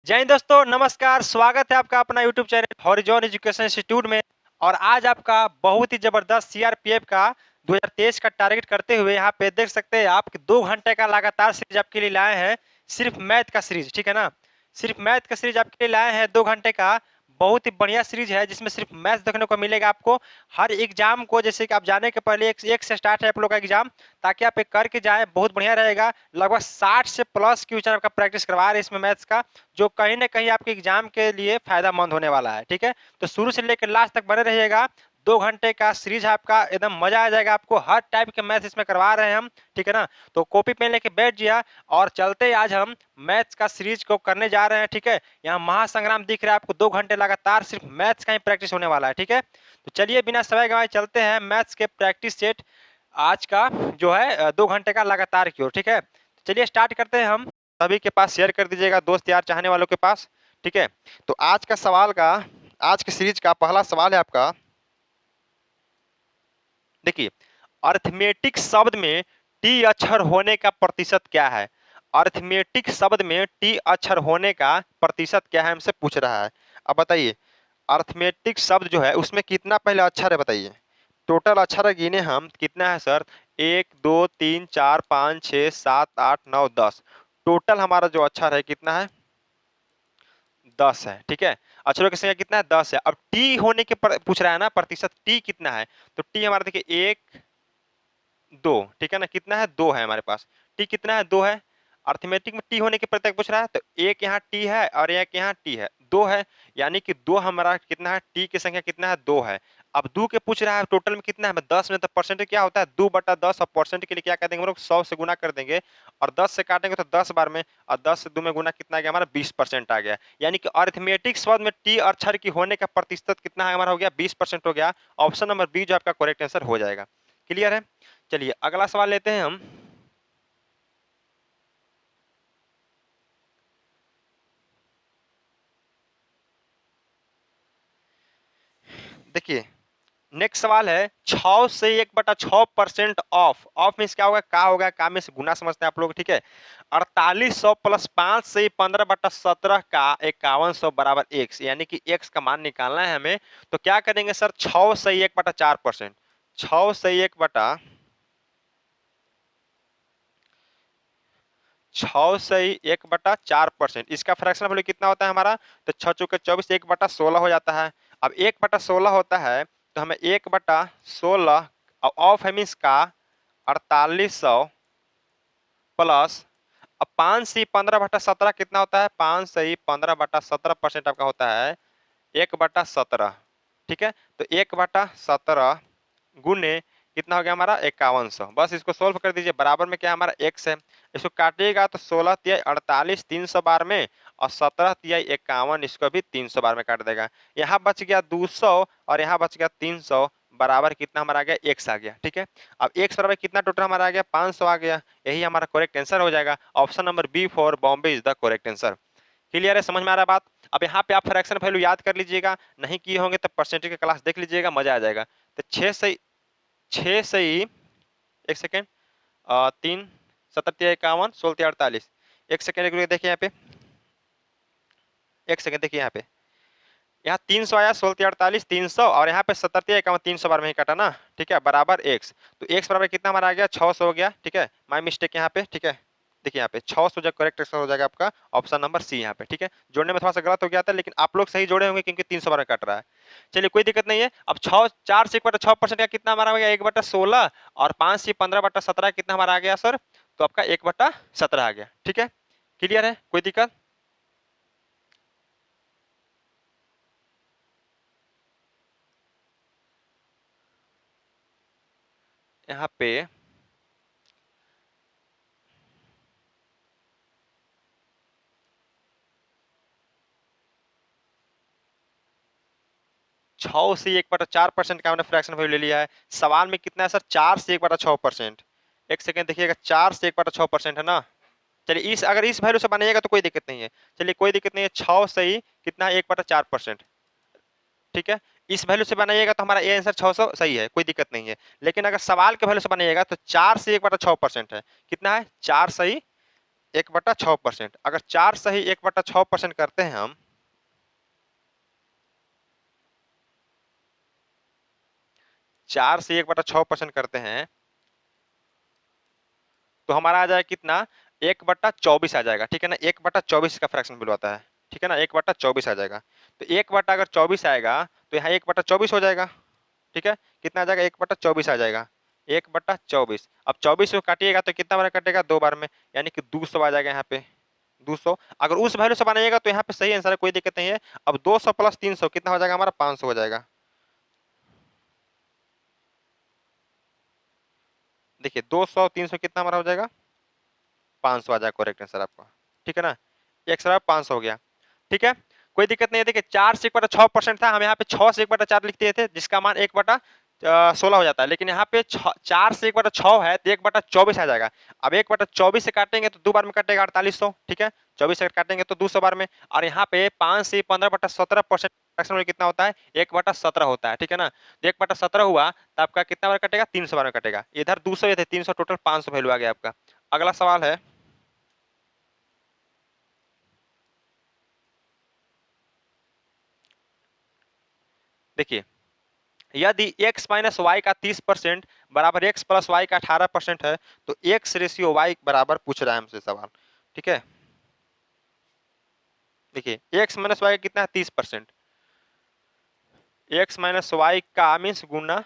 जय हिंद दोस्तों, नमस्कार। स्वागत है आपका अपना YouTube channel horizon education institute में। और आज आपका बहुत ही जबरदस्त सीआरपीएफ का 2023 का टारगेट करते हुए यहाँ पे देख सकते हैं आप कि 2 घंटे का लगातार सीरीज आपके लिए लाए हैं। सिर्फ मैथ का सीरीज, ठीक है ना। सिर्फ मैथ का सीरीज आपके लिए लाए हैं 2 घंटे का। बहुत ही बढ़िया सीरीज है जिसमें सिर्फ मैथ देखने को मिलेगा आपको। हर एग्जाम को जैसे कि आप जाने के पहले एक से स्टार्ट है आप लोग का एग्जाम, ताकि आप एक करके जाए, बहुत बढ़िया रहेगा। लगभग 60 से प्लस क्वेश्चन आपका प्रैक्टिस करवा रहे हैं इसमें मैथ्स का, जो कहीं ना कहीं आपके एग्जाम के लिए फायदामंद होने वाला है। ठीक है, तो शुरू से लेकर लास्ट तक बने रहिएगा। 2 घंटे का सीरीज है आपका, एकदम मजा आ जाएगा आपको। हर टाइप के मैथ्स इसमें करवा रहे हैं हम, ठीक है ना। तो कॉपी पेन लेके बैठ जिया और चलते ही आज हम मैथ्स का सीरीज को करने जा रहे हैं। ठीक है, यहाँ महासंग्राम दिख रहा है आपको। 2 घंटे लगातार सिर्फ मैथ्स का ही प्रैक्टिस होने वाला है। ठीक है, तो चलिए बिना समय गवाए चलते हैं मैथ्स के प्रैक्टिस सेट आज का जो है 2 घंटे का लगातार की ओर। ठीक है, तो चलिए स्टार्ट करते हैं हम। सभी के पास शेयर कर दीजिएगा, दोस्त यार चाहने वालों के पास। ठीक है, तो आज के सीरीज का पहला सवाल है आपका। देखिए, अर्थमेटिक शब्द में टी अक्षर होने का प्रतिशत क्या है। अर्थमेटिक शब्द में टी अक्षर होने का प्रतिशत क्या है हमसे पूछ रहा है। अब बताइए, अर्थमेटिक शब्द जो है उसमें कितना पहले अक्षर है बताइए। टोटल अक्षर गिने हम, कितना है सर? 1 2 3 4 5 6 7 8 9 10। टोटल हमारा जो अक्षर है कितना है? 10 है। ठीक है, अक्षरों की संख्या कितना है? 10 है। अब टी होने के पूछ रहा है ना, प्रतिशत टी कितना है। तो टी हमारा देखिए 1 2, ठीक है ना। कितना है? 2 है हमारे पास। टी कितना है? 2 है। अर्थमेटिक में टी होने के प्रत्येक पूछ रहा है, तो एक यहाँ टी है और एक यहाँ टी है, 2 है। यानी कि 2 हमारा कितना है? टी की संख्या कितना है? 2 है। अब 2 के पूछ रहा है टोटल में कितना है? 10 में तो परसेंट क्या होता है? 2/10। और परसेंट के लिए क्या कर देंगे हम लोग? 100 से गुना कर देंगे और 10 से काटेंगे तो 10 बार में, और 10 से 2 में गुना कितना आ गया हमारा? 20% आ गया। यानी कि अर्थमेटिक शब्द में टी अक्षर की होने का प्रतिशत कितना है हमारा? हो गया 20% हो गया। ऑप्शन नंबर बी जो आपका करेक्ट आंसर हो जाएगा। क्लियर है? चलिए अगला सवाल लेते हैं हम। देखिए, नेक्स्ट सवाल है 6 से 1/6% ऑफ। ऑफ मीन्स क्या होगा? का होगा, का में से गुना समझते हैं आप लोग। ठीक है, 4800 प्लस 5 से 15/17 का 5100 बराबर x, यानी कि x का मान निकालना है हमें। तो क्या करेंगे सर? 6 से 1/4%। 6 से 1/4%, इसका फ्रैक्शन वैल्यू कितना होता है हमारा? तो 6 चौके 24, 1/16 हो जाता है। अब 1/16 होता है तो हमें 1/16 ऑफ है मीन्स का 4800 प्लस, अब 5 से 15/17 कितना होता है? 5 से 15/17% आपका होता है 1/17। ठीक है, तो 1/17 गुने कितना हो गया हमारा? 5100। बस इसको सोल्व कर दीजिए। बराबर में क्या है हमारा? x है। इसको काटिएगा तो 16 तिया 48 300 बार में, और 17 तिया 51, इसको भी 300 बार में काट देगा। यहाँ बच गया 200 और यहाँ बच गया 300, बराबर कितना हमारा आ गया? x आ गया। ठीक है, अब x बराबर कितना टोटल हमारा आ गया? 500 आ गया। यही हमारा करेक्ट आंसर हो जाएगा। Option number B for Bombay is the correct answer. Clear है? समझ में आ रहा है बात? अब यहाँ पे आप फ्रैक्शन वैल्यू याद कर लीजिएगा, नहीं किए होंगे तो परसेंटेज का क्लास देख लीजिएगा, मजा आ जाएगा। तो 6 से 1 सेकेंड, 3 17 51 16 48। 1 सेकेंड देखिए यहाँ पे, 1 सेकेंड देखिए यहाँ पे। यहाँ 300 आया, 16 48 300, और यहाँ पे 17 51 300 बार में ही काटा ना। ठीक है, बराबर x। तो x बराबर कितना हमारा आ गया? 600 हो गया। ठीक है, माई मिस्टेक यहाँ पे। ठीक है, देखिए यहाँ पे 600 जो करेक्ट आंसर हो जाएगा आपका ऑप्शन नंबर सी यहाँ पे। ठीक है, जोड़ने में थोड़ा सा गलत हो गया था, लेकिन आप लोग सही जोड़े होंगे क्योंकि 300 बार में कट रहा है। चलिए कोई दिक्कत नहीं है। अब 4 से 1/6% का कितना हमारा हो गया? 1/16, और 5 से 15/17 कितना हमारा आ गया सर? तो आपका 1/17 आ गया। ठीक है, क्लियर है? कोई दिक्कत? यहाँ पे 6 से 1/4% का हमने फ्रैक्शन वैल्यू ले लिया है। सवाल में कितना है सर? 4 से 1/6%। 1 सेकेंड देखिएगा, 4 से 1/6% है ना। चलिए अगर इस वैल्यू से बनाइएगा तो कोई दिक्कत नहीं है। चलिए कोई दिक्कत नहीं है, 6 से ही कितना है? 1/4%। ठीक है, इस वैल्यू से बनाइएगा तो हमारा ये आंसर 600 सही है, कोई दिक्कत नहीं है। लेकिन अगर सवाल के वैल्यू से बनाइएगा तो 4 से 1/6% है। कितना है? 4 सही 1/6%। अगर 4 से ही 1/6% करते हैं हम, 4 से 1/6% करते हैं तो हमारा आ जाएगा कितना, 1/24 आ जाएगा। ठीक है ना, 1/24 का फ्रैक्शन वैल्यू आता है। ठीक है ना, 1/24 आ जाएगा। तो 1/24 आएगा तो यहाँ 1/24 हो जाएगा। ठीक है, कितना आ जाएगा, 1/24 आ जाएगा। 1/24, अब 24 को काटिएगा तो कितना बार कटेगा, 2 बार में, यानी कि 200 आ जाएगा यहाँ पे। 200, अगर उस वैल्यू से बनाइएगा तो यहाँ पे सही आंसर है, कोई दिक्कत नहीं है। अब 200 प्लस 300 कितना हो जाएगा हमारा, 500 हो जाएगा। देखिए 200 300 कितना हमारा हो जाएगा, 500 आ जाएगा करेक्ट आंसर आपका। ठीक है ना, एक सौ 500 हो गया। ठीक है, कोई दिक्कत नहीं है। देखिए 4 से 1/6% था, हम यहाँ पे 6 से 1/4 लिखते थे, जिसका मान 1/16 हो जाता है। लेकिन यहाँ पे 4 से 1/6 है तो 1/24 आ जाएगा। अब 1/24 से काटेंगे तो 2 बार में कटेगा 4800। ठीक है, 24 से काटेंगे तो 200 बार में, और यहाँ पे 5 से 15/17% फ्रैक्शन में कितना होता है, 1/17 होता है। ठीक है ना, तो 1/17 हुआ तो आपका कितना बार कटेगा, 300 बार में कटेगा। इधर 200 इधर 300, टोटल 500 वैल्यू आ गया आपका। अगला सवाल है, देखिए यदि x माइनस वाई का 30% बराबर x प्लस वाई का 18% है तो x रेशियो y बराबर पूछ रहा है हमसे सवाल। ठीक है, देखिए x माइनस वाई कितना है, 30%। x माइनस वाई का मीन्स गुना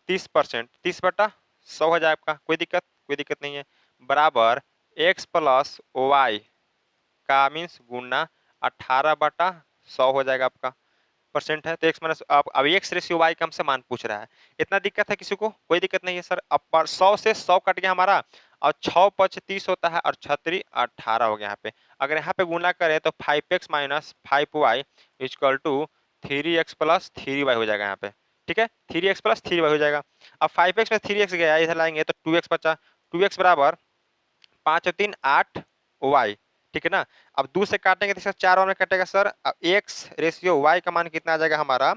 30%, 30/100 हो जाए आपका, कोई दिक्कत नहीं है, बराबर x प्लस वाई का मीन्स गुना 18/100 हो जाएगा आपका। परसेंट है तो x माइनस, अब x रेशियो y का हमसे मान पूछ रहा है। इतना दिक्कत है किसी को, कोई दिक्कत नहीं है सर। अब 100 से 100 कट गया हमारा, और 6 5 30 होता है, और 36 18 हो गया यहाँ पे। अगर यहाँ पे गुना करें तो 5x minus 5y equal to 3x plus 3y हो जाएगा यहाँ पे। ठीक है, 3x प्लस 3y हो जाएगा। अब 5x में 3x गया, इधर लाएंगे तो 2x बचा, 2x बराबर 5 और 3 8 वाई। ठीक है ना, अब 2 से काटेंगे तो सर 4 और में कटेगा सर। अब x रेशियो y का मान कितना आ जाएगा हमारा,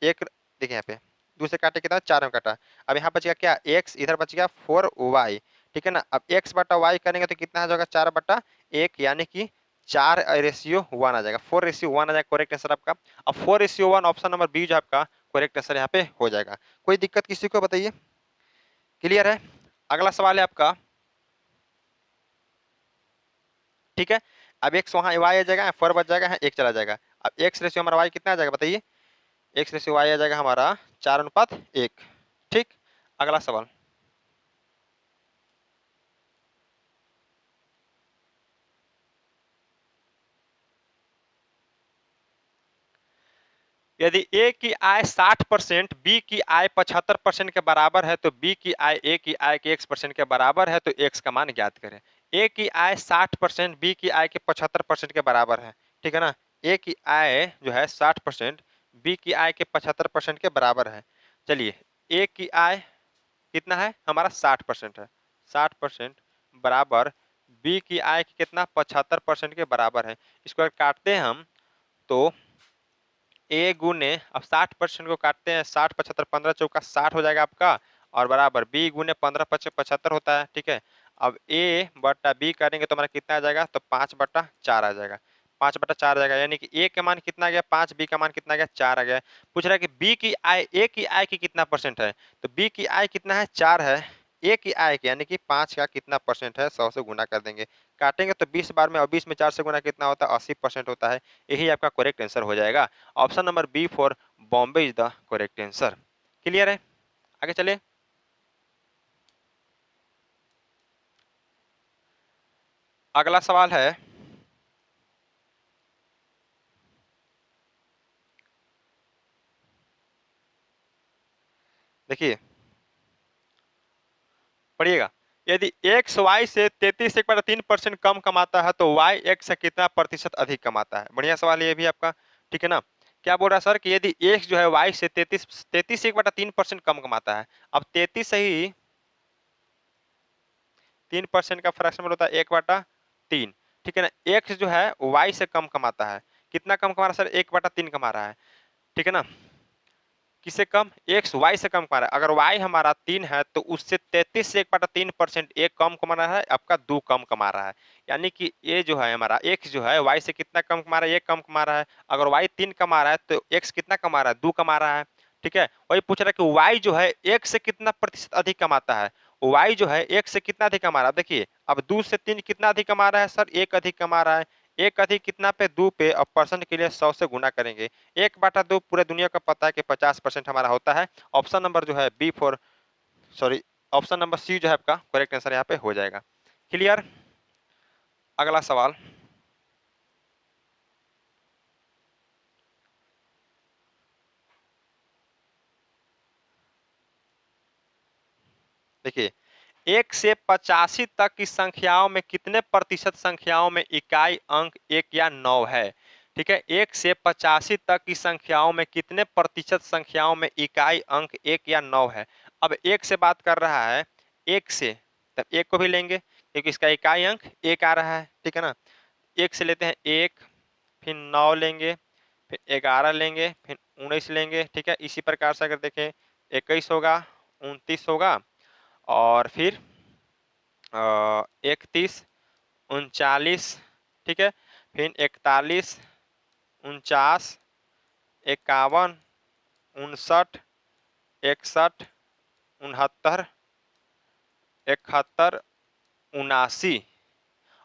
एक, देखिए यहाँ पे 2 से काटे कितना, 4 में कटा। अब यहाँ बच गया क्या, x, इधर बच गया 4y। ठीक है ना, अब x/y करेंगे तो कितना आ जाएगा, 4/1, यानी कि 4:1 आ जाएगा, 4:1 आ जाएगा करेक्ट आंसर आपका। अब 4:1 ऑप्शन नंबर बी जो आपका करेक्ट आंसर यहाँ पे हो जाएगा। कोई दिक्कत किसी को, बताइए, क्लियर है। अगला सवाल है आपका, ठीक है, अब एक्स वहां वाई आ जाएगा, 4 बच जाएगा, एक चला जाएगा। अब एक्स रेशियो हमारा वाई कितना आ जाएगा, बताइए, एक्स रेशियो वाई आ जाएगा हमारा 4:1। ठीक, अगला सवाल, यदि ए की आय 60%, बी की आय 75% के बराबर है तो बी की आय ए की आय के x% के बराबर है तो x का मान ज्ञात करें। ए की आय 60%, बी की आय के 75% के बराबर है। ठीक है ना, ए की आय जो है 60%, बी की आय के 75% के बराबर है। चलिए, ए की आय कितना है हमारा, 60% है, 60% बराबर बी की आय की कितना, 75% के बराबर है। इसको अगर काटते हैं हम तो ए गुने, अब 60% को काटते हैं, 60 75 15 चौका 60 हो जाएगा आपका, और बराबर बी गुने 15 25 75 होता है। ठीक है, अब ए बटा बी करेंगे तो हमारा कितना आ जाएगा, तो 5/4 आ जाएगा, 5/4 आ जाएगा, यानी कि ए का मान कितना आ गया 5, बी का मान कितना आ गया 4 आ गया। पूछ रहा है कि बी की आय, ए की आय की कितना परसेंट है, तो बी की आय कितना है 4 है, ए की आय की यानी कि 5 का कितना परसेंट है, 100 से गुना कर देंगे, काटेंगे तो 20 बार में, और 20 में 4 से गुना कितना होता है, 80% होता है। यही आपका करेक्ट आंसर हो जाएगा। Option number B for Bombay is the correct answer. Clear है, आगे चले। अगला सवाल है, देखिए पढ़िएगा, यदि x y से 33.3% कम कमाता है तो y x से कितना प्रतिशत अधिक कमाता है। बढ़िया सवाल है ये भी आपका। ठीक है ना, क्या बोल रहा है सर कि यदि x जो है y से 33.3% कम कमाता है, अब 33 से ही 3% का फ्रैक्शन होता है 1/3। ठीक है ना, x जो है y से कम कमाता है, कितना कम कमा रहा है सर, 1/3 कमा रहा है। ठीक है ना, किससे कम, एक्स वाई से कम कमा रहा है। अगर वाई हमारा 3 है तो उससे 33 से 1/3% एक कम कमा रहा है, आपका 2 कम कमा रहा है। यानी कि ये जो है हमारा एक्स जो है वाई से कितना कम कमा रहा है, 1 कम कमा रहा है। अगर वाई 3 कमा रहा है तो एक्स कितना कमा रहा है, 2 कमा रहा है। ठीक है, वही पूछ रहा है कि वाई जो है एक से कितना प्रतिशत अधिक कमाता है। वाई जो है एक से कितना अधिक कमा रहा है, देखिए अब 2 से 3 कितना अधिक कमा रहा है सर, 1 अधिक कमा रहा है। 1 अधिक कितना पे, 2 पे, और परसेंट के लिए 100 से गुना करेंगे। 1/2 पूरे दुनिया का पता है कि 50% हमारा होता है। ऑप्शन नंबर जो है B for, sorry, option number C जो है आपका करेक्ट आंसर यहाँ पे हो जाएगा। क्लियर। अगला सवाल देखिए, 1 से 85 तक की संख्याओं में कितने प्रतिशत संख्याओं में इकाई अंक 1 या 9 है। ठीक है, 1 से 85 तक की संख्याओं में कितने प्रतिशत संख्याओं में इकाई अंक 1 या 9 है। अब 1 से बात कर रहा है, 1 से, तब 1 को भी लेंगे क्योंकि इसका इकाई अंक 1 आ रहा है। ठीक है ना, 1 से लेते हैं 1, फिर 9 लेंगे, फिर 11 लेंगे, फिर 19 लेंगे। ठीक है, इसी प्रकार से अगर देखें 21 होगा, 29 होगा, और फिर 31, 39। ठीक है, फिर 41, 49, 51, 59, 61, 69, 71, 79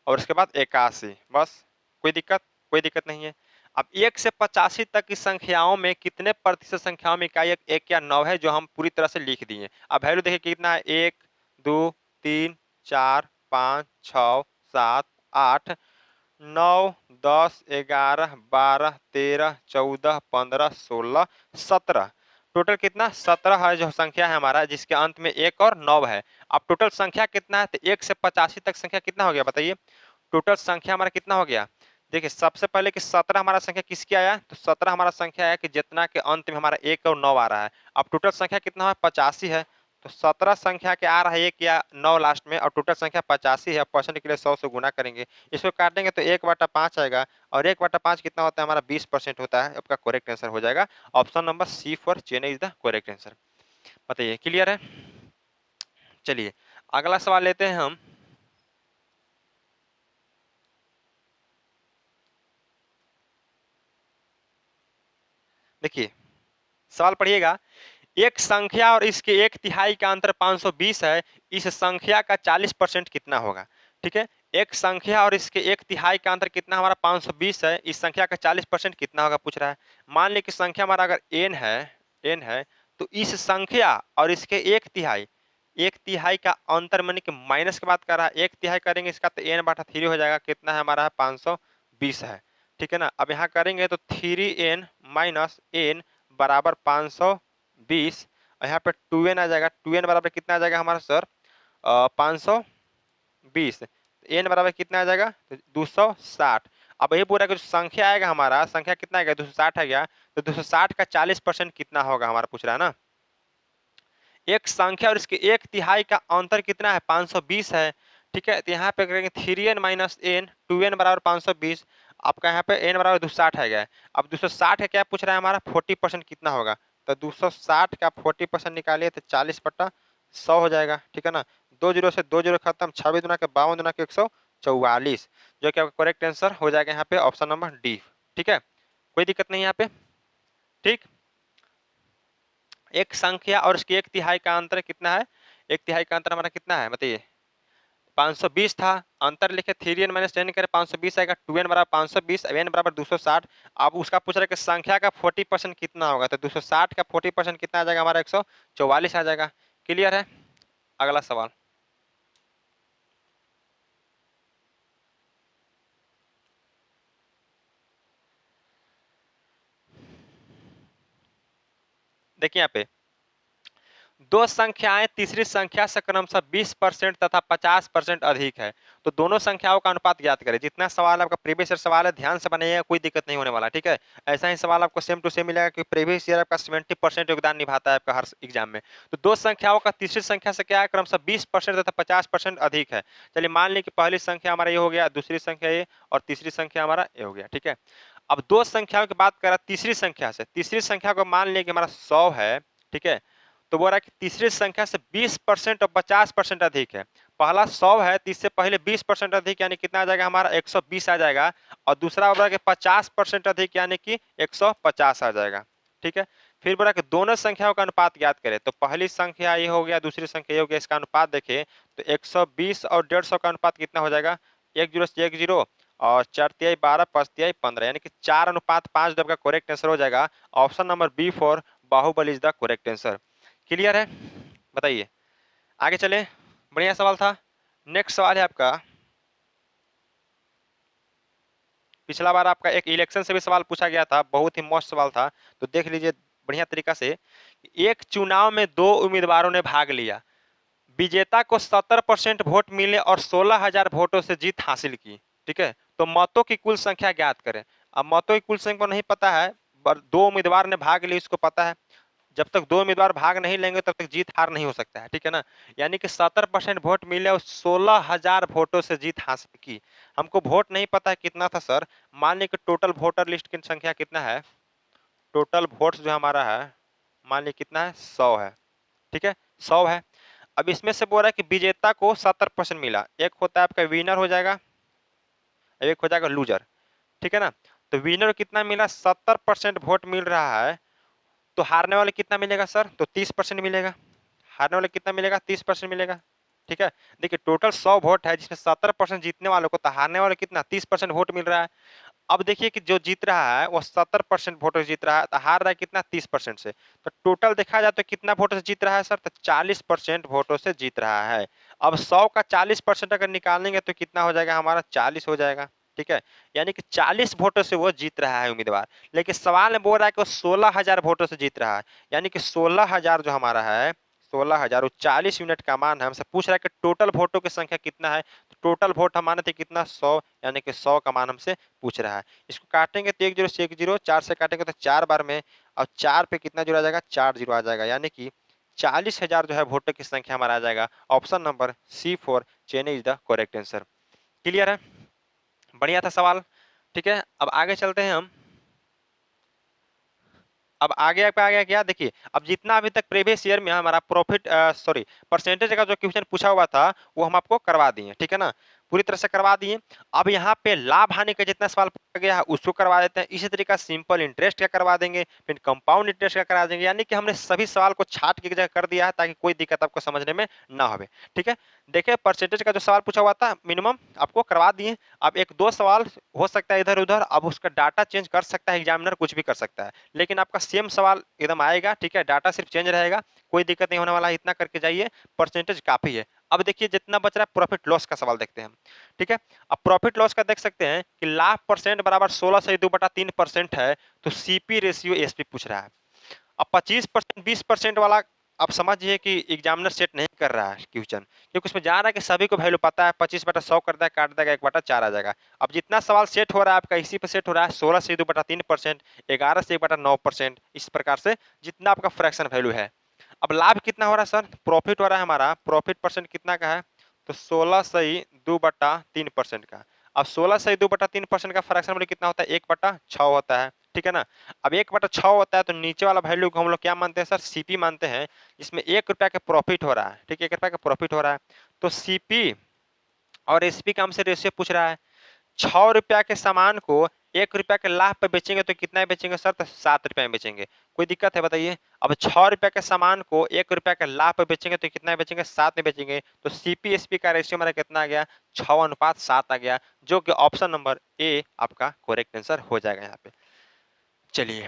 और उसके बाद 81। बस, कोई दिक्कत, कोई दिक्कत नहीं है। अब 1 से 85 तक की संख्याओं में कितने प्रतिशत संख्याओं में इकाई 1 या 9 है, जो हम पूरी तरह से लिख दिए। अब वैल्यू देखिए कितना है, 1, 2, 3, 4, 5, 6, 7, 8, 9, 10, 11, 12, 13, 14, 15, 16, 17। टोटल कितना, 17 है जो संख्या है हमारा, जिसके अंत में 1 और 9 है। अब टोटल संख्या कितना है, तो 1 से 85 तक संख्या कितना हो गया बताइए। टोटल संख्या हमारा कितना हो गया। देखिए सबसे पहले कि 17 हमारा संख्या किसकी आया, तो 17 हमारा संख्या है कि जितना के अंत में हमारा 1 और 9 आ रहा है। अब टोटल संख्या कितना है, 85 है। तो 17 संख्या के आ रहा है 1 या 9 लास्ट में, और टोटल संख्या 85 है। परसेंट के लिए 100 से गुना करेंगे, इसको काटेंगे तो 1/5 आएगा, और 1/5 कितना होता है हमारा, 20% होता है। आपका करेक्ट आंसर हो जाएगा option number C for Chennai is the correct answer. बताइए क्लियर है। चलिए अगला सवाल लेते हैं हम। देखिए सवाल पढ़िएगा, एक संख्या और इसके 1/3 का अंतर 520 है, इस संख्या का 40% कितना होगा। ठीक है, एक संख्या और इसके 1/3 का अंतर कितना हमारा 520 है, इस संख्या का 40% कितना होगा पूछ रहा है। मान ली कि संख्या हमारा अगर n है, तो इस संख्या और इसके 1/3, 1/3 का अंतर मानी कि माइनस की बात कर रहा है, 1/3 करेंगे इसका तो n/3 हो जाएगा, कितना है हमारा 520 है। ठीक है ना, अब यहाँ करेंगे तो 3n माइनस n बराबर 520, यहाँ पे 2n आ जाएगा। 2n बराबर कितना आ जाएगा हमारा सर, 520। n बराबर कितना आ जाएगा, तो 260। अब ये पूरा जो संख्या आएगा हमारा, संख्या कितना आएगा, 260 आ गया। तो 260 का 40% कितना होगा हमारा पूछ रहा है ना। एक संख्या और इसके 1/3 का अंतर कितना है, 520 है। ठीक है, तो यहाँ पे करेंगे 3n माइनस n, 2n बराबर 520। आपका यहाँ पे n बराबर 260 है गया। अब 260 का क्या पूछ रहा है हमारा, 40% कितना होगा। तो 260 का 40% निकालिए तो 40/100 हो जाएगा। ठीक है ना, 2 जीरो से 2 जीरो खत्म, 26 दूना के 52 दूना के 144, जो कि आपका करेक्ट आंसर हो जाएगा यहाँ पे ऑप्शन नंबर डी। ठीक है, कोई दिक्कत नहीं यहाँ पे। ठीक, एक संख्या और उसकी 1/3 का अंतर कितना है, 1/3 का अंतर हमारा कितना है बताइए, 520 था। अंतर लिखे 3n माइनस 10 करे 520 आएगा। 2n बराबर 520, n बराबर 260। अब उसका पूछ रहा है कि संख्या का 40% कितना होगा, तो 260 का 40% कितना आ जाएगा हमारा 144 आ जाएगा। क्लियर है। अगला सवाल देखिए, यहाँ पे दो संख्याएं तीसरी संख्या से क्रमशः 20% तथा 50% अधिक है, तो दोनों संख्याओं का अनुपात ज्ञात करें। जितना सवाल आपका प्रीवियस ईयर सवाल है, ध्यान से बनाइएगा, कोई दिक्कत नहीं होने वाला। ठीक है, ऐसा ही सवाल आपको सेम टू सेम मिलेगा कि प्रीवियस ईयर आपका 70% योगदान निभाता है आपका हर एग्जाम में। तो दो संख्याओं का तीसरी संख्या से क्या है, क्रमशः 20% तथा 50% अधिक है। चलिए मान ली कि पहली संख्या हमारा ये हो गया, दूसरी संख्या ये, और तीसरी संख्या हमारा ये हो गया। ठीक है, अब दो संख्याओं की बात करें तीसरी संख्या से, तीसरी संख्या को मान लिया कि हमारा 100 है, ठीक है। तो बोल रहा है कि तीसरी संख्या से 20% और 50% अधिक है। पहला 100 है तो इससे पहले 20% अधिक यानी कितना आ जाएगा हमारा 120 आ जाएगा, और दूसरा बोल रहा है कि 50% अधिक यानी कि 150 आ जाएगा, ठीक है। फिर बोला कि दोनों संख्याओं का अनुपात ज्ञात करें, तो पहली संख्या ये हो गया, दूसरी संख्या ये हो गया, इसका अनुपात देखें तो 120 और 150 का अनुपात कितना हो जाएगा, 1 0 से 1 0 और 4 तिहाई 12 5 तिहाई 15 यानी कि 4:5 जब का करेक्ट आंसर हो जाएगा। Option number B for Baahubali is the correct answer. Clear है, बताइए आगे चले। बढ़िया सवाल था। नेक्स्ट सवाल है आपका, पिछला बार आपका एक इलेक्शन से भी सवाल पूछा गया था, बहुत ही मस्त सवाल था, तो देख लीजिए बढ़िया तरीका से। एक चुनाव में दो उम्मीदवारों ने भाग लिया, विजेता को 70% वोट मिले और 16,000 वोटों से जीत हासिल की, ठीक है। तो मतों की कुल संख्या ज्ञात करें। अब मतों की कुल संख्या नहीं पता है, दो उम्मीदवार ने भाग ली इसको पता है। जब तक दो उम्मीदवार भाग नहीं लेंगे तब तक जीत हार नहीं हो सकता है, ठीक है ना। यानी कि 70% वोट मिले और 16,000 वोटों से जीत हासिल की। हमको वोट नहीं पता है कितना था सर, मान लीजिए कि टोटल वोटर लिस्ट की संख्या कितना है, टोटल वोट्स जो हमारा है मान लीजिए कितना है 100 है, ठीक है 100 है। अब इसमें से बोल रहा है कि विजेता को 70% मिला, एक होता है आपका विनर हो जाएगा, एक हो जाएगा लूजर, ठीक है ना। तो विनर कितना मिला, 70% वोट मिल रहा है, तो हारने वाले कितना मिलेगा सर, तो 30% मिलेगा। हारने वाले कितना मिलेगा, 30% मिलेगा, ठीक है। देखिए टोटल 100 वोट है जिसमें 70% जीतने वालों को, तो हारने वाले कितना 30% वोट मिल रहा है। अब देखिए कि जो जीत रहा है वो 70% वोटों से जीत रहा है, तो हार रहा है कितना 30% से। तो टोटल देखा जाए तो कितना वोटों से जीत रहा है सर, तो 40% वोटों से जीत रहा है। अब 100 का 40% अगर निकालेंगे तो कितना हो जाएगा हमारा 40 हो जाएगा, ठीक है। यानी कि 40 वोटों से वो जीत रहा है उम्मीदवार। लेकिन सवाल में बोल रहा है कि वो 16,000 वोटों से जीत रहा है, यानी कि 16,000 जो हमारा है 16,000 40 यूनिट का मान है। हमसे पूछ रहा है कि टोटल वोटों की संख्या कितना है, तो टोटल वोट हम माने थे कितना 100, यानी कि 100 का मान हमसे पूछ रहा है। इसको काटेंगे तो 1 0 से 1 0, 4 से काटेंगे तो 4 बार में, और 4 पे कितना जुड़ा जाएगा 4 0 आ जाएगा, यानी कि 40,000 जो है वोटों की संख्या हमारा आ जाएगा। Option number C for Chennai is the correct answer. Clear है, बढ़िया था सवाल, ठीक है। अब आगे चलते हैं हम। अब आगे पे आ गया क्या, देखिए अब जितना अभी तक प्रीवियस ईयर में हमारा प्रॉफिट सॉरी परसेंटेज का जो क्वेश्चन पूछा हुआ था वो हम आपको करवा दिए, ठीक है ना, पूरी तरह से करवा दिए। अब यहाँ पे लाभ हानि का जितना सवाल पूछा गया है उसको करवा देते हैं, इसी तरीका सिंपल इंटरेस्ट का करवा देंगे, फिर कंपाउंड इंटरेस्ट का करा देंगे। यानी कि हमने सभी सवाल को छाट के जगह कर दिया है ताकि कोई दिक्कत आपको समझने में ना हो, ठीक है। देखिए परसेंटेज का जो सवाल पूछा हुआ था मिनिमम आपको करवा दिए। अब एक दो सवाल हो सकता है इधर उधर, अब उसका डाटा चेंज कर सकता है एग्जामिनर, कुछ भी कर सकता है, लेकिन आपका सेम सवाल एकदम आएगा, ठीक है। डाटा सिर्फ चेंज रहेगा, कोई दिक्कत नहीं होने वाला है, इतना करके जाइए, परसेंटेज काफी है। अब देखिए जितना बच रहा है प्रॉफिट लॉस का सवाल देखते हैं हम, ठीक है। अब प्रॉफिट लॉस का देख सकते हैं कि लाभ परसेंट बराबर 16/2/3% है, तो सीपी रेशियो एसपी पूछ रहा है। अब 25% 20% वाला आप समझिए कि एग्जामिनर सेट नहीं कर रहा है क्वेश्चन, क्योंकि उसमें जा रहा है कि सभी को वैल्यू पता है, 25/100 कर देगा, काट देगा 1/4 आ जाएगा। अब जितना सवाल सेट हो रहा है आपका इसी पे सेट हो रहा है, 16/2/3%, 11 से 1/9%, इस प्रकार से जितना आपका फ्रैक्शन वैल्यू है। अब लाभ कितना हो रहा है सर, प्रॉफिट हो रहा है हमारा, प्रॉफिट परसेंट कितना का है, तो 16/2/3% का। अब 16/2/3% का फ्रैक्शन वैल्यू कितना होता है, 1/6 होता है, ठीक है ना। अब 1/6 होता है तो नीचे वाला वैल्यू को हम लोग क्या मानते हैं सर, सीपी मानते हैं, जिसमें 1 रुपया का प्रॉफिट हो रहा है, ठीक है, 1 रुपया का प्रॉफिट हो रहा है। तो सीपी और एसपी का हमसे रेशियो पूछ रहा है, 6 रुपया के सामान को 1 रुपया के लाभ पे बेचेंगे तो कितना बेचेंगे सर, तो 7 रुपया में बेचेंगे, कोई दिक्कत है बताइए। अब 6 रुपया के सामान को 1 रुपया के लाभ पे बेचेंगे तो कितना बेचेंगे, 7 में बेचेंगे, तो सीपी एसपी का रेशियो हमारा कितना आ गया, 6:7 आ गया, जो कि ऑप्शन नंबर ए आपका करेक्ट आंसर हो जाएगा यहाँ पे। चलिए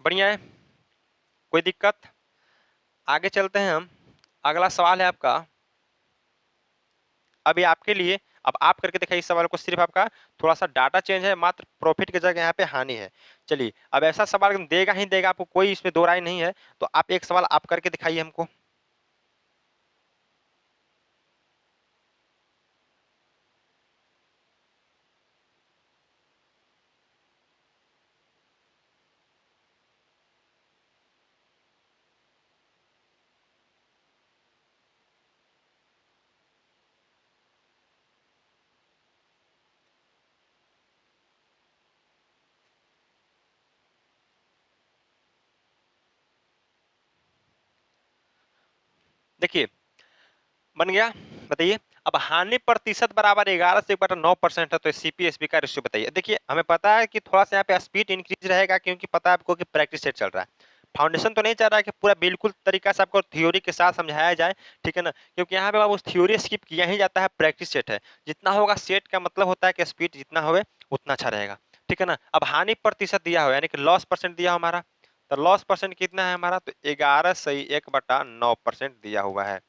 बढ़िया है, कोई दिक्कत। आगे चलते हैं हम। अगला सवाल है आपका, अभी आपके लिए, अब आप करके दिखाइए इस सवाल को, सिर्फ आपका थोड़ा सा डाटा चेंज है, मात्र प्रॉफिट की जगह यहाँ पे हानि है। चलिए अब ऐसा सवाल देगा ही देगा आपको, कोई इसमें दो राय नहीं है, तो आप एक सवाल आप करके दिखाइए हमको। देखिए बन गया, बताइए। अब हानि प्रतिशत बराबर 11 से 1/9% है, तो सीपीएसपी का रेशियो बताइए। देखिए हमें पता है कि थोड़ा सा यहाँ पे स्पीड इंक्रीज रहेगा, क्योंकि पता है आपको कि प्रैक्टिस सेट चल रहा है। फाउंडेशन तो नहीं चाह रहा है कि पूरा बिल्कुल तरीका से आपको थ्योरी के साथ समझाया जाए, ठीक है ना, क्योंकि यहाँ पे आप उस थ्योरी स्किप किया ही जाता है, प्रैक्टिस सेट है। जितना होगा सेट का मतलब होता है कि स्पीड जितना होवे उतना अच्छा रहेगा, ठीक है ना। अब हानि प्रतिशत दिया हो, यानी कि लॉस परसेंट दिया हो हमारा, तो लॉस परसेंट कितना है हमारा, तो 11/1/9% दिया हुआ है,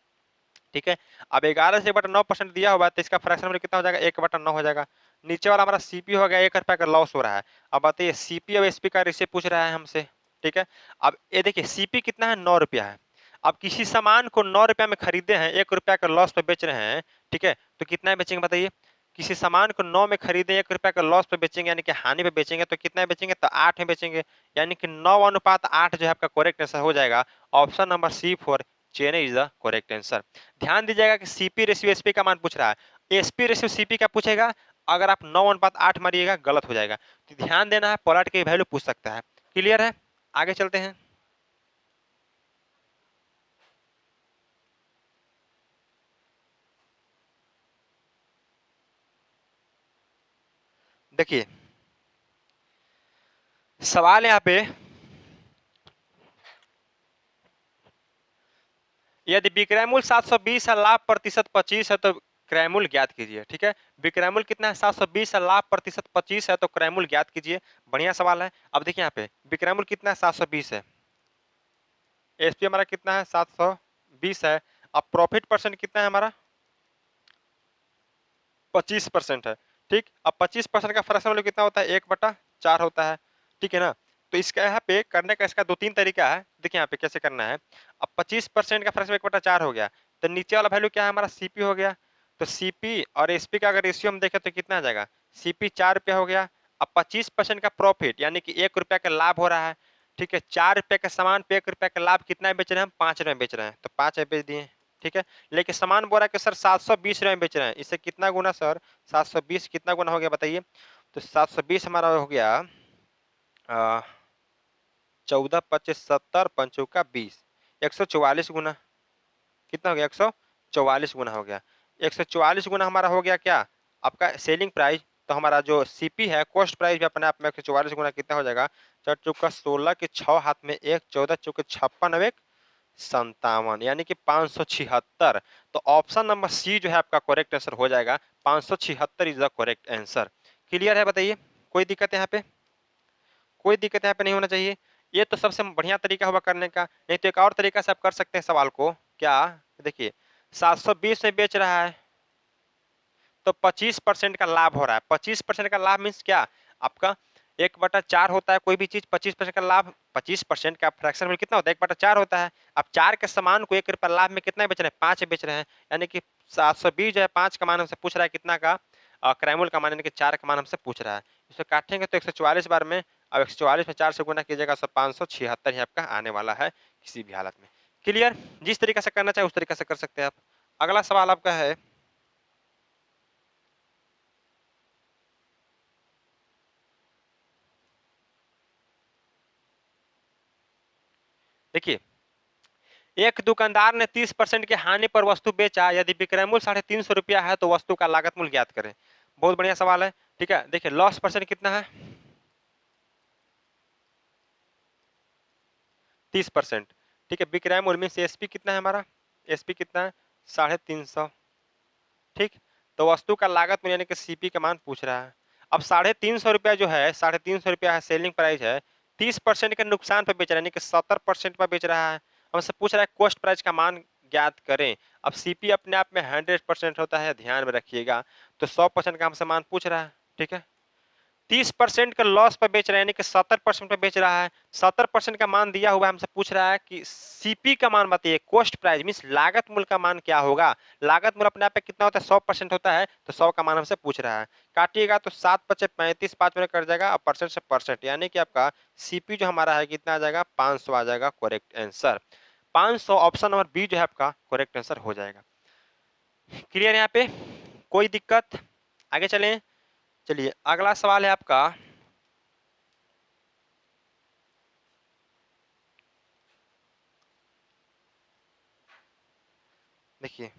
ठीक है। अब 11/9% दिया हुआ है, तो इसका फ्रैक्शन में कितना हो जाएगा, 1/9 हो जाएगा। नीचे वाला हमारा सीपी हो गया, 1 रुपया का लॉस हो रहा है। अब बताइए सीपी और एसपी का रेशियो पूछ रहा है हमसे, ठीक है। अब ये देखिए सीपी कितना है, 9 रुपया है। अब किसी सामान को 9 रुपया में खरीदे हैं, 1 रुपया का लॉस पे बेच रहे हैं, ठीक है, तो कितना बेचेंगे बताइए। किसी सामान को 9 में खरीदे, 1 रुपया का लॉस पे बेचेंगे, यानी कि हानि पे बेचेंगे, तो कितना बेचेंगे, तो 8 में बेचेंगे, यानी कि 9:8 जो है आपका करेक्ट आंसर हो जाएगा। Option number C4 Chennai is the correct answer. ध्यान दीजिएगा कि सीपी रेशियो एसपी का मान पूछ रहा है, एसपी रेशियो सीपी का पूछेगा, अगर आप 9:8 मारिएगा गलत हो जाएगा, तो ध्यान देना है, पलट के वैल्यू पूछ सकता है। क्लियर है, आगे चलते हैं। देखिए सवाल यहाँ पे, यदि विक्रय मूल्य 720 है, लाभ प्रतिशत 25 है, तो क्रय मूल्य ज्ञात कीजिए, ठीक है। विक्रय मूल्य कितना है, 720 है, लाभ प्रतिशत 25 है, तो क्रय मूल्य ज्ञात कीजिए। बढ़िया सवाल है। अब देखिए यहाँ पे विक्रय मूल्य कितना है, 720 है, एसपी हमारा कितना है, 720 है। अब प्रॉफिट परसेंट कितना है हमारा, 25% है, ठीक। अब 25% का फ्रैक्शन वैल्यू कितना होता है, 1/4 होता है, ठीक है ना। तो इसका यहाँ पे करने का इसका दो तीन तरीका है, देखिए यहाँ पे कैसे करना है। अब 25% का फ्रैक्शन 1/4 हो गया, तो नीचे वाला वैल्यू क्या है हमारा, सीपी हो गया। तो सीपी और एसपी का अगर रेशियो हम देखें तो कितना आ जाएगा, सीपी 4 रुपया हो गया। अब 25% का प्रॉफिट, यानी कि 1 रुपया का लाभ हो रहा है, ठीक है। 4 रुपये के सामान पे 1 रुपया का लाभ कितना बेच रहे हैं हम, 5 रुपये बेच रहे हैं, तो 5 बेच दिए, ठीक है। लेकिन सामान बोल रहा है कि सर 720 रुपये में बेच रहे हैं, इससे कितना गुना सर, 720 कितना गुना हो गया बताइए। तो 720 हमारा हो गया 14 25 70 5 144 गुना, कितना हो गया, 144 गुना हो गया। 144 गुना हमारा हो गया क्या, आपका सेलिंग प्राइस। तो हमारा जो सीपी है, कॉस्ट प्राइस भी अपने आप में 144 गुना कितना हो जाएगा, 4 चौका 16 के 6 हाथ में 1, 14 चौके 56 और 1 57, यानी कि 576। तो ऑप्शन नंबर सी जो है आपका करेक्ट आंसर हो जाएगा, 576 is the correct answer. Clear है, बताइए कोई दिक्कत यहाँ पे, कोई दिक्कत यहाँ पे नहीं होना चाहिए। ये तो सबसे बढ़िया तरीका होगा करने का। नहीं तो एक और तरीका से आप कर सकते हैं सवाल को, क्या, देखिए 720 में बेच रहा है, तो 25% का लाभ हो रहा है। 25% का लाभ मीन्स क्या, आपका 1/4 होता है कोई भी चीज, 25% का लाभ, 25% का फ्रैक्शन में कितना होता है, 1/4 होता है। अब 4 के सामान को 1 रुपया लाभ में कितना बेच रहे हैं, 5 बेच रहे हैं, यानी कि 720 जो है 5 का मान हमसे पूछ रहा है कितना का, क्रैमूल का मान, यानी कि 4 का मान हमसे पूछ रहा है। इसे काटेंगे तो 144 बार में, अब 144 में 4 से गुना कीजिएगा, सब 576 ही आपका आने वाला है किसी भी हालत में। क्लियर, जिस तरीके से करना चाहे उस तरीके से कर सकते हैं आप। अगला सवाल आपका है, देखिए एक दुकानदार ने 30% की हानि पर वस्तु बेचा, यदि विक्रय मूल्य 350 रुपया है, तो वस्तु का लागत मूल्य ज्ञात करें। बहुत बढ़िया सवाल है, ठीक है। देखिए लॉस परसेंट कितना है, 30%, ठीक है। विक्रय मूल्य मीन एसपी कितना है हमारा, एसपी कितना है, 350, ठीक। तो वस्तु का लागत मूल्य यानी कि सीपी का मान पूछ रहा है। अब 350 रुपया जो है, 350 रुपया है सेलिंग प्राइस है, 30% के नुकसान पर बेच रहा है, यानी कि 70% पर बेच रहा है। हमसे पूछ रहा है कॉस्ट प्राइस का मान ज्ञात करें। अब सीपी अपने आप में 100% होता है, ध्यान में रखिएगा। तो 100% का हमसे मान पूछ रहा है, ठीक है। 30% का लॉस पर बेच रहा है, यानी कि 70% पे बेच रहा है। 70% का मान दिया हुआ है, हमसे पूछ रहा है कि सीपी का मान बताइए, कॉस्ट प्राइस मीन लागत मूल्य का मान क्या होगा। लागत मूल्य अपने आप पे कितना होता है, 100% होता है, तो 100 का मान हमसे पूछ रहा है। काटिएगा तो 7×5 = 35, 5 में कट जाएगा, और परसेंट से परसेंट, यानी कि आपका सीपी जो हमारा है कितना आ जाएगा, 500 आ जाएगा correct answer. 500 option number B जो है आपका करेक्ट आंसर हो जाएगा। क्लियर यहाँ पे, कोई दिक्कत, आगे चलें। चलिए अगला सवाल है आपका, देखिए,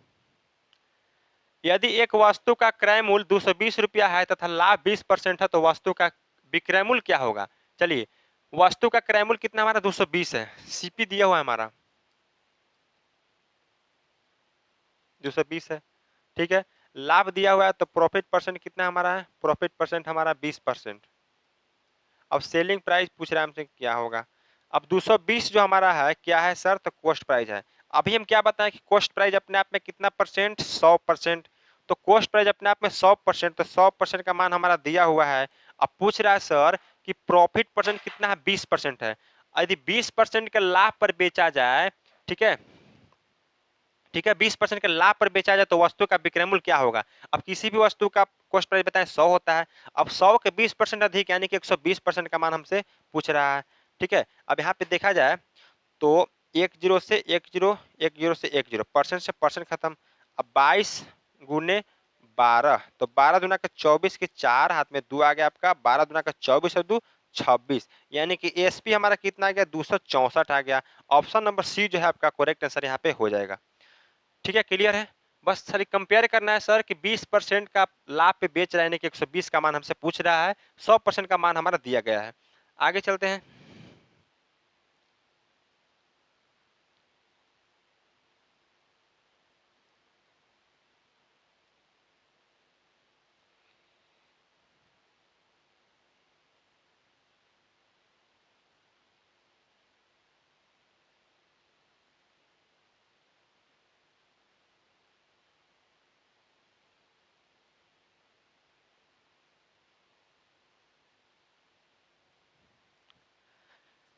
यदि एक वस्तु का क्रय मूल्य 220 रुपया है तथा लाभ 20% है तो वस्तु का विक्रय मूल्य क्या होगा। चलिए, वस्तु का क्रय मूल्य कितना हमारा 220 है, सीपी दिया हुआ है हमारा 220 है, ठीक है। लाभ दिया हुआ है तो प्रॉफिट परसेंट कितना हमारा है, प्रॉफिट परसेंट हमारा 20%। अब सेलिंग प्राइस पूछ रहा है हमसे क्या होगा। अब 220 जो हमारा है क्या है सर, तो कॉस्ट प्राइस है। अभी हम क्या बताएं कि कॉस्ट प्राइस अपने आप में कितना परसेंट, 100%। तो कॉस्ट प्राइस अपने आप में 100%, तो 100% का मान हमारा दिया हुआ है। अब पूछ रहा है सर कि प्रॉफिट परसेंट कितना है, 20% है। यदि 20% के लाभ पर बेचा जाए, ठीक है, ठीक है, 20% के लाभ पर बेचा जाए तो वस्तु का विक्रय मूल्य क्या होगा। अब किसी भी वस्तु का कॉस्ट प्राइस बताएं 100 होता है। अब 100 के 20% अधिक यानी कि 120% का मान हमसे पूछ रहा है, ठीक है। अब यहाँ पे देखा जाए तो 10 से 10, 10 से 10, परसेंट से परसेंट खत्म। अब 22 गुने 12, तो 12 दूना का 24 के 4 हाथ में 2 आ गया आपका, 12 दूना का 24 और 2 26, यानी कि एसपी हमारा कितना आ गया, 264 आ गया। ऑप्शन नंबर सी जो है आपका करेक्ट आंसर यहाँ पे हो जाएगा। ठीक है, क्लियर है। बस सर कंपेयर करना है सर कि 20% का लाभ पे बेच रहा है, यानी कि 120 का मान हमसे पूछ रहा है, 100% का मान हमारा दिया गया है। आगे चलते हैं।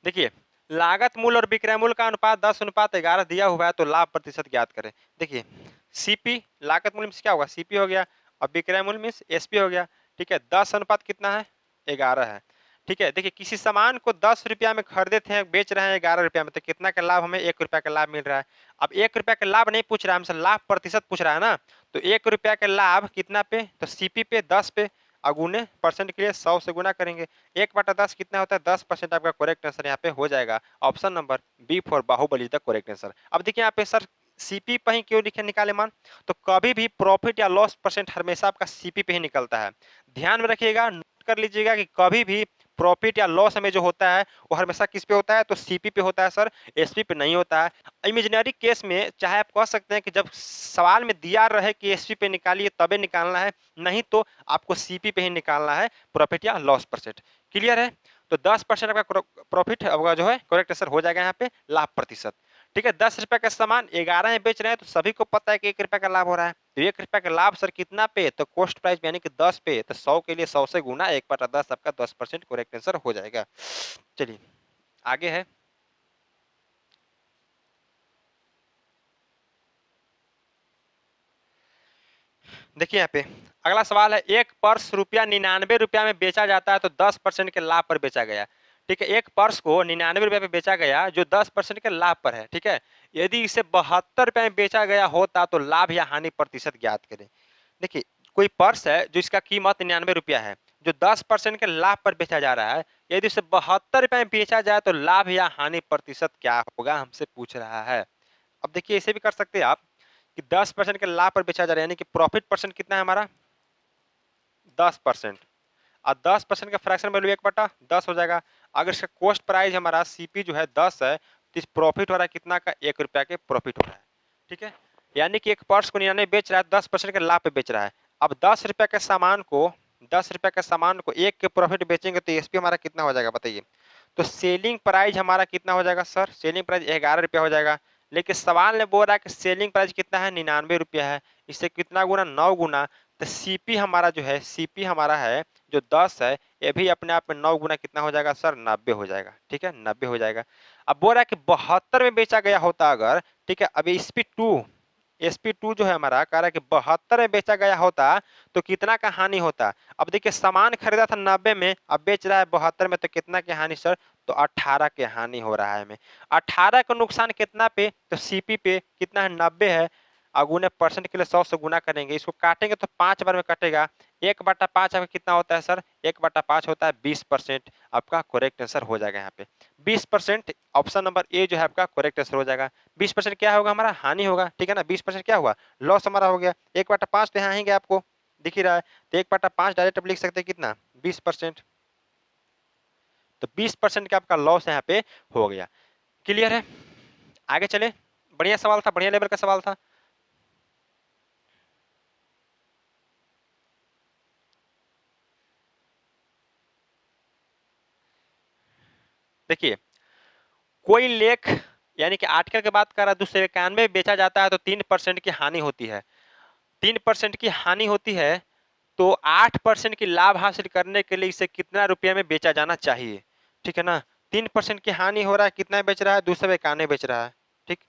देखिए, लागत मूल्य और विक्रय मूल्य का अनुपात 10:11 दिया हुआ है, तो लाभ प्रतिशत ज्ञात करें। देखिए, सीपी लागत मूल्य में क्या होगा, सीपी हो गया, और विक्रय मूल्य में एसपी हो गया, ठीक है। 10 अनुपात कितना है, 11 है, ठीक है। देखिए, किसी सामान को 10 रुपया में खरीदे थे, बेच रहे हैं 11 रुपया में, तो कितना का लाभ, हमें 1 रुपया का लाभ मिल रहा है। अब 1 रुपया का लाभ नहीं पूछ रहा है हमसे, लाभ प्रतिशत पूछ रहा है ना, तो 1 रुपया का लाभ कितना पे, तो सीपी पे 10 पे, अगुने परसेंट के लिए 100 से गुना करेंगे। 1/10 कितना होता है, 10%। आपका करेक्ट आंसर यहाँ पे हो जाएगा option number B for Baahubali the correct answer. अब देखिए यहाँ पे सर सीपी पे ही क्यों लिखे निकाले मान, तो कभी भी प्रॉफिट या लॉस परसेंट हमेशा आपका सीपी पे ही निकलता है। ध्यान में रखिएगा, नोट कर लीजिएगा कि कभी भी प्रॉफिट या लॉस हमें जो होता है वो हमेशा किस पे होता है, तो सीपी पे होता है सर, एसपी पे नहीं होता है। इमेजिनरी केस में चाहे आप कह सकते हैं कि जब सवाल में दिया रहे कि एसपी पे निकालिए तबे निकालना है, नहीं तो आपको सीपी पे ही निकालना है, प्रॉफिट या लॉस परसेंट। क्लियर है। तो 10% आपका प्रॉफिट होगा जो है करेक्ट आंसर हो जाएगा यहाँ पे लाभ प्रतिशत। ठीक है, 10 रुपए का सामान 11 में बेच रहे हैं, तो सभी को पता है कि 1 रुपया का लाभ हो रहा है, तो 1 रुपया का लाभ सर कितना पे, तो कॉस्ट प्राइस यानी कि 10 पे, तो 100 के लिए 100 से गुना 1/10 आपका 10% करेक्ट आंसर हो जाएगा। चलिए आगे है। देखिए यहाँ पे अगला सवाल है, एक पर्स रुपया 99 रुपया में बेचा जाता है तो 10% के लाभ पर बेचा गया। ठीक है, एक पर्स को 99 रुपया पे बेचा गया जो 10% के लाभ पर है, ठीक है। यदि इसे 72 रुपया में बेचा गया होता तो लाभ या हानि प्रतिशत ज्ञात करें। देखिए, कोई पर्स है जो इसका कीमत 99 रुपया है, जो 10% के लाभ पर बेचा जा रहा है, यदि इसे 72 रुपया में बेचा जाए तो लाभ या हानि प्रतिशत क्या होगा, हमसे पूछ रहा है। अब देखिए इसे भी कर सकते हैं आप कि 10% के लाभ पर बेचा जा रहा है, यानी कि प्रॉफिट परसेंट कितना है हमारा 10%, और 10% का फ्रैक्शन वैल्यू 1/10 हो जाएगा। अगर इसका कॉस्ट प्राइस हमारा सीपी जो है 10 है, तो प्रॉफिट हो रहा है कितना का, 1 रुपया के प्रॉफिट हो रहा है। ठीक है, यानी कि एक पर्स को 99 बेच रहा है, 10% के लाभ पे बेच रहा है। अब 10 रुपया के सामान को 1 के प्रॉफिट बेचेंगे तो एसपी हमारा कितना हो जाएगा बताइए। तो सेलिंग प्राइस हमारा कितना हो जाएगा सर, सेलिंग प्राइस 11 रुपया हो जाएगा। लेकिन सवाल ने बोल रहा है कि सेलिंग प्राइस कितना है, 99 रुपया है, इससे कितना गुना, 9 गुना। तो सीपी हमारा जो है, सीपी हमारा है जो 10 है, ये भी अपने आप में 9 गुना कितना हो जाएगा सर, 90 हो जाएगा। ठीक है, 90 हो जाएगा। अब बोल रहा है कि 72 में बेचा गया होता अगर, ठीक है, अभी SP2 जो है हमारा कह रहा है कि 72 में बेचा गया होता तो कितना का हानि होता। अब देखिए सामान खरीदा था 90 में, अब बेच रहा है 72 में, तो कितना की हानि सर, तो 18 के हानि हो रहा है हमें। 18 का नुकसान कितना पे, तो सीपी पे कितना है, 90 है, अगुने परसेंट के लिए 100 से गुना करेंगे, इसको काटेंगे तो 5 बार में कटेगा, 1/5 आपका कितना होता है सर? 1/5 होता है 20%। आपका करेक्ट आंसर हो जाएगा यहाँ पे 20%। ऑप्शन नंबर ए जो है आपका करेक्ट आंसर हो जाएगा। 20% क्या होगा हमारा? हानि होगा, ठीक है ना। 20% क्या हुआ? लॉस हमारा हो गया। 1/5 तो यहाँ ही गया, आपको दिख ही रहा है। तो 1/5 डायरेक्ट आप लिख सकते हैं कितना? 20%। तो 20% का आपका लॉस यहाँ पे हो गया। क्लियर है? आगे चले। बढ़िया सवाल था, बढ़िया लेवल का सवाल था। देखिए, कोई लेख यानी कि आर्टिकल की बात कर रहा है, 291 बेचा जाता है तो 3% की हानि होती है। 3% की हानि होती है तो 8% की लाभ हासिल करने के लिए इसे कितना रुपये में बेचा जाना चाहिए? ठीक है ना। 3% की हानि हो रहा है, कितना बेच रहा है? 291 बेच रहा है। ठीक,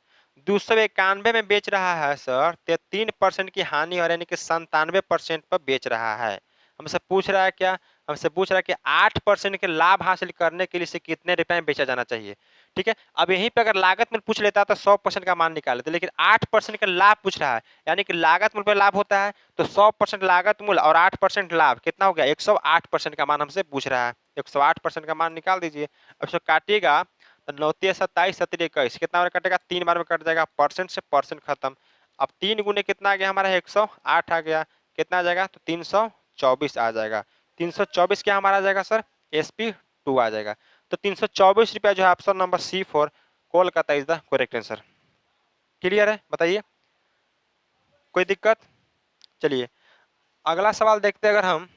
291 में बेच रहा है सर, तो 3% की हानि और यानी कि 97% पर बेच रहा है। हमसे पूछ रहा है क्या? हमसे पूछ रहा है कि 8% के लाभ हासिल करने के लिए इसे कितने रुपए में बेचा जाना चाहिए। ठीक है, अब यहीं पे अगर लागत में पूछ लेता तो 100% का मान निकाल लेते, लेकिन 8% का लाभ पूछ रहा है, यानी कि लागत मूल्य पे लाभ होता है तो 100% लागत मूल्य और 8% लाभ कितना हो गया? 108% का मान हमसे पूछ रहा है। 108% का मान निकाल दीजिए। अब इसको काटिएगा तो 9 27 21 कितना बार कटेगा? 3 बार में कट जाएगा। परसेंट से परसेंट खत्म। अब 3 गुने कितना आ गया हमारा? 108 आ गया। कितना आ जाएगा? तो 324 आ जाएगा। 324 क्या हमारा आ जाएगा सर? SP2 आ जाएगा। तो 324 रुपया जो है option number C4 Kolkata is the correct answer. Clear है? बताइए, कोई दिक्कत? चलिए अगला सवाल देखते हैं अगर हम।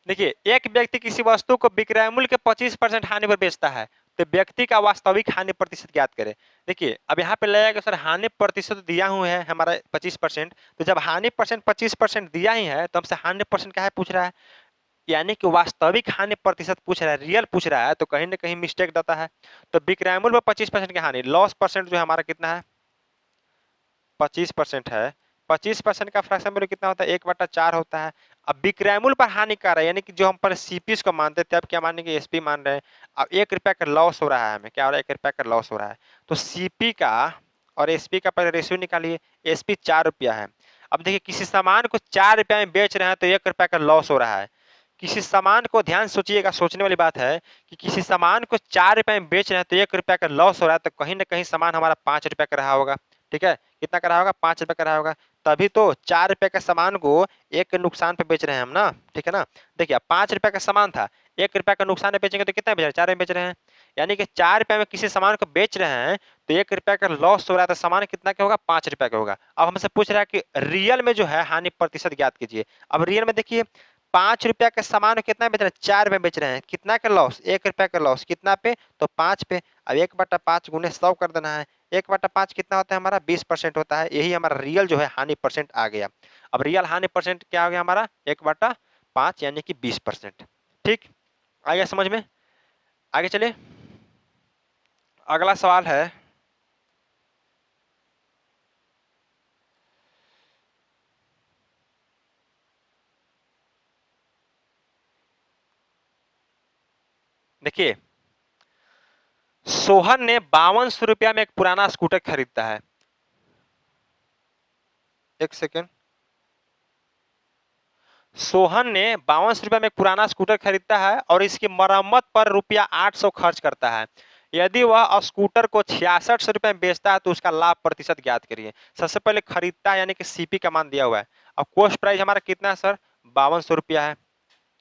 देखिए, एक व्यक्ति किसी वस्तु को विक्रय मूल्य के 25% हानि पर बेचता है, तो व्यक्ति का वास्तविक हानि प्रतिशत ज्ञात करें। देखिए, अब यहाँ पे लगेगा सर हानि प्रतिशत दिया हुआ है हमारा 25%, तो जब हानि परसेंट 25% दिया ही है तो हमसे हानि परसेंट क्या है पूछ रहा है, यानी कि वास्तविक हानि प्रतिशत पूछ रहा है, रियल पूछ रहा है, तो कहीं ना कहीं मिस्टेक देता है। तो विक्रय मूल्य पर 25% की हानि, लॉस परसेंट जो है हमारा कितना है? 25% है। 25% का फ्रैक्शन वैल्यू कितना होता है? 1/4 होता है। अब विक्रय मूल्य पर हानिकार है, यानी कि जो हम पर सीपी को मानते थे अब क्या मानेंगे? एसपी मान रहे हैं। अब 1 रुपया का लॉस हो रहा है हमें, क्या हो रहा है? 1 रुपया का लॉस हो रहा है। तो सीपी का और एसपी का पहले रेशियो निकालिए। एसपी 4 रुपया है। अब देखिए, किसी सामान को 4 रुपया में बेच रहे हैं तो 1 रुपया का लॉस हो रहा है। किसी सामान को, ध्यान सोचिएगा, सोचने वाली बात है कि किसी सामान को 4 रुपया में बेच रहे हैं तो 1 रुपया का लॉस हो रहा है, तो कहीं ना कहीं सामान हमारा 5 रुपया का रहा होगा। ठीक है, कितना का रहा होगा? 5 रुपया का रहा होगा। तभी तो 4 रुपए का सामान को एक के नुकसान पे बेच रहे हैं हम ना। ठीक है ना। देखिए, 5 रुपए का सामान था, 1 रुपया का नुकसान पे बेचेंगे तो कितना बेच रहे हैं? 4 में बेच रहे हैं। यानी कि 4 रुपए में किसी सामान को बेच रहे हैं तो 1 रुपया का लॉस हो रहा है, तो सामान कितना का होगा? 5 रुपया का होगा। अब हमसे पूछ रहा है कि रियल में जो है हानि प्रतिशत ज्ञात कीजिए। अब रियल में देखिए, 5 रुपया के सामान को कितना बेच रहे हैं? 4 में बेच रहे हैं। कितना का लॉस? 1 रुपया का लॉस। कितना पे? तो 5 पे। अब 1/5 गुने 100 कर देना है। 1/5 कितना होता है हमारा? 20% होता है। यही हमारा रियल जो है हानि परसेंट आ गया। अब रियल हानि परसेंट क्या हो गया हमारा? 1/5 यानी कि 20%। ठीक, आ गया समझ में? आगे चले। अगला सवाल है, देखिए, सोहन ने 5200 रुपया में एक पुराना स्कूटर खरीदता है। एक सेकेंड। सोहन ने 5200 रुपया में एक पुराना स्कूटर खरीदता है और इसकी मरम्मत पर रुपया 800 खर्च करता है। यदि वह स्कूटर को 6600 रुपये में बेचता है तो उसका लाभ प्रतिशत ज्ञात करिए। सबसे पहले खरीदता है, यानी कि सीपी का मान दिया हुआ है। अब कॉस्ट प्राइस हमारा कितना है सर? 5200 रुपया है।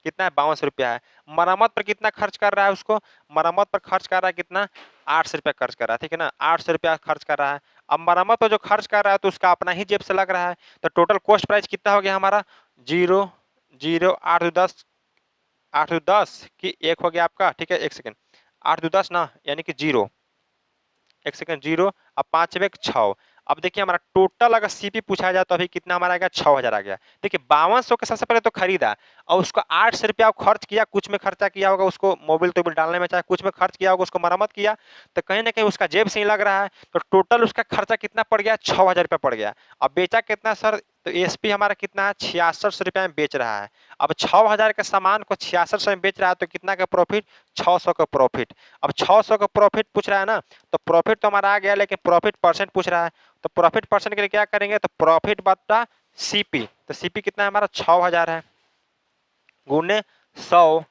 कितना है? 5200 रुपया है। मरम्मत पर कितना खर्च कर रहा है उसको? मरम्मत पर खर्च कर रहा है कितना? 800 रुपया खर्च कर रहा है। ठीक है ना, 800 रुपया खर्च कर रहा है। अब मरम्मत पर जो खर्च कर रहा है तो उसका अपना ही जेब से लग रहा है, तो टोटल कॉस्ट प्राइस कितना हो गया हमारा? 0 0 8 2 10 की एक हो गया आपका। ठीक है, एक सेकेंड। 8 2 10 ना, यानी कि 0। एक सेकेंड, 0। अब 5 एक 6। अब देखिए हमारा टोटल अगर सीपी पूछा जाए तो अभी कितना हमारा आ गया, 6000 आ गया। देखिए 5200 के सबसे पहले तो खरीदा और उसको 800 रुपया खर्च किया, कुछ में खर्चा किया होगा उसको मोबिल तोबिल डालने में, चाहे कुछ में खर्च किया होगा, उसको मरम्मत किया, तो कहीं ना कहीं उसका जेब से ही लग रहा है। तो टोटल उसका खर्चा कितना पड़ गया, 6000 रुपया पड़ गया। अब बेचा कितना सर, तो एसपी हमारा कितना है, 6600 रुपया में बेच रहा है। अब 6000 के सामान को 6600 में बेच रहा है तो कितना का प्रॉफिट, 600 का प्रॉफिट। अब 600 का प्रॉफिट पूछ रहा है ना, तो प्रॉफिट तो हमारा आ गया, लेकिन प्रॉफिट परसेंट पूछ रहा है, तो प्रॉफिट परसेंट के लिए क्या करेंगे, तो प्रॉफिट बटा सीपी, तो सीपी कितना है हमारा 6000 है, गुने 100।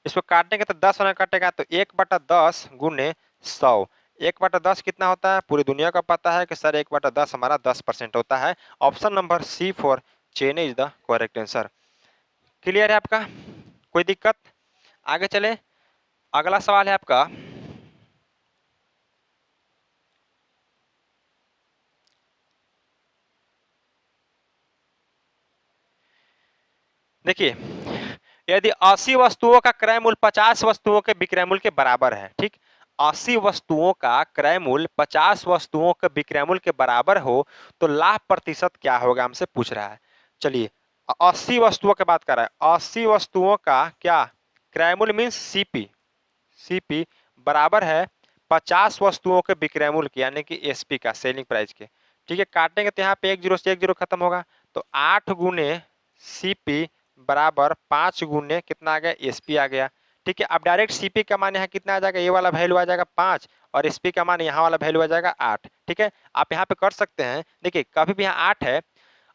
इसको काटेंगे तो 10 होना कटेगा, तो 1/10 गुने 100। 1/10 कितना होता है, पूरी दुनिया का पता है कि सर 1/10 हमारा 10% होता है। Option number C for Chennai is the correct answer. Clear है आपका, कोई दिक्कत? आगे चले, अगला सवाल है आपका, देखिए यदि 80 वस्तुओं का क्रय मूल्य 50 वस्तुओं के विक्रय मूल्य के बराबर है, ठीक, 80 वस्तुओं का क्रय मूल्य 50 वस्तुओं के विक्रय मूल्य के बराबर हो तो लाभ प्रतिशत क्या होगा, हमसे पूछ रहा है। चलिए 80 वस्तुओं की बात कर रहा है, 80 वस्तुओं का क्या क्रय मूल्य मीन्स सीपी, सीपी बराबर है 50 वस्तुओं के विक्रय मूल्य के, यानी कि एसपी का, सेलिंग प्राइस के। ठीक है, काटेंगे तो यहाँ पे 1 जीरो से 1 जीरो खत्म होगा, तो 8 गुने सीपी बराबर 5 गुने कितना आ गया, एसपी आ गया। ठीक है, अब डायरेक्ट सीपी का मान यहाँ कितना आ जाएगा, ये वाला वैल्यू आ जाएगा 5 और एसपी का मान यहाँ वाला वैल्यू आ जाएगा 8। ठीक है, आप यहाँ पे कर सकते हैं, देखिए कभी भी यहाँ 8 है,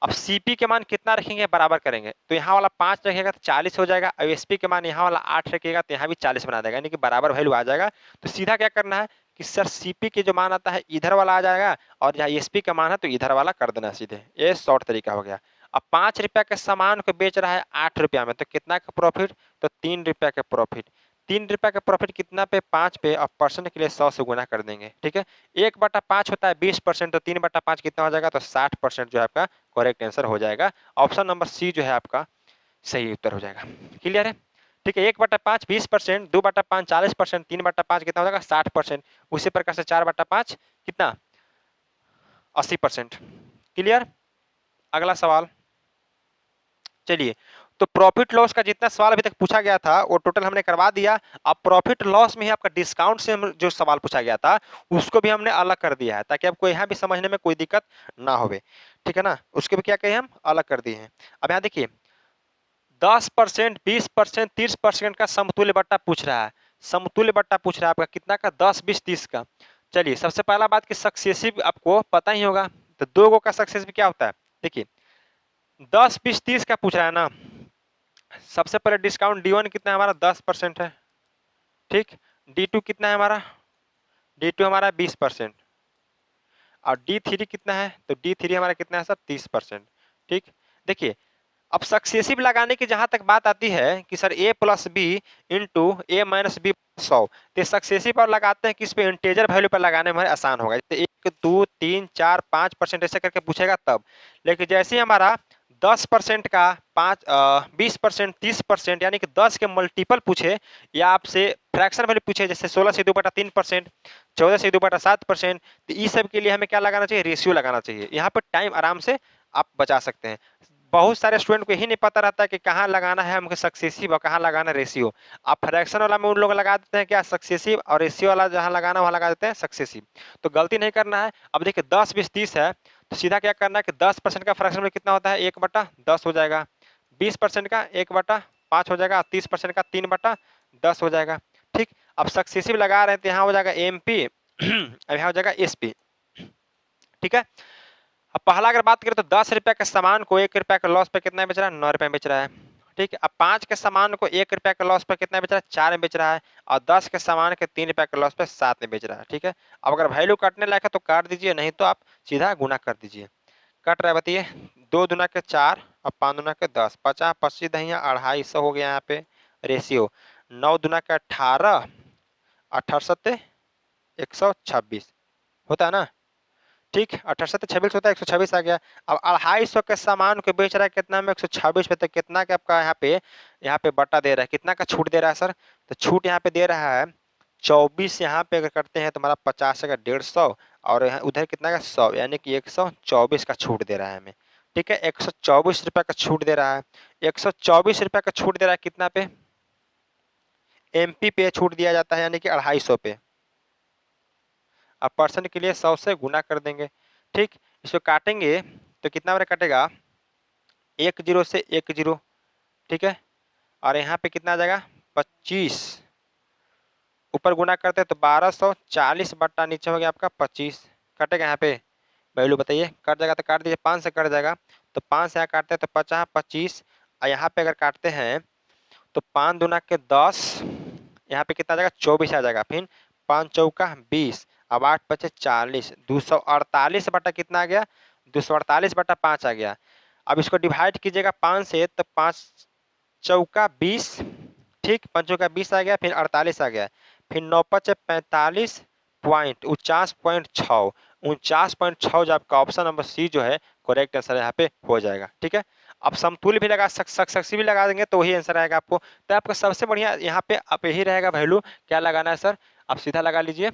अब सीपी के मान कितना रखेंगे, बराबर करेंगे, तो यहाँ वाला 5 रखेगा तो 40 हो जाएगा, अब एसपी के मान यहाँ वाला 8 रखेगा तो यहाँ भी 40 बना देगा, यानी कि बराबर वैल्यू आ जाएगा। तो सीधा क्या करना है कि सर सीपी के जो मान आता है इधर वाला आ जाएगा और जहाँ एसपी का मान है तो इधर वाला कर देना सीधे, ये शॉर्ट तरीका हो गया। अब 5 रुपया के सामान को बेच रहा है 8 रुपया में, तो कितना का प्रॉफिट, तो 3 रुपया का प्रॉफिट। 3 रुपया का प्रॉफिट कितना पे, 5 पे, और परसेंट के लिए 100 से गुना कर देंगे। ठीक है, 1/5 होता है 20%, तो 3/5 कितना हो जाएगा, तो 60% जो है आपका करेक्ट आंसर हो जाएगा। ऑप्शन नंबर सी जो है आपका सही उत्तर हो जाएगा। क्लियर है? ठीक है, 1/5 20%, 2/5 40%, 3/5 कितना हो जाएगा 60%, उसी प्रकार से 4/5 कितना 80%। क्लियर? अगला सवाल, चलिए, तो प्रॉफिट लॉस का जितना सवाल अभी तक पूछा गया था वो टोटल हमने करवा दिया। अब प्रॉफिट लॉस में ही आपका डिस्काउंट से जो सवाल पूछा गया था उसको भी हमने अलग कर दिया है, ताकि आपको यहाँ भी समझने में कोई दिक्कत ना होवे। ठीक है ना, उसके भी क्या कहे हम अलग कर दिए हैं। अब यहाँ देखिए 10%, 20%, 30% का समतुल्य बट्टा पूछ रहा है, समतुल्य बट्टा पूछ रहा है आपका कितना का, 10 20 30 का। चलिए सबसे पहला बात कि सक्सेसिव आपको पता ही होगा, तो दो गो का सक्सेसिव क्या होता है, देखिए 10 20 30 का पूछ रहा है ना, सबसे पहले डिस्काउंट D1 कितना है हमारा 10% है, ठीक, D2 कितना है हमारा, D2 हमारा 20% और D3 कितना है, तो D3 हमारा कितना है सर 30%। ठीक, देखिए अब सक्सेसिव लगाने की जहां तक बात आती है कि sir a plus B into A minus B 100, तो सक्सेसिव पर लगाते हैं किस पे, इंटेजर वैल्यू पर लगाने में आसान होगा, जैसे 1 2 3 4 5% ऐसे करके पूछेगा तब। लेकिन जैसे ही हमारा 10% का 20% 30% यानी कि 10 के मल्टीपल पूछे या आपसे फ्रैक्शन वैल्यू पूछे, जैसे 16 से 2/3%, 14 से 2/7%, तो इस सब के लिए हमें क्या लगाना चाहिए, रेशियो लगाना चाहिए। यहाँ पर टाइम आराम से आप बचा सकते हैं। बहुत सारे स्टूडेंट को यही नहीं पता रहता कि कहाँ लगाना है हमको सक्सेसिव और कहाँ लगाना रेशियो। आप फ्रैक्शन वाला में उन लोग लगा देते हैं क्या सक्सेसिव, और रेशियो वाला जहाँ लगाना वहाँ लगा देते हैं सक्सेसिव। तो गलती नहीं करना है। अब देखिए 10 20 30 है, तो सीधा क्या करना है कि 10% का फ्रैक्शन में कितना होता है 1/10 हो जाएगा, 20% का 1/5 हो जाएगा, 30% का 3/10 हो जाएगा। ठीक, अब सक्सेसिव लगा रहे हैं तो यहाँ हो जाएगा MP अब यहाँ हो जाएगा SP। ठीक है, अब पहला अगर बात करें तो 10 रुपया के सामान को 1 रुपया के लॉस पे कितना बेच रहा है, 9 रुपये में बेच रहा है। ठीक है, अब 5 के सामान को 1 रुपया के लॉस पे कितना बेच रहा है, 4 में बेच रहा है, और 10 के सामान के 3 रुपया के लॉस पे 7 में बेच रहा है। ठीक है, अब अगर वैल्यू काटने लायक है तो काट दीजिए, नहीं तो आप सीधा गुना कर दीजिए। कट रहा है बताइए, 2 दूना के 4 और 5 दूना के 10, 50 25 दहिया 250 हो गया यहाँ पे रेशियो, 9 दूना के 18, 18 सत्ते 126 होता है ना। ठीक, 18 से 26 होता है, 126 आ गया। अब 250 के सामान को बेच रहा है कितना में, 126 पे, तो कितना का आपका यहाँ पे बटा दे रहा है, कितना का छूट दे रहा है सर, तो छूट यहाँ पे दे रहा है 24 यहाँ पे अगर करते हैं तो हमारा 50 का 150 और यहाँ उधर कितना का 100, यानी कि 124 का छूट दे रहा है हमें। ठीक है, 124 रुपये का छूट दे रहा है। 124 रुपये का छूट दे रहा है कितना पे? MP पे छूट दिया जाता है, यानी कि 250 पे। अब परसेंट के लिए 100 से गुना कर देंगे। ठीक, इसको काटेंगे तो कितना बार कटेगा? 10 से 10। ठीक है, और यहाँ पे कितना आ जाएगा? 25। ऊपर गुना करते हैं तो 1240 बट्टा नीचे हो गया आपका 25। कटेगा यहाँ पे? वैल्यू बताइए। कट जाएगा तो काट दीजिए, 5 से कट जाएगा तो 5 से यहाँ काटते हैं तो 50 25, और यहाँ पे अगर काटते हैं तो 5 दूना के 10, यहाँ पे कितना आ जाएगा? 24 आ जाएगा। फिर 5 चौका 20, अब 8 पचे 40, 248 बटा कितना आ गया? 248 बटा 5 आ गया। अब इसको डिवाइड कीजिएगा 5 से तो 5 चौका 20, ठीक, 5 चौका 20 आ गया, फिर 48 आ गया, फिर 9 पचे 45 पॉइंट 49.6, 49.6 जो आपका ऑप्शन नंबर सी जो है करेक्ट आंसर यहाँ पे हो जाएगा। ठीक है, अब समतुल्य भी लगा सक्सेसिव भी लगा देंगे तो वही आंसर आएगा आपको। तो आपका सबसे बढ़िया यहाँ पे आप यही रहेगा वैल्यू, क्या लगाना है सर? आप सीधा लगा लीजिए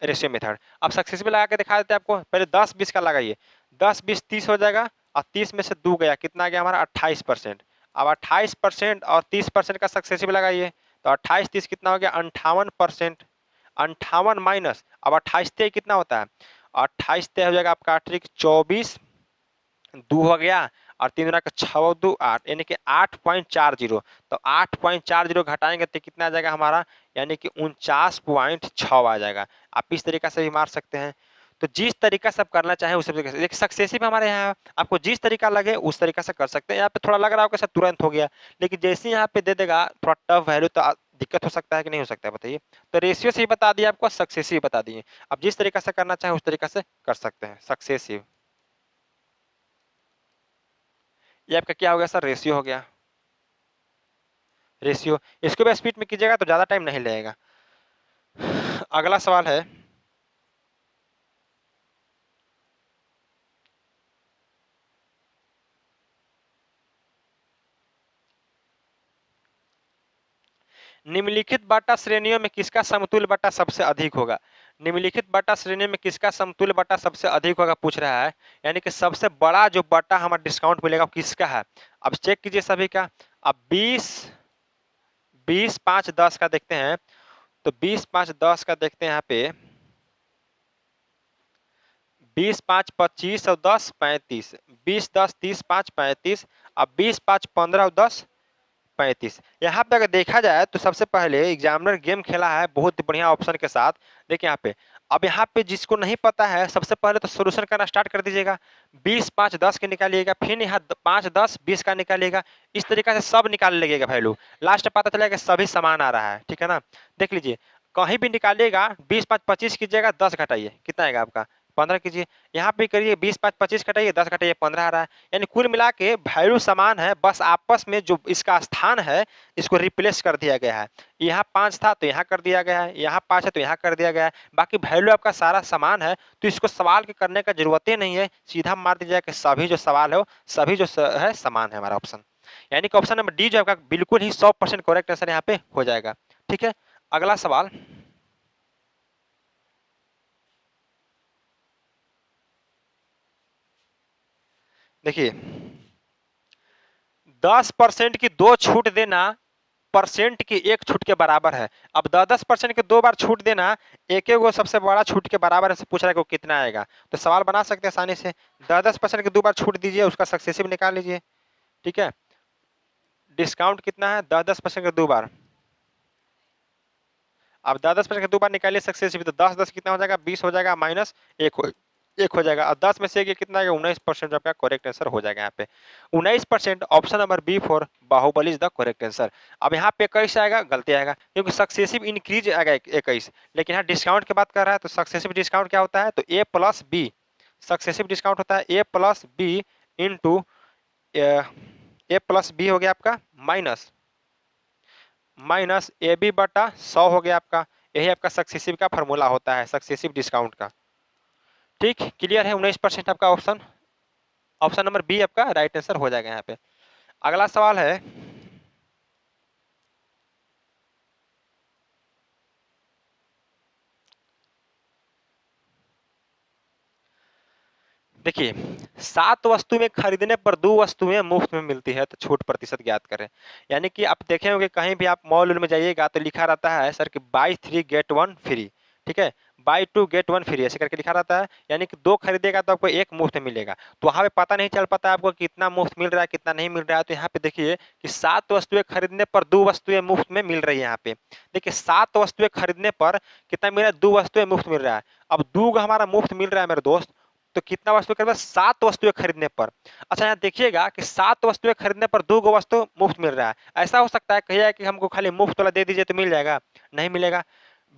रेशियो मेथड। अब सक्सेसिव लगा के दिखा देते हैं आपको। पहले 10-20 का लगाइए, 10-20 30 हो जाएगा, और 30 में से 2 गया, कितना गया हमारा? 28%। अब 28% और 30% का सक्सेसिव लगाइए तो 28-30 कितना हो गया? 58%। 58 माइनस, अब 28 ते कितना होता है? 28 ते हो जाएगा आपका 24, 2 हो गया, और 3 गुना का 6 2 8, यानी कि 8.40। तो 8.40 घटाएंगे तो कितना आ जाएगा हमारा? यानी कि 49.6 आ जाएगा। आप इस तरीका से भी मार सकते हैं। तो जिस तरीका से आप करना चाहें उस तरीके से, देखिए सक्सेसिव हमारे यहाँ आपको जिस तरीका लगे उस तरीका से कर सकते हैं। यहाँ पे थोड़ा लग रहा होगा सर तुरंत हो गया, लेकिन जैसे ही यहाँ पे दे देगा थोड़ा टफ वैल्यू तो दिक्कत हो सकता है कि नहीं हो सकता है बताइए। तो रेशियो से ही बता दिया आपको, सक्सेसिव बता दिए। अब जिस तरीका से करना चाहें उस तरीका से कर सकते हैं सक्सेसिव। ये आपका क्या हो गया सर? रेशियो हो गया। रेशियो इसको भी स्पीड में कीजिएगा तो ज्यादा टाइम नहीं लगेगा। अगला सवाल है, निम्नलिखित बाटा श्रेणियों में किसका समतुल्य बाटा सबसे अधिक होगा? निम्नलिखित बाटा श्रेणी में किसका समतुल्य बाटा सबसे अधिक होगा पूछ रहा है, यानी कि सबसे बड़ा जो बाटा हमारा डिस्काउंट मिलेगा वो किसका है? अब चेक कीजिए सभी का। अब 20 20 5 10 का देखते हैं, तो 20 5 10 का देखते हैं यहाँ पे। 20 5 25 और 10 35, 20 10 30 5 35, अब 20 5 15 और 10 35। यहाँ पे अगर देखा जाए तो सबसे पहले एग्जामिनर गेम खेला है बहुत बढ़िया ऑप्शन के साथ। देखिए यहाँ पे, अब यहाँ पे जिसको नहीं पता है सबसे पहले तो सोल्यूशन करना स्टार्ट कर दीजिएगा। 20 5 10 के निकालिएगा, फिर यहाँ 5 10 20 का निकालिएगा। इस तरीके से सब निकाल लीजिएगा वैल्यू, लास्ट पता चलेगा सभी समान आ रहा है। ठीक है ना, देख लीजिए कहीं भी निकालिएगा। 20 5 25 कीजिएगा, 10 घटाइए कितना आएगा आपका? 15 कीजिए। यहाँ पे करिए 20 5 25 घटाइए, 10 घटाइए 15 आ रहा है। यानी कुल मिला के वैल्यू समान है, बस आपस में जो इसका स्थान है इसको रिप्लेस कर दिया गया है। यहाँ 5 था तो यहाँ कर दिया गया है, यहाँ 5 है तो यहाँ कर दिया गया है, बाकी वैल्यू आपका सारा समान है। तो इसको सवाल के करने का जरूरत ही नहीं है, सीधा मार दीजिएगा कि सभी जो सवाल है वो सभी जो है समान है हमारा ऑप्शन। यानी कि ऑप्शन नंबर डी जो आपका बिल्कुल ही 100% करेक्ट आंसर यहाँ पे हो जाएगा। ठीक है, अगला सवाल देखिए, 10% की 2 छूट देना परसेंट की 1 छूट के बराबर है। अब 10% के 2 बार छूट देना एक एक वो सबसे बड़ा छूट के बराबर है, से पूछ रहा है कि वो कितना आएगा। तो सवाल बना सकते हैं आसानी से। 10% के 2 बार छूट दीजिए, उसका सक्सेसिव निकाल लीजिए। ठीक है, डिस्काउंट कितना है? 10% के 2 बार। अब 10% के 2 बार निकालिए सक्सेसिव, तो 10 10 कितना हो जाएगा? 20 हो जाएगा, माइनस 1 हो जाएगा, और 10 में से ये कितना आएगा? 19% आपका करेक्ट आंसर हो जाएगा। यहाँ पे 19%, option number B for Baahubali is the correct answer. अब यहाँ पे 21 आएगा, गलती आएगा क्योंकि सक्सेसिव इंक्रीज आएगा 21, लेकिन यहाँ डिस्काउंट की बात कर रहा है तो सक्सेसिव डिस्काउंट क्या होता है? तो ए प्लस बी सक्सेसिव डिस्काउंट होता है, ए प्लस बी इंटू ए प्लस बी हो गया आपका, माइनस ए बी बटा 100 हो गया आपका। यही आपका सक्सेसिव का फॉर्मूला होता है, सक्सेसिव डिस्काउंट का। ठीक, क्लियर है? 19% आपका ऑप्शन, ऑप्शन नंबर बी आपका राइट आंसर हो जाएगा यहाँ पे। अगला सवाल है, देखिए 7 वस्तुएं खरीदने पर 2 वस्तुएं मुफ्त में मिलती है तो छूट प्रतिशत ज्ञात करें। यानी कि आप देखे होंगे कहीं भी आप मॉल में जाइएगा तो लिखा रहता है सर कि बाई 3 गेट 1 फ्री। ठीक है, बाई 2 गेट 1 फ्री ऐसे करके लिखा रहता है। यानी कि 2 खरीदेगा तो आपको 1 मुफ्त में मिलेगा। तो वहाँ पे पता नहीं चल पाता आपको कितना मुफ्त मिल रहा है कितना नहीं मिल रहा है। तो यहाँ पे देखिए कि 7 वस्तुएं खरीदने पर 2 वस्तुएं मुफ्त में मिल रही है। यहाँ पे देखिए 7 वस्तुएं खरीदने पर कितना मिल रहा है, 2 वस्तुएं मुफ्त मिल रहा है। अब 2 हमारा मुफ्त मिल रहा है मेरे दोस्त, तो कितना वस्तु खरीदना, 7 वस्तुएं खरीदने पर। अच्छा यहाँ देखिएगा कि 7 वस्तुएं खरीदने पर 2 गो वस्तु मुफ्त मिल रहा है। ऐसा हो सकता है कहिए कि हमको खाली मुफ्त वाला दे दीजिए तो मिल जाएगा, नहीं मिलेगा,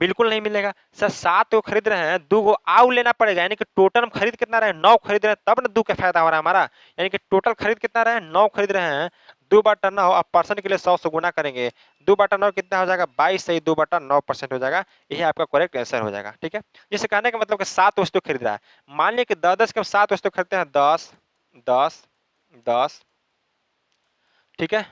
बिल्कुल नहीं मिलेगा सर। 7 को खरीद रहे हैं, 2 को आउ लेना पड़ेगा। यानी कि टोटल हम खरीद कितना रहे हैं, 9 खरीद रहे हैं, तब ना 2 का फायदा हो रहा है हमारा। यानी कि टोटल खरीद कितना रहे हैं, 9 खरीद रहे हैं। 2/9 अब परसेंट के लिए 100 से गुना करेंगे, 2/9 कितना हो जाएगा, 22 से 2/9% हो जाएगा। यही आपका करेक्ट आंसर हो जाएगा। ठीक है, जिसे कहने का मतलब कि 7 वस्तु खरीद रहा है। मान लिया कि 10 के हम 7 वस्तु खरीदते हैं, 10 10 10। ठीक है,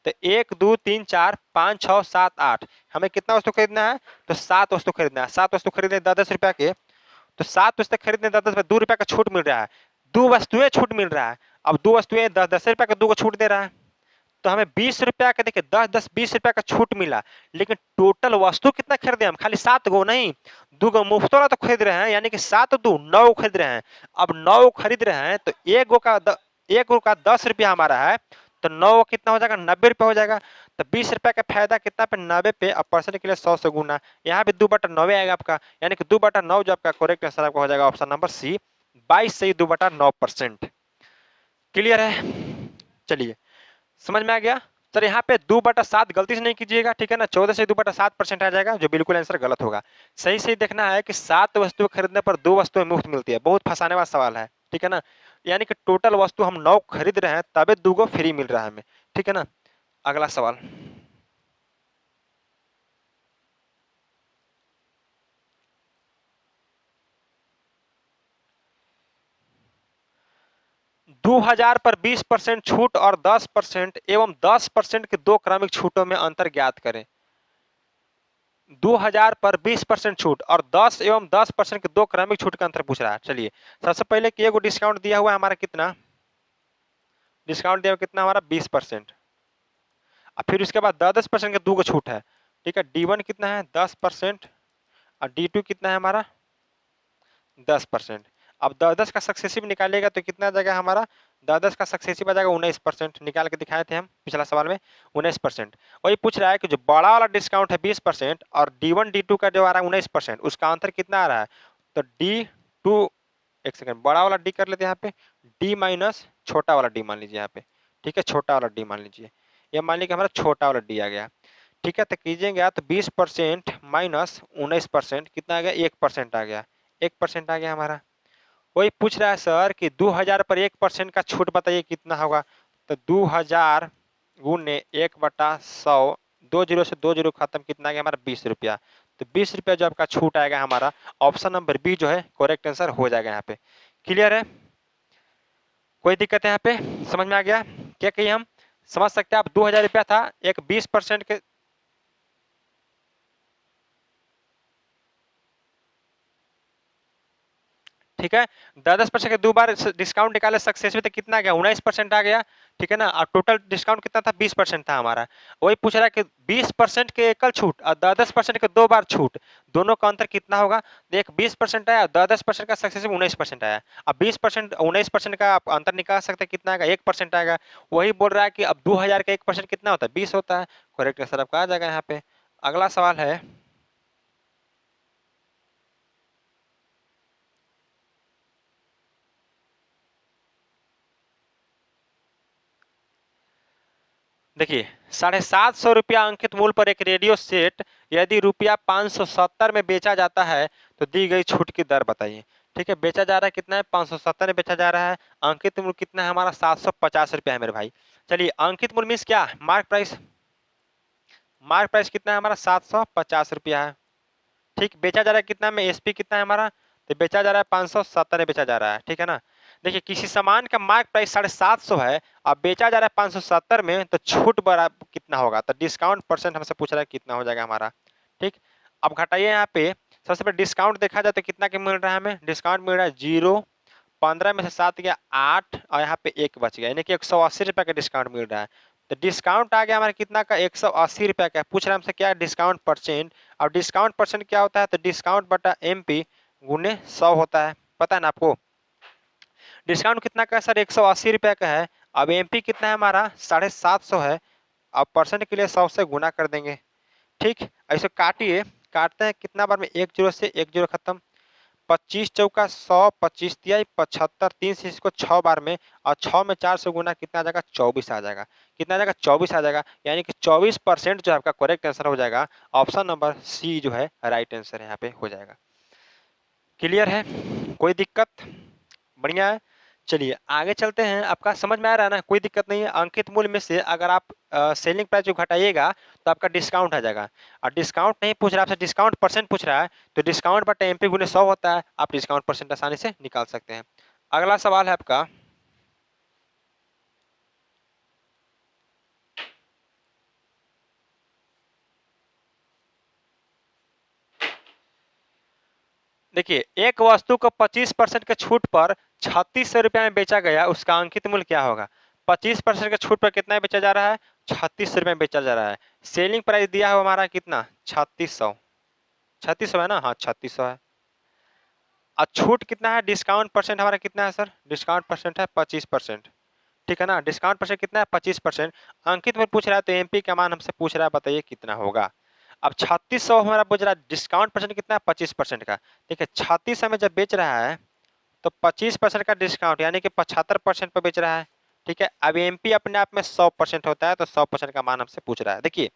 तो 1 2 3 4 5 6 7 8 हमें कितना वस्तु खरीदना है, तो 7 वस्तु खरीदना है। 7 वस्तु खरीदने 10 रुपया के, तो 7 वस्तु खरीदने 10 रुपये, 2 रुपया का छूट मिल रहा है। 2 वस्तुएं छूट मिल रहा है। अब 2 वस्तुएं 10 रुपया का 2 को छूट दे रहा है, तो हमें 20 रुपया का, देखिए 10 10 20 रुपया का छूट मिला। लेकिन टोटल वस्तु कितना खरीदे हम, खाली 7 गो नहीं, 2 गो मुफ्त वाला तो खरीद रहे हैं। यानी कि 7 2 9 खरीद रहे हैं। अब 9 खरीद रहे हैं तो एक गो का 10 रुपया हमारा है, तो 9 कितना हो जाएगा, 90 रुपया हो जाएगा। तो 20 रुपया का फायदा कितना पे, 90 पे। अब परसेंट के लिए 100 से गुना, यहाँ पे 2/9 आएगा आपका। यानी कि 2/9 जो आपका करेक्ट आंसर आपका हो जाएगा ऑप्शन नंबर सी, 22 से 2/9%। क्लियर है, चलिए समझ में आ गया। सर यहाँ पे 2/7 गलती से नहीं कीजिएगा, ठीक है ना, 14 से 2/7% आ जाएगा, जो बिल्कुल आंसर गलत होगा। सही सही देखना है कि 7 वस्तुएं खरीदने पर 2 वस्तुएं मुफ्त मिलती है। बहुत फंसाने वाला सवाल है, ठीक है ना। यानी कि टोटल वस्तु हम 9 खरीद रहे हैं, तबे 2 गो फ्री मिल रहा है हमें, ठीक है ना। अगला सवाल, 2000 पर 20% छूट और 10% एवं 10% के दो क्रमिक छूटों में अंतर ज्ञात करें। 2000 पर 20% छूट और 10 एवं 10% के दो क्रमिक छूट का अंतर पूछ रहा है। चलिए सबसे पहले कि एगो डिस्काउंट दिया हुआ है हमारा, कितना डिस्काउंट दिया हुआ, कितना हमारा 20%। और फिर उसके बाद 10% के दो को छूट है, ठीक है। D1 कितना है 10% और D2 कितना है हमारा 10%। अब 10 का सक्सेसिव निकालेगा तो कितना आ जाएगा हमारा, 10 का सक्सेसिव आ जाएगा 19%। निकाल के दिखाए थे हम पिछला सवाल में 19%। वही पूछ रहा है कि जो बड़ा वाला डिस्काउंट है 20% और D1 D2 का जो आ रहा है 19%, उसका अंतर कितना आ रहा है। तो D2, एक सेकंड, बड़ा वाला D कर लेते हैं यहाँ पे, D माइनस छोटा वाला D मान लीजिए यहाँ पे, ठीक है, छोटा वाला D मान लीजिए। ये मान लीजिए हमारा छोटा वाला D आ गया, ठीक है। तो कीजिएगा तो 20% माइनस 19% कितना आ गया, 1% आ गया, 1% आ गया हमारा। वही पूछ रहा है सर कि 2000 पर 1% का छूट बताइए कितना होगा। तो 2000 गुने 1/100, 2 जीरो से 2 जीरो खत्म, कितना आ गया हमारा 20 रुपया। तो 20 रुपया जो आपका छूट आएगा हमारा, ऑप्शन नंबर बी जो है करेक्ट आंसर हो जाएगा यहाँ पे। क्लियर है, कोई दिक्कत है यहाँ पे, समझ में आ गया क्या कहिए हम, समझ सकते हैं आप। 2000 रुपया था, एक 20% के, ठीक है, 10% के दो बार डिस्काउंट निकाले सक्सेसफुल, तो कितना आ गया 19% आ गया, ठीक है ना। और टोटल डिस्काउंट कितना था 20% था हमारा। वही पूछ रहा है कि 20% के एकल छूट और 10% के दो बार छूट, दोनों का अंतर कितना होगा। देख 20% आया, 10% का सक्सेसिव 19% आया। अब 20% 19% का आप अंतर निकाल सकते हैं, कितना आएगा 1% आएगा। वही बोल रहा है कि अब 2000 का 1% कितना होता है 20 होता है। करेक्ट आंसर आपका आ जाएगा यहाँ पे। अगला सवाल है, देखिए 750 रुपया अंकित मूल्य पर एक रेडियो सेट यदि रुपया 570 में बेचा जाता है तो दी गई छूट की दर बताइए। ठीक है, बेचा जा रहा है कितना है, 570 में बेचा जा रहा है। अंकित मूल्य कितना है हमारा, 750 रुपया है मेरे भाई। चलिए अंकित मूल्य मीन्स क्या, मार्क प्राइस, मार्क प्राइस कितना है हमारा 750 रुपया है। ठीक, बेचा जा रहा है कितना में, एसपी कितना है हमारा, तो बेचा जा रहा है 570 में बेचा जा रहा है, ठीक है ना। देखिए किसी सामान का मार्क प्राइस 750 है, अब बेचा जा रहा है 570 में, तो छूट बड़ा कितना होगा, तो डिस्काउंट परसेंट हमसे पूछ रहा है कितना हो जाएगा हमारा। ठीक, अब घटाइए यहाँ पे सबसे पहले डिस्काउंट देखा जाए तो कितना के मिल रहा है हमें, डिस्काउंट मिल रहा है 0, 15 में से 7 गया 8 और यहाँ पे 1 बच गया, यानी कि 180 रुपये का डिस्काउंट मिल रहा है। तो डिस्काउंट आ गया हमारा कितना का, 180 रुपये का। पूछ रहा है हमसे क्या है, डिस्काउंट परसेंट। और डिस्काउंट परसेंट क्या होता है, तो डिस्काउंट बटा MP गुने 100 होता है, पता है ना आपको। डिस्काउंट कितना का है सर, 180 रुपये का है। अब MP कितना है हमारा, 750 है। अब परसेंट के लिए 100 से गुना कर देंगे, ठीक। ऐसे काटिए, काटते हैं कितना बार में, 1 0 से 1 0 खत्म, 25 चौका 100, 25 तिया 75, 3 से इसको 6 बार में, और 6 में 4 से गुना कितना आ जाएगा, 24 आ जाएगा। कितना आ जाएगा, 24 आ जाएगा, यानी कि 24% जो आपका करेक्ट आंसर हो जाएगा। ऑप्शन नंबर C जो है राइट आंसर यहाँ पे हो जाएगा। क्लियर है, कोई दिक्कत, बढ़िया है। चलिए आगे चलते हैं, आपका समझ में आ रहा है ना, कोई दिक्कत नहीं है। अंकित मूल्य में से अगर आप सेलिंग प्राइस जो घटाइएगा तो आपका डिस्काउंट आ जाएगा। और डिस्काउंट नहीं पूछ रहा है आपसे, डिस्काउंट परसेंट पूछ रहा है, तो डिस्काउंट बटा MP गुने 100 होता है, आप डिस्काउंट परसेंट आसानी से निकाल सकते हैं। अगला सवाल है आपका, देखिए एक वस्तु को 25% के छूट पर 3600 रुपया में बेचा गया, उसका अंकित मूल्य क्या होगा। 25% के छूट पर कितना बेचा जा रहा है, 3600 रुपये में बेचा जा रहा है। सेलिंग प्राइस दिया है हमारा कितना, 3600, 3600 है ना, हाँ 3600 है। और छूट कितना है, डिस्काउंट परसेंट हमारा कितना है सर, डिस्काउंट परसेंट है 25%, ठीक है ना। डिस्काउंट परसेंट कितना है, 25%। अंकित में पूछ रहा है तो MP का मान हमसे पूछ रहा है, बताइए कितना होगा। अब 3600 हमारा पूछ रहा है, डिस्काउंट परसेंट कितना है, 25% का, ठीक है। 3600 में जब बेच रहा है तो 25% का डिस्काउंट, यानी कि 75% पर बेच रहा है, ठीक है। अब MP अपने आप में 100% होता है, तो 100% का मान हमसे पूछ रहा है। देखिए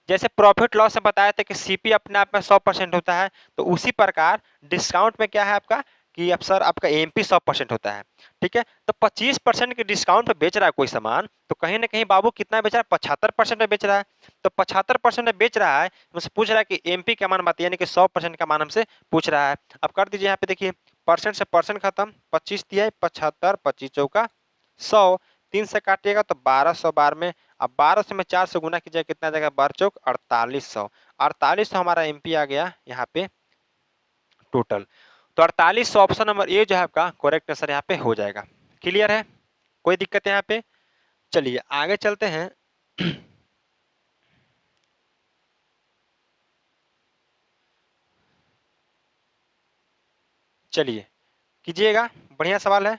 जैसे प्रॉफिट लॉस में बताया था कि CP अपने आप में 100% होता है, तो उसी प्रकार डिस्काउंट में क्या है आपका, कि अब सर आपका MP 100% होता है, ठीक है। तो 25% के डिस्काउंट पे बेच रहा है कोई सामान, तो कहीं ना कहीं बाबू कितना बेच रहा है, 75% में बेच रहा है। तो 75% में बेच रहा है, मुझसे पूछ रहा है कि MP का मान बताइए, यानी कि 100% का मान हमसे पूछ रहा है। अब कर दीजिए यहाँ पे, देखिए परसेंट से परसेंट खत्म, 25 दिया 75, 25 चौका 100, 3 से काटिएगा तो 1200 बार में। अब 1200 में 4 से गुना कीजिए, कितना आ जाएगा, 12 चौक 4800, 4800 हमारा MP आ गया यहाँ पे टोटल। तो 4800 ऑप्शन नंबर ए जो है आपका करेक्ट आंसर यहाँ पे हो जाएगा। क्लियर है, कोई दिक्कत है यहाँ पे। चलिए आगे चलते हैं। चलिए कीजिएगा, बढ़िया सवाल है।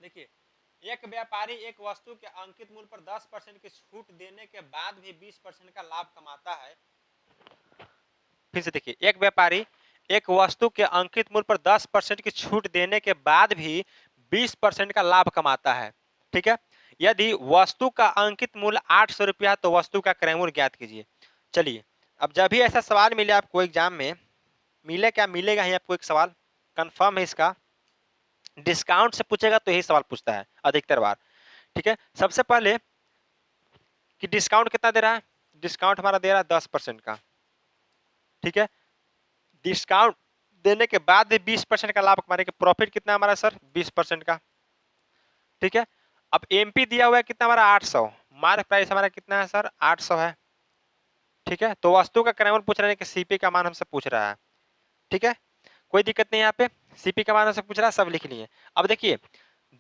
देखिए एक व्यापारी एक वस्तु के अंकित मूल्य पर 10% की छूट देने के बाद भी 20% का लाभ कमाता है। फिर से देखिए, एक व्यापारी एक वस्तु के अंकित मूल्य पर 10% की छूट देने के बाद भी 20% का लाभ कमाता है, ठीक है। यदि वस्तु का अंकित मूल्य 800 रुपया, तो वस्तु का क्रय मूल्य ज्ञात कीजिए। चलिए अब जब भी ऐसा सवाल मिले आपको एग्जाम में, मिले क्या, मिलेगा ही आपको एक सवाल कंफर्म है इसका, डिस्काउंट से पूछेगा तो यही सवाल पूछता है अधिकतर बार, ठीक है। सबसे पहले कि डिस्काउंट कितना दे रहा है, डिस्काउंट हमारा दे रहा है 10% का, ठीक है। डिस्काउंट देने के बाद भी 20% का लाभ हमारे, प्रॉफिट कितना हमारा सर, 20% का, ठीक है। अब MP दिया हुआ है कितना हमारा, 800, मार्क प्राइस हमारा कितना है सर, 800 है, ठीक है। तो वस्तु का क्रय मूल्य पूछ रहे हैं कि CP का मान हमसे पूछ रहा है, ठीक है। कोई दिक्कत नहीं, यहाँ पे CP का मान हमसे पूछ रहा है, सब लिख लिए। अब देखिए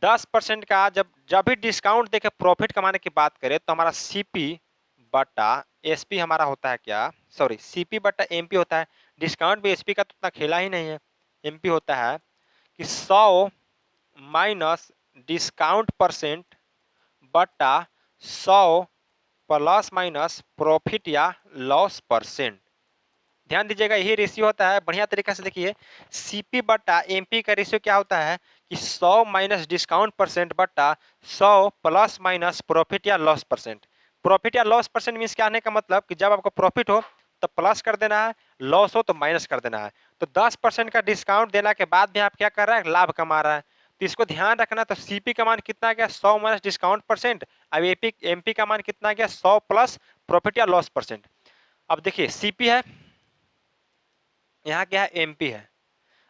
10% का जब जब भी डिस्काउंट देके प्रॉफिट कमाने की बात करें, तो हमारा CP बटा SP हमारा होता है क्या, सॉरी CP बटा MP होता है। डिस्काउंट भी SP का तो उतना खेला ही नहीं है, MP होता है कि 100 माइनस डिस्काउंट परसेंट बटा 100 प्लस माइनस प्रॉफिट या लॉस परसेंट। ध्यान दीजिएगा यही रेशियो होता है, बढ़िया तरीके से देखिए। CP बटा MP का रेशियो क्या होता है कि 100 माइनस डिस्काउंट परसेंट बट्टा 100 प्लस माइनस प्रॉफिट या लॉस परसेंट। प्रॉफिट या लॉस परसेंट मीन्स क्या आने का मतलब कि जब आपको प्रॉफिट हो तो प्लस कर देना है, लॉस हो तो माइनस कर देना है। तो 10% का डिस्काउंट देने के बाद भी आप क्या कर रहा है, लाभ कमा रहा है। तो इसको ध्यान रखना। तो सीपी का मान कितना आ गया, 100 माइनस डिस्काउंट परसेंट। अब एमपी का मान कितना आ गया, 100 प्लस प्रॉफिट या लॉस परसेंट। अब देखिए सीपी है, यहाँ क्या है, एमपी है।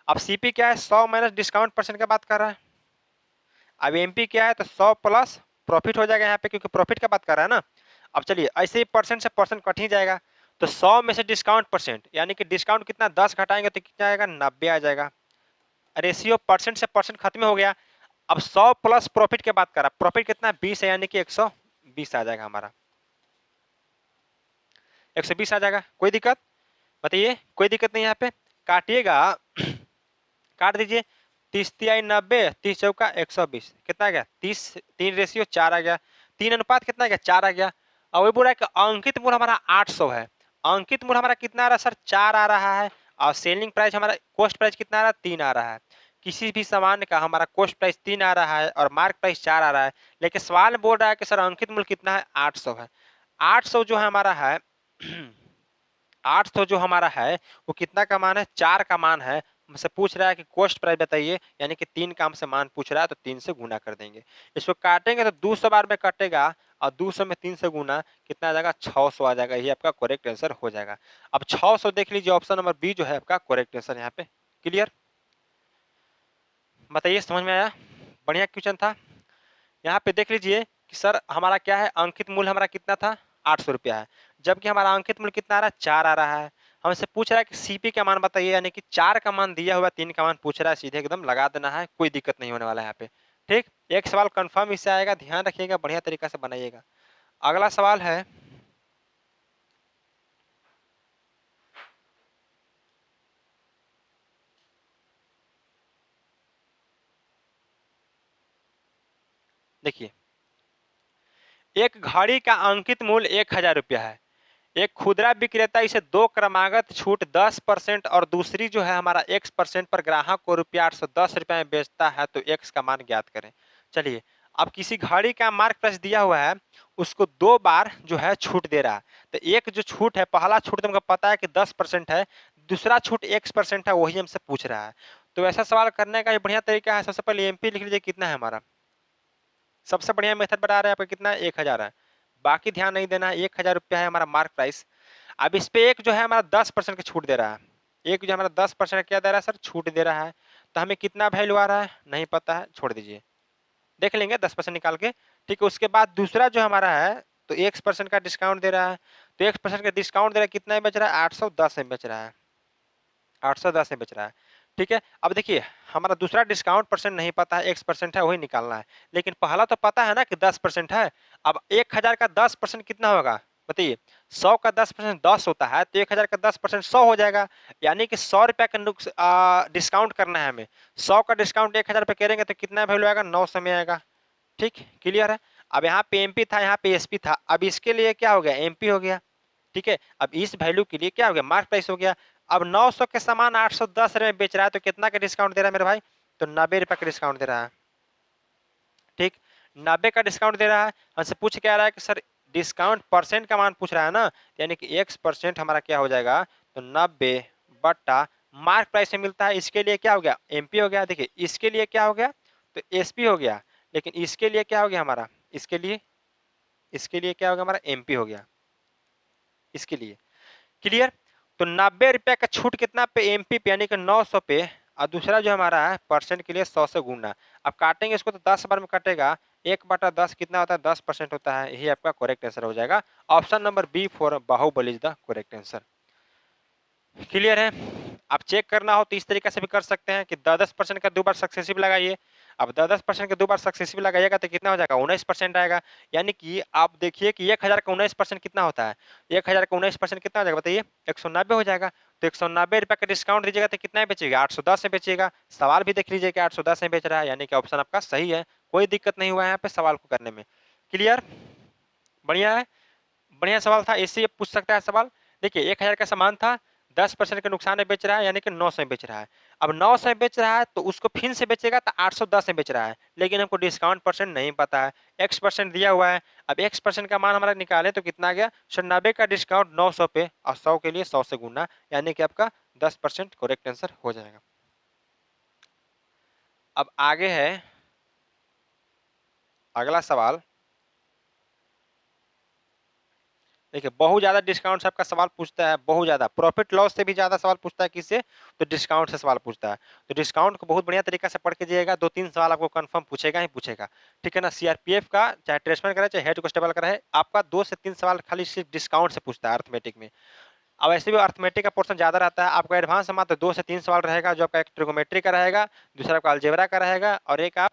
अब सीपी क्या है, 100 माइनस डिस्काउंट परसेंट का बात कर रहा है। अब एमपी क्या है, तो 100 प्लस प्रॉफिट हो जाएगा यहाँ पे, क्योंकि प्रॉफिट का बात कर रहा है ना। अब चलिए ऐसे ही परसेंट से परसेंट कट ही जाएगा। तो 100 में से डिस्काउंट परसेंट, यानी कि डिस्काउंट कितना, 10 घटाएंगे तो कितना आएगा, 90 आ जाएगा। रेशियो परसेंट से परसेंट खत्म हो गया। अब 100 प्लस प्रॉफिट की बात कर रहा है। प्रॉफिट कितना, 20 है, यानी कि 120 आ जाएगा हमारा, 120 आ जाएगा। कोई दिक्कत बताइए, कोई दिक्कत नहीं यहाँ पे। काटिएगा, काट दीजिए। 30 तिहाई 90, 30 चौका 120, कितना आ गया, 30, 3:4 आ गया। 3 अनुपात कितना आ गया, 4 आ गया। और वही बोल रहा है कि अंकित मूल्य हमारा 800 है। अंकित मूल्य हमारा कितना आ रहा है सर, 4 आ रहा है। और सेलिंग प्राइस हमारा, कॉस्ट प्राइस कितना आ रहा है, 3 आ रहा है। किसी भी सामान का हमारा कॉस्ट प्राइस 3 आ रहा है और मार्क प्राइस 4 आ रहा है। लेकिन सवाल बोल रहा है कि सर अंकित मूल्य कितना है, 800 है। 800 जो है हमारा है 800 जो हमारा है वो कितना का मान है, 4 का मान है। हमसे पूछ रहा है कि कॉस्ट प्राइस बताइए, यानी कि 3 का हमसे मान पूछ रहा है, तो 3 से गुना कर देंगे। इसको काटेंगे तो 200 बार में कटेगा, और 200 में 3 से गुना कितना आ जाएगा, 600 आ जाएगा। ये आपका करेक्ट आंसर हो जाएगा। अब 600 देख लीजिए, ऑप्शन नंबर बी जो है आपका करेक्ट आंसर यहाँ पे। क्लियर, बताइए समझ में आया, बढ़िया क्वेश्चन था। यहाँ पे देख लीजिए कि सर हमारा क्या है, अंकित मूल्य हमारा कितना था, 800 रुपया है। जबकि हमारा अंकित मूल्य कितना आ रहा है, 4 आ रहा है। हमसे पूछ रहा है कि सीपी का मान बताइए, यानी कि 4 का मान दिया हुआ, 3 का मान पूछ रहा है, सीधे एकदम लगा देना है, कोई दिक्कत नहीं होने वाला है यहाँ पे। ठीक, एक सवाल कंफर्म इससे आएगा, ध्यान रखिएगा, बढ़िया तरीका से बनाइएगा। अगला सवाल है, देखिए एक घड़ी का अंकित मूल्य 1000 रुपया है। एक खुदरा विक्रेता इसे 2 क्रमागत छूट 10% और दूसरी जो है हमारा X% पर ग्राहक को रुपया 810 रुपये में बेचता है, तो X का मान ज्ञात करें। चलिए, अब किसी घड़ी का मार्क प्राइस दिया हुआ है, उसको 2 बार जो है छूट दे रहा है। तो एक जो छूट है, पहला छूट तुमको पता है कि 10% है, दूसरा छूट X% है, वही हमसे पूछ रहा है। तो ऐसा सवाल करने का ये बढ़िया तरीका है, सबसे पहले एमपी लिख लीजिए, कितना है हमारा। सबसे बढ़िया मेथड बता रहे हैं आपको, कितना, 1000 है। बाकी ध्यान नहीं देना है, 1000 रुपया है हमारा मार्क प्राइस। अब इस पे एक जो है हमारा 10% की छूट दे रहा है। एक जो हमारा 10% क्या दे रहा है सर, छूट दे रहा है। तो हमें कितना वैल्यू आ रहा है, नहीं पता है, छोड़ दीजिए, देख लेंगे 10% निकाल के। ठीक है, उसके बाद दूसरा जो हमारा है, तो 1% का डिस्काउंट दे रहा है। तो 1% का डिस्काउंट दे रहा है, कितना में बेच रहा है, 810 में बेच रहा है, 810 में बेच रहा है। ठीक है, अब देखिए हमारा दूसरा डिस्काउंट परसेंट नहीं पता है, X% है, वही निकालना है। लेकिन पहला तो पता है ना कि 10% है। अब 1000 का 10% कितना होगा बताइए, 100 का 10% 10 होता है, तो 1000 का 10% 100 हो जाएगा। यानी कि 100 रुपया का डिस्काउंट करना है हमें। 100 का डिस्काउंट 1000 पे करेंगे तो कितना वैल्यू आएगा, 900 में आएगा। ठीक, क्लियर है। अब यहाँ पे एमपी था, यहाँ पे एसपी था, अब इसके लिए क्या हो गया, एमपी हो गया। ठीक है, अब इस वैल्यू के लिए क्या हो गया, मार्क प्राइस हो गया। अब 900 के सामान 810 रुपये में बेच रहा है, तो कितना का डिस्काउंट दे रहा है मेरे भाई, तो 90 रुपये का डिस्काउंट दे रहा है। ठीक, 90 का डिस्काउंट दे रहा है। हमसे पूछ क्या रहा है कि सर डिस्काउंट परसेंट का मान पूछ रहा है ना, यानी कि X% हमारा क्या हो जाएगा, तो 90 बट्टा मार्क प्राइस से मिलता है, इसके लिए क्या हो गया, एमपी हो गया। देखिए इसके लिए क्या हो गया, तो एसपी हो गया। लेकिन इसके लिए क्या हो गया हमारा, इसके लिए क्या हो गया हमारा, एमपी हो गया इसके लिए। क्लियर। तो 90 रुपया का छूट कितना पे, एमपी पे, यानी कि 900 पे। और दूसरा जो हमारा है परसेंट के लिए 100 से गुना। अब काटेंगे इसको तो 10 बार में कटेगा, 1/10 कितना होता है, 10% होता है। यही आपका करेक्ट आंसर हो जाएगा। Option number B for Baahubali is the correct answer. Clear है। आप चेक करना हो तो इस तरीके से भी कर सकते हैं कि 10% का 2 बार सक्सेसिव लगाइए। अब 10% का 2 बार सक्सेसिव लगाइएगा तो कितना हो जाएगा, 19% आएगा। यानी कि आप देखिए कि 1000 का 19% कितना होता है, 1000 का 19% कितना हो जाएगा बताइए, 190 हो जाएगा। तो 190 रुपये का डिस्काउंट दीजिएगा तो कितना में बेचेगा, 810 में बेचेगा। सवाल भी देख लीजिए कि 810 में बेच रहा है, यानी कि ऑप्शन आपका सही है। कोई दिक्कत नहीं हुआ है यहाँ पे सवाल को करने में। क्लियर, बढ़िया है, बढ़िया सवाल था, इससे पूछ सकता है सवाल। देखिए 1000 का सामान था, 10% के नुकसान में बेच रहा है, यानी कि 900 में बेच रहा है। अब 900 में बेच रहा है तो उसको फिर से बेचेगा तो 810 में बेच रहा है, लेकिन हमको डिस्काउंट परसेंट नहीं पता है, एक्स परसेंट दिया हुआ है। अब एक्स परसेंट का मान हमारा निकाले तो कितना आ गया, 90 का डिस्काउंट 900 पे और 100 के लिए 100 से गुना, यानी कि आपका 10% करेक्ट आंसर हो जाएगा। अब आगे है अगला सवाल। देखिए बहुत ज्यादा डिस्काउंट से आपका सवाल पूछता है, बहुत ज्यादा प्रॉफिट लॉस से भी ज्यादा सवाल पूछता है, किससे, तो डिस्काउंट से सवाल पूछता है। तो डिस्काउंट को बहुत बढ़िया तरीका से पढ़ के जाइएगा, 2-3 सवाल आपको कंफर्म पूछेगा ही पूछेगा, ठीक है ना। सीआरपीएफ का चाहे ट्रेड्समैन का रहे चाहे हेड कांस्टेबल का रहे, आपका 2 से 3 सवाल खाली सिर्फ डिस्काउंट से पूछता है अर्थमेटिक में। अब ऐसे भी अर्थमेटिक का पोर्शन ज्यादा रहता है, आपका एडवांस में मात्र 2 से 3 सवाल रहेगा, जो आपका एक ट्रिगोमेट्री का रहेगा, दूसरा आपका अलजेब्रा का रहेगा, और एक आप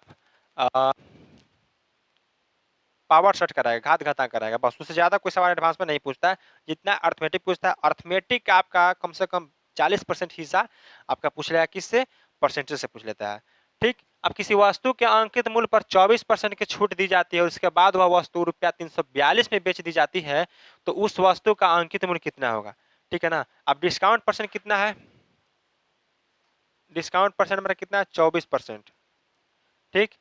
पावर सेट कराएगा, घात घाता कराएगा, बस उससे ज्यादा कोई सवाल एडवांस में नहीं पूछता है जितना अर्थमेटिक पूछता है। अर्थमेटिक आपका कम से कम 40% हिस्सा आपका पूछ लेगा, किससे, परसेंटेज से पूछ लेता है, ठीक। अब किसी वस्तु के अंकित मूल्य पर 24% की छूट दी जाती है और उसके बाद वह वस्तु रुपया 342 में बेच दी जाती है, तो उस वस्तु का अंकित मूल्य कितना होगा, ठीक है ना। अब डिस्काउंट परसेंट कितना है, डिस्काउंट परसेंट हमारा कितना है, 24%, ठीक।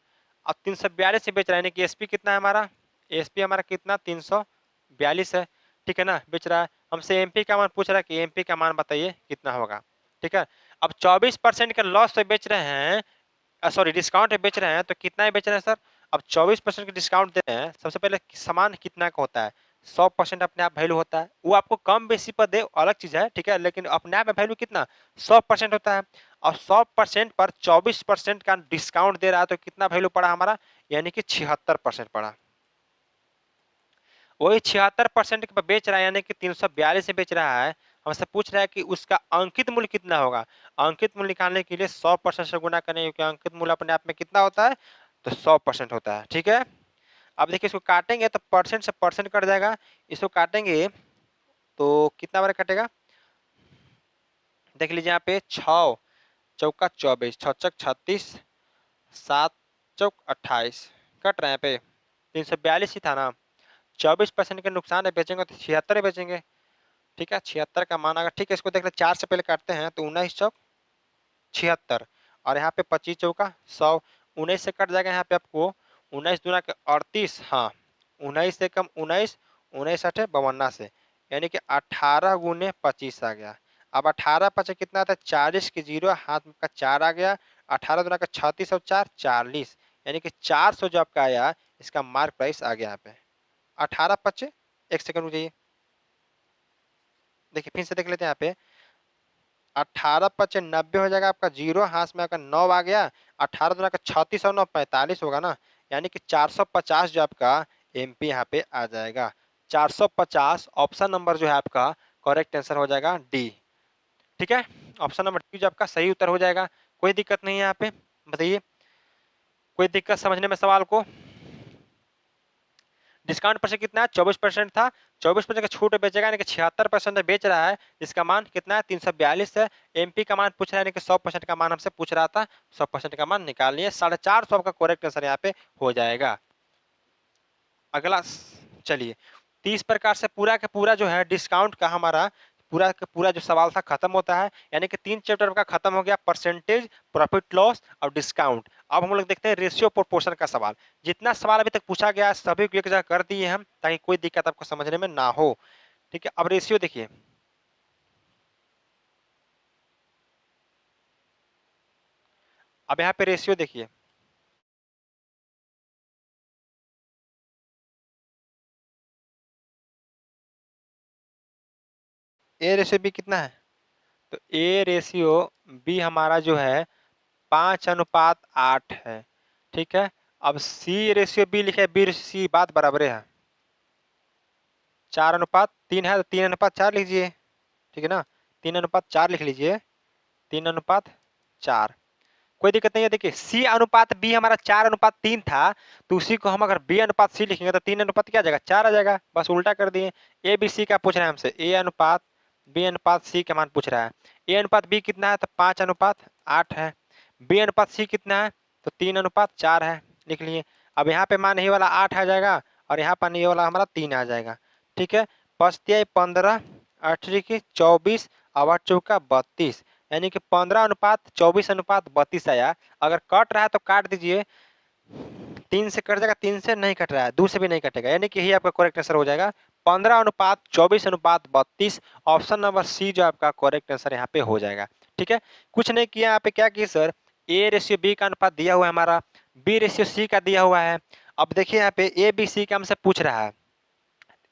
अब 342 से बेच रहा है, यानी कि एसपी कितना है हमारा, एसपी हमारा कितना 342 है, ठीक है ना, बेच रहा है। हमसे एमपी का मान पूछ रहा है कि एमपी का मान बताइए कितना होगा, ठीक है। अब 24% के लॉस से बेच रहे हैं, सॉरी डिस्काउंट में बेच रहे हैं, तो कितना ही बेच रहे हैं सर। अब 24% के डिस्काउंट दे रहे हैं, सबसे पहले सामान कितना का होता है, 100% अपने आप वैल्यू होता है, वो आपको कम बेसी पर दे अलग चीज है, ठीक है, लेकिन अपने आप में वैल्यू कितना 100% होता है। और 100% पर 24% का डिस्काउंट दे रहा है, तो कितना वैल्यू पड़ा हमारा, यानी कि 76% पड़ा। वही 76% पे बेच रहा है, यानी कि 342 से बेच रहा है, हमसे पूछ रहा है कि उसका अंकित मूल्य कितना होगा। अंकित मूल्य निकालने के लिए 100% से गुना करें, क्योंकि अंकित मूल्य अपने आप में कितना होता है, तो 100% होता है, ठीक है। अब देखिए इसको काटेंगे तो परसेंट से परसेंट कट जाएगा, इसको काटेंगे तो कितना बार कटेगा, देख लीजिए यहाँ पे 6 चौका 24, 6 चौक 36, 7 चौक 28, कट रहे हैं पे 342 ही था ना। 24% के नुकसान है, बेचेंगे तो 76 बेचेंगे, ठीक है। 76 का मान अगर, ठीक है, इसको देख ले 4 से पहले काटते हैं तो 19 चौक 76, और यहाँ पे 25 चौका 100, 19 से कट जाएगा यहाँ पे आपको 19 दूना के 38, हाँ 19 से कम 19, 19 अठे 52 से, यानी कि 18 गुने 25 आ गया। अब 18 पचे कितना आता है, 40 के जीरो हाथ में का 4 आ गया, 18 दूना का 36 और 4 40, यानी कि 400 जो आपका आया, इसका मार्क प्राइस आ गया यहाँ पे। 18 पचे, एक सेकंड रुक जाइए, देखिए फिर से देख लेते हैं यहाँ पे, 18 पचे 90 हो जाएगा आपका, जीरो हाथ में आपका 9 आ गया, 18 दूना का 36 और 9 45 होगा ना, यानी कि 450 जो आपका एमपी यहाँ पे आ जाएगा। 450 ऑप्शन नंबर जो है आपका करेक्ट आंसर हो जाएगा डी, ठीक है। ऑप्शन नंबर डी जो आपका सही उत्तर हो जाएगा, कोई दिक्कत नहीं है यहाँ पे, बताइए कोई दिक्कत समझने में सवाल को। डिस्काउंट परसेंट कितना है, 24% था, 24% का छूट बेचेगा, यानी कि 76% बेच रहा है, जिसका मान कितना है 342 है। एमपी का मान पूछ रहा है, यानी कि 100% का मान हमसे पूछ रहा था, 100% का मान निकाल लिए, 450 का करेक्ट आंसर यहाँ पे हो जाएगा। अगला चलिए, 30 प्रकार से पूरा का पूरा जो है डिस्काउंट का हमारा पूरा का पूरा जो सवाल था खत्म होता है, यानी कि 3 चैप्टर का खत्म हो गया, परसेंटेज, प्रॉफिट लॉस और डिस्काउंट। अब हम लोग देखते हैं रेशियो प्रोपोर्शन का सवाल। जितना सवाल अभी तक पूछा गया सभी को एक जगह कर दिए हम, ताकि कोई दिक्कत आपको समझने में ना हो, ठीक है। अब रेशियो देखिए, अब यहाँ पे रेशियो देखिए, ए रेशियो बी कितना है, तो ए रेशियो बी हमारा जो है 5:8 है, ठीक है। अब सी रेशियो बी लिखे, बी सी बात बराबर है, 4:3 है, तो 3:4 लिख लीजिए, ठीक है ना, 3:4 लिख लीजिए, 3:4, कोई दिक्कत नहीं है। देखिए सी अनुपात बी हमारा 4:3 था, तो उसी को हम अगर बी अनुपात सी लिखेंगे तो 3 अनुपात क्या आ जाएगा, 4 आ जाएगा, बस उल्टा कर दिए। ए बी सी का पूछ रहा है हमसे, ए अनुपात बी अनुपात सी का मान पूछ रहा है। ए अनुपात बी कितना है, तो 5:8 है। बी अनुपात सी कितना है, तो 3:4 है, लिख लिए। अब यहाँ पे मान ये वाला 8 आ जाएगा, और यहाँ पर ये वाला हमारा 3 आ जाएगा, ठीक है। 5 × 15, 8 की 24, और 32, यानी कि 15:24:32 आया। अगर कट रहा है तो काट दीजिए, 3 से कट जाएगा, 3 से नहीं कट रहा है, 2 से भी नहीं कटेगा, यानी कि यही आपका करेक्ट आंसर हो जाएगा 15:24:32। ऑप्शन नंबर सी जो आपका करेक्ट आंसर यहाँ पे हो जाएगा। ठीक है, कुछ नहीं किया, यहाँ पे क्या किया सर, A/B का अनुपात दिया हुआ है हमारा, B/C का दिया हुआ है। अब देखिए यहाँ पे ABC का हमसे पूछ रहा है,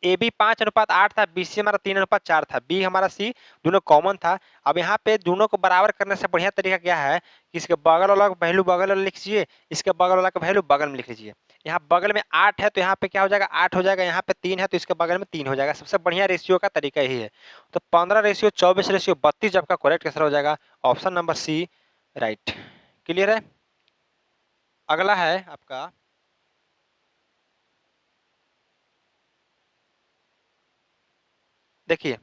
AB 5:8 था, BC हमारा 3:4 था, B हमारा C दोनों कॉमन था। अब यहाँ पे दोनों को बराबर करने से बढ़िया तरीका क्या है कि इसके बगल वाला का वैल्यू बगल में लिख लीजिए, इसके बगल वाला का वैल्यू बगल में लिख लीजिए। यहाँ बगल में 8 है तो यहाँ पे क्या हो जाएगा, 8 हो जाएगा, यहाँ पे 3 है तो इसके बगल में 3 हो जाएगा। सबसे बढ़िया रेशियो का तरीका यही है। तो 15:24:32 आपका करेक्ट आंसर हो जाएगा, option number C right. Clear है। अगला है आपका, देखिए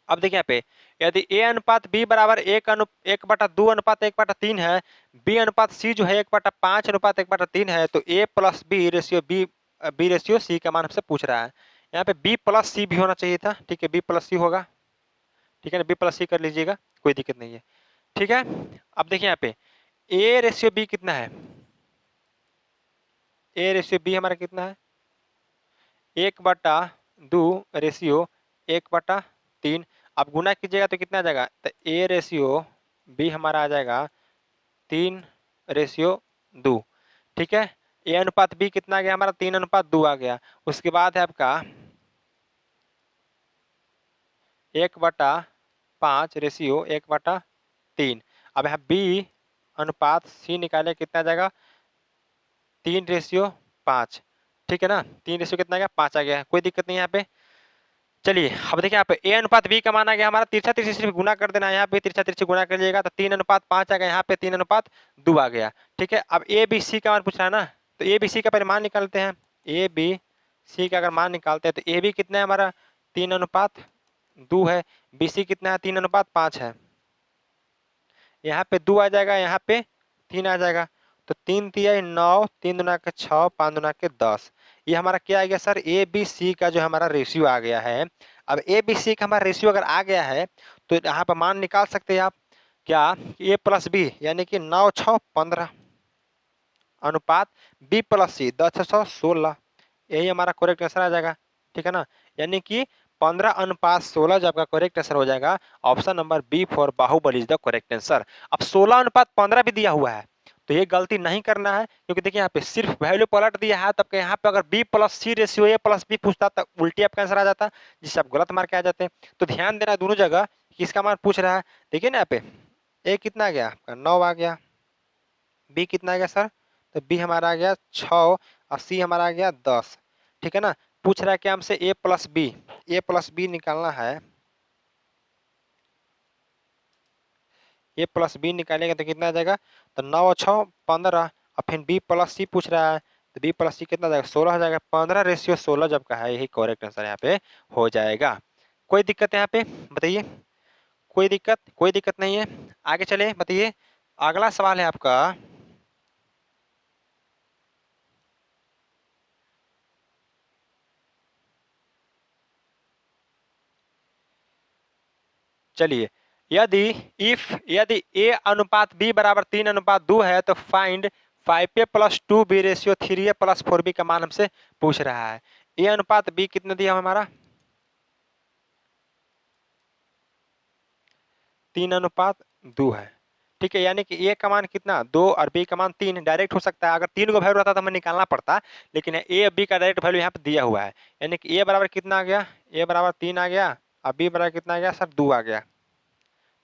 अब देखिए यहाँ पे, यदि A अनुपात B बराबर 1:2:1:3 है, B अनुपात C जो है 1:5:1:3 है, तो A plus B ratio C का मान हमसे पूछ रहा है। यहाँ पे B प्लस C भी होना चाहिए था। ठीक है, B प्लस C होगा। ठीक है ना, B प्लस C कर लीजिएगा, कोई दिक्कत नहीं है। ठीक है, अब देखिए यहाँ पे A/B कितना है, A/B हमारा कितना है, 1/2:1/3। अब गुना कीजिएगा तो कितना आ जाएगा, तो A/B हमारा आ जाएगा 3:2। ठीक है, A अनुपात B कितना आ गया हमारा, 3:2 आ गया। उसके बाद है आपका 1/5:1/3। अब यहाँ B अनुपात C निकाले कितना आ जाएगा, 3:5। ठीक है ना, 3 कितना आ गया, 5 आ गया, कोई दिक्कत नहीं यहाँ पे। चलिए अब देखिए यहाँ पे A अनुपात B का मान आ गया हमारा, तिरछा तिरछी सिर्फ गुना कर देना है, यहाँ पे तिरछा तिरछी गुना कर लीजिएगा तो 3:5 आ गया, यहाँ पे 3:2 आ गया। ठीक है, अब ABC का मान पूछ रहा है ना, तो ABC का पहले मान निकालते हैं। ABC का अगर मान निकालते हैं तो AB कितना है हमारा, 3:2 है, BC कितना है, 3:5 है। यहाँ पे 2 आ जाएगा, यहाँ पे 3 आ जाएगा, तो 3×3 = 9, 3×2 = 6, 5×2 = 10। ये हमारा क्या आ गया सर, ABC का जो हमारा रेशियो आ गया है। अब ABC का हमारा रेशियो अगर आ गया है तो यहाँ पर मान निकाल सकते हैं आप, क्या, A प्लस B यानी कि 9:6:15 अनुपात B प्लस C 10:16। यही हमारा करेक्ट आंसर आ जाएगा। ठीक है ना, यानी कि 15:16 जो आपका करेक्ट आंसर हो जाएगा, option number B for Baahubali is the correct answer. अब 16:15 भी दिया हुआ है, तो ये गलती नहीं करना है, क्योंकि देखिए यहाँ पे सिर्फ वैल्यू पलट दिया है, तब यहाँ पे अगर B plus C ratio A plus B पूछता तो उल्टी आपका आंसर आ जाता, जिससे आप गलत मार के आ जाते हैं। तो ध्यान देना दोनों जगह किसका मान पूछ रहा है। देखिए ना यहाँ पे A कितना आ गया आपका, 9 आ गया, B कितना आ गया सर, तो B हमारा आ गया 6 और C हमारा आ गया 10। ठीक है ना, पूछ रहा है क्या हमसे A प्लस B निकालना है। A+B निकालेंगे तो कितना आ जाएगा, तो 9×6=15 और फिर B प्लस C पूछ रहा है, तो B प्लस C कितना आ जाएगा, 16 आ जाएगा। 15:16 जब का है, यही करेक्ट आंसर यहाँ पे हो जाएगा। कोई दिक्कत है यहाँ पे बताइए, कोई दिक्कत नहीं है। आगे चले बताइए, अगला सवाल है आपका, चलिए, यदि A अनुपात B बराबर 3:2 है तो find 5A + 2B ratio 3A + 4B का मान हमसे पूछ रहा है। A अनुपात B कितना दिया हमारा, 3:2 है। ठीक है, यानी कि A का मान कितना 2 और B का मान 3 डायरेक्ट हो सकता है। अगर 3 को वैल्यू रहता तो हमें निकालना पड़ता, लेकिन A और B का डायरेक्ट वैल्यू यहाँ पे दिया हुआ है, यानी कि A बराबर कितना आ गया, A बराबर 3 आ गया और B बराबर कितना आ गया सर, 2 आ गया।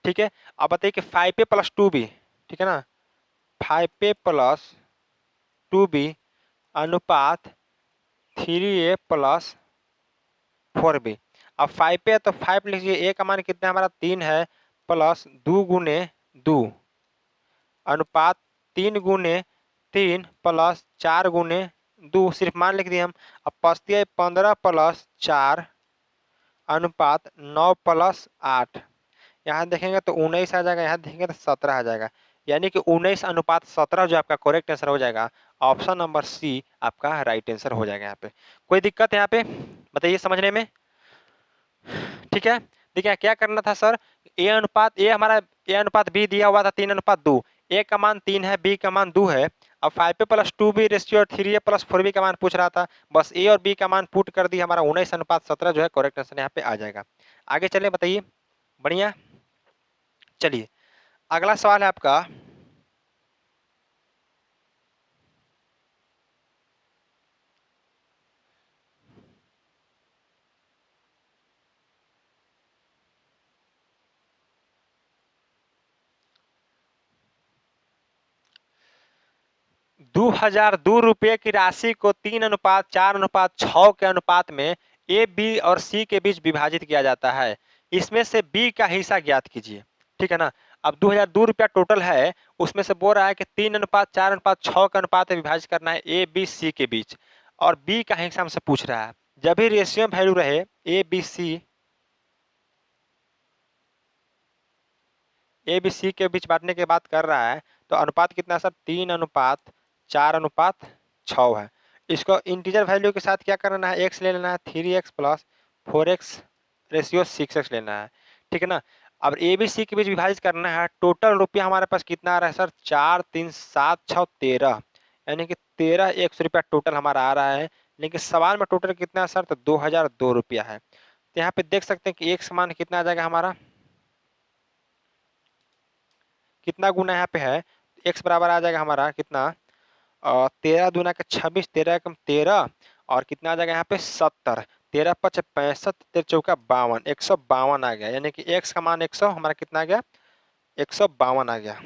ठीक है, अब बताइए कि 5A + 2B, ठीक है ना, 5A + 2B अनुपात 3A + 4B। अब 5 पे है तो 5 लिखिए, A का मान कितना है हमारा, 3 है, प्लस 2 × 2 अनुपात 3 × 3 प्लस 4 × 2, सिर्फ मान लिख दिए हम। अब पचती है 15 + 4 अनुपात 9 + 8। यहाँ देखेंगे तो 19 आ जाएगा, यहाँ देखेंगे तो 17 आ जाएगा। यानी कि 19:17 जो आपका करेक्ट आंसर हो जाएगा। ऑप्शन नंबर सी आपका राइट आंसर हो जाएगा। यहाँ पे कोई दिक्कत है यहाँ पे बताइए समझने में? ठीक है, देखिए क्या करना था सर, ए हमारा ए अनुपात बी दिया हुआ था 3:2, ए का मान 3 है, बी का मान 2 है। अब 5a+2b रेशियो और 3a+4b का मान पूछ रहा था, बस ए और बी का मान पुट कर दी, हमारा 19:17 जो है करेक्ट आंसर यहाँ पे आ जाएगा। आगे चले बताइए, बढ़िया। चलिए अगला सवाल है आपका, 2002 रुपये की राशि को 3:4:6 के अनुपात में ए बी और सी के बीच विभाजित किया जाता है, इसमें से बी का हिस्सा ज्ञात कीजिए। ठीक है ना, अब 2002 रुपया टोटल है, उसमें से बोल रहा है कि 3:4:6 के अनुपात में विभाजित करना है ए बी सी के बीच, और बी का हिस्सा हमसे पूछ रहा है। जब भी रेशियो वैल्यू रहे ए बी सी के बीच बांटने की बात कर रहा है, तो अनुपात कितना है सर, 3:4:6 है। इसको इंटीजर वैल्यू के साथ क्या करना है, एक्स ले लेना है, 3x+4x रेशियो 6x लेना है। ठीक है ना, अब ए बी सी के बीच विभाजित करना है। टोटल रुपया हमारे पास कितना आ रहा है सर, 4 3 7 6 13, यानी कि 13 रुपया टोटल हमारा आ रहा है। लेकिन सवाल में टोटल कितना है सर, तो 2002 रुपया है। तो यहाँ पे देख सकते हैं कि एक समान कितना आ जाएगा हमारा, कितना गुना यहाँ पे है, x बराबर आ जाएगा हमारा कितना, 13×2 = 26, 13×13, और कितना आ जाएगा यहाँ पे 70, 13×5 = 65, 13×4 = 52, 152 आ गया। यानी कि x का मान 100, हमारा कितना आ गया, 152 आ गया।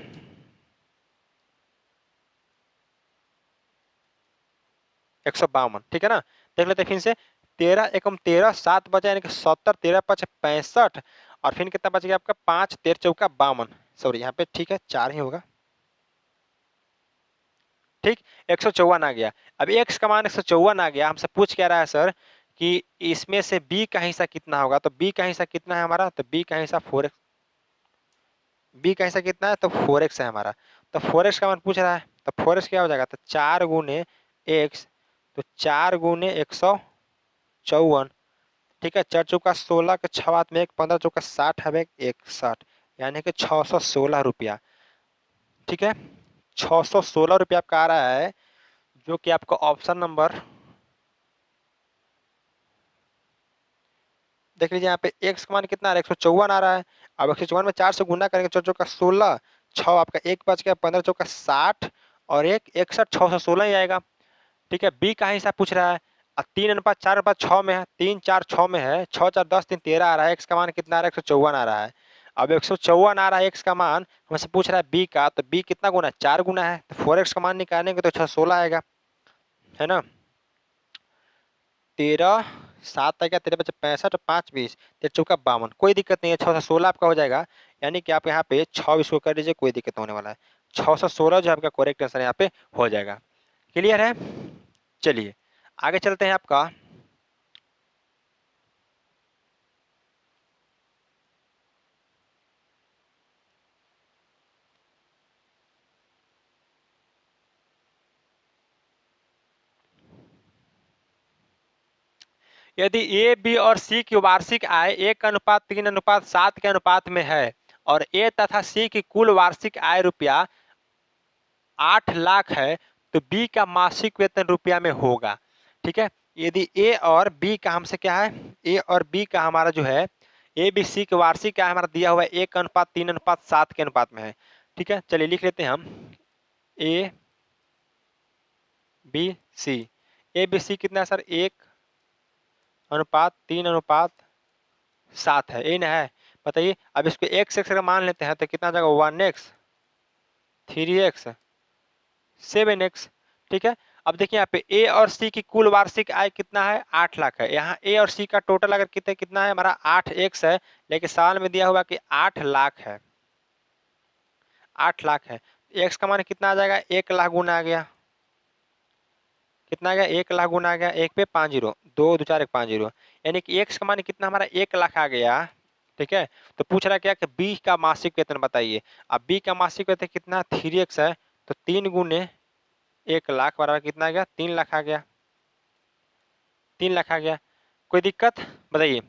152, ठीक है ना। देख लेते हैं फिर से, 13×13 7 बचा, यानी कि 70, 13×5 = 65, और फिर कितना बच गया आपका 5, 13×4 = 52, सॉरी यहाँ पे ठीक है 4 ही होगा, ठीक, 154 आ गया। अब x का मान 154 आ गया, हमसे पूछ क्या रहा है सर कि इसमें से b का हिस्सा कितना होगा, तो b का हिस्सा कितना है हमारा, तो b का हिस्सा 4x, b का हिस्सा कितना है, तो 4x है हमारा। तो 4x का मान पूछ रहा है, तो 4x क्या हो जाएगा, तो 4 गुने x, तो 4 गुने 154, ठीक है, 4×4 = 16 के 6 हाथ में 1, 15×4 = 60 है 61, यानी कि 616 रुपया। ठीक है, 616 रुपया आपका आ रहा है, जो कि आपका ऑप्शन नंबर, देख लीजिए यहाँ पे x का मान कितना आ रहा है, 154 आ रहा है। अब 154 में 4 से गुना करेंगे, 4×4 = 16, 6 आपका 1 बच गया, 15×4 = 60, और 1 61, 616 ही आएगा। ठीक है, b का हिस्सा पूछ रहा है, और 3:4:6 में है, 3 4 6 में है, 6 4 10 3 13 आ रहा है, x का मान कितना आ रहा है, 154 आ रहा है। अब 154 आ रहा है x का मान, हमसे पूछ रहा है b का, तो b कितना गुना है, 4 गुना है, तो 4x का मान निकालेंगे तो 616 आएगा, है ना। 13 7 आ गया, 13×5 = 65, और 5 20, 13×4 = 52, कोई दिक्कत नहीं है, 616 आपका हो जाएगा। यानी कि आप यहाँ पे 6 इसको कर लीजिए, कोई दिक्कत होने वाला है, 616 जो आपका करेक्ट आंसर यहाँ पे हो जाएगा। क्लियर है, चलिए आगे चलते हैं आपका, यदि ए बी और सी की वार्षिक आय 1:3:7 के अनुपात में है, और ए तथा सी की कुल वार्षिक आय रुपया 8 लाख है, तो बी का मासिक वेतन रुपया में होगा। ठीक है, यदि ए और बी का हमसे क्या है, ए और बी का हमारा जो है, ए बी सी की वार्षिक आय हमारा दिया हुआ है 1:3:7 के अनुपात में है। ठीक है, चलिए लिख लेते हैं हम, A B C, A B C कितना है सर, 1:3:7 है, इन है, बताइए। अब इसको x x का मान लेते हैं, तो कितना आ जाएगा, 1x 3x 7x। ठीक है, अब देखिए यहाँ पे ए और सी की कुल वार्षिक आय कितना है, 8 लाख है। यहाँ ए और सी का टोटल अगर कितने कितना है हमारा, 8x है, लेकिन साल में दिया हुआ कि 8 लाख है, 8 लाख है। x का मान कितना आ जाएगा, 1 लाख गुना आ गया, कितना आ गया, 1 लाख गुना आ गया, 1 पे 5 0, 2 2 4 1 5 0, यानी कि x का मान कितना हमारा 1 लाख आ गया। ठीक है। तो पूछ रहा है क्या कि बी का मासिक वेतन बताइए। अब बी का मासिक वेतन कितना 3x है, तो 3 गुने 1 लाख बराबर कितना आ गया, 3 लाख आ गया, 3 लाख आ गया। कोई दिक्कत बताइए।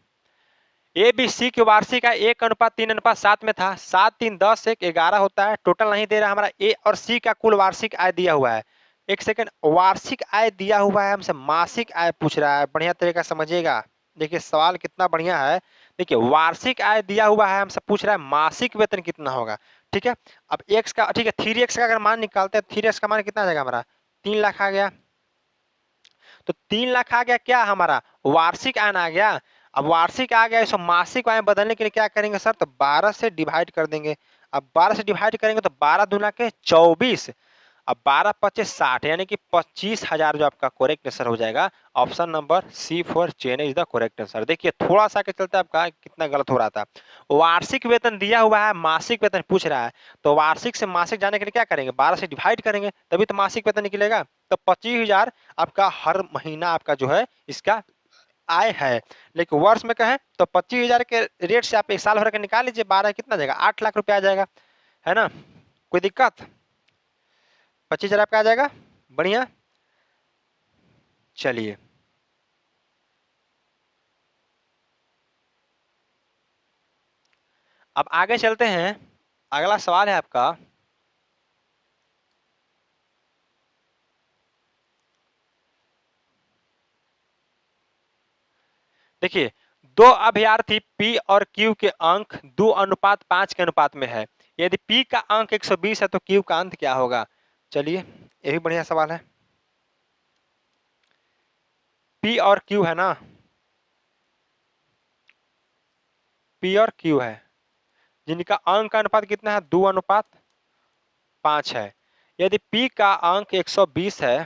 ए बी सी की वार्षिक आय 1:3:7 में था, 7 3 10 1 11 होता है। टोटल नहीं दे रहा, हमारा ए और सी का कुल वार्षिक आय दिया हुआ है। एक सेकंड, वार्षिक आय दिया हुआ है, हमसे मासिक आय पूछ रहा है। बढ़िया तरीका समझिएगा, देखिए सवाल कितना बढ़िया है। देखिए वार्षिक आय दिया हुआ है, हमसे पूछ रहा है मासिक वेतन कितना होगा। ठीक है, अब एक्स का, ठीक है 3x का अगर मान निकालते हैं, 3x का मान कितना आ जाएगा हमारा, 3 लाख आ गया। तो 3 लाख आ गया, क्या हमारा वार्षिक आय आ गया। अब वार्षिक आ गया, इसको मासिक आय बदलने के लिए क्या करेंगे सर, तो 12 से डिवाइड कर देंगे। अब 12 से डिवाइड करेंगे तो 12 दूना के 24, अब 12 25 60, यानी कि 25,000 जो आपका करेक्ट आंसर हो जाएगा। Option number C for Chennai is the correct answer. देखिए थोड़ा सा के चलते आपका कितना गलत हो रहा था। वार्षिक वेतन दिया हुआ है, मासिक वेतन पूछ रहा है, तो वार्षिक से मासिक जाने के लिए क्या करेंगे, 12 से डिवाइड करेंगे, तभी तो मासिक वेतन निकलेगा। तो 25,000 आपका हर महीना आपका जो है इसका आय है। लेकिन वर्ष में कहें तो 25,000 के रेट से आप एक साल भर के निकाल लीजिए, 12 कितना जाएगा, 8 लाख रुपया आ जाएगा, है ना। कोई दिक्कत, 25,000 आपका आ जाएगा, बढ़िया। चलिए अब आगे चलते हैं। अगला सवाल है आपका, देखिए दो अभ्यर्थी पी और क्यू के अंक 2:5 के अनुपात में है। यदि पी का अंक 120 है तो क्यू का अंक क्या होगा। चलिए ये भी बढ़िया सवाल है। पी और क्यू है ना, पी और क्यू है, जिनका अंक का अनुपात कितना है, 2:5 है। यदि पी का अंक 120 है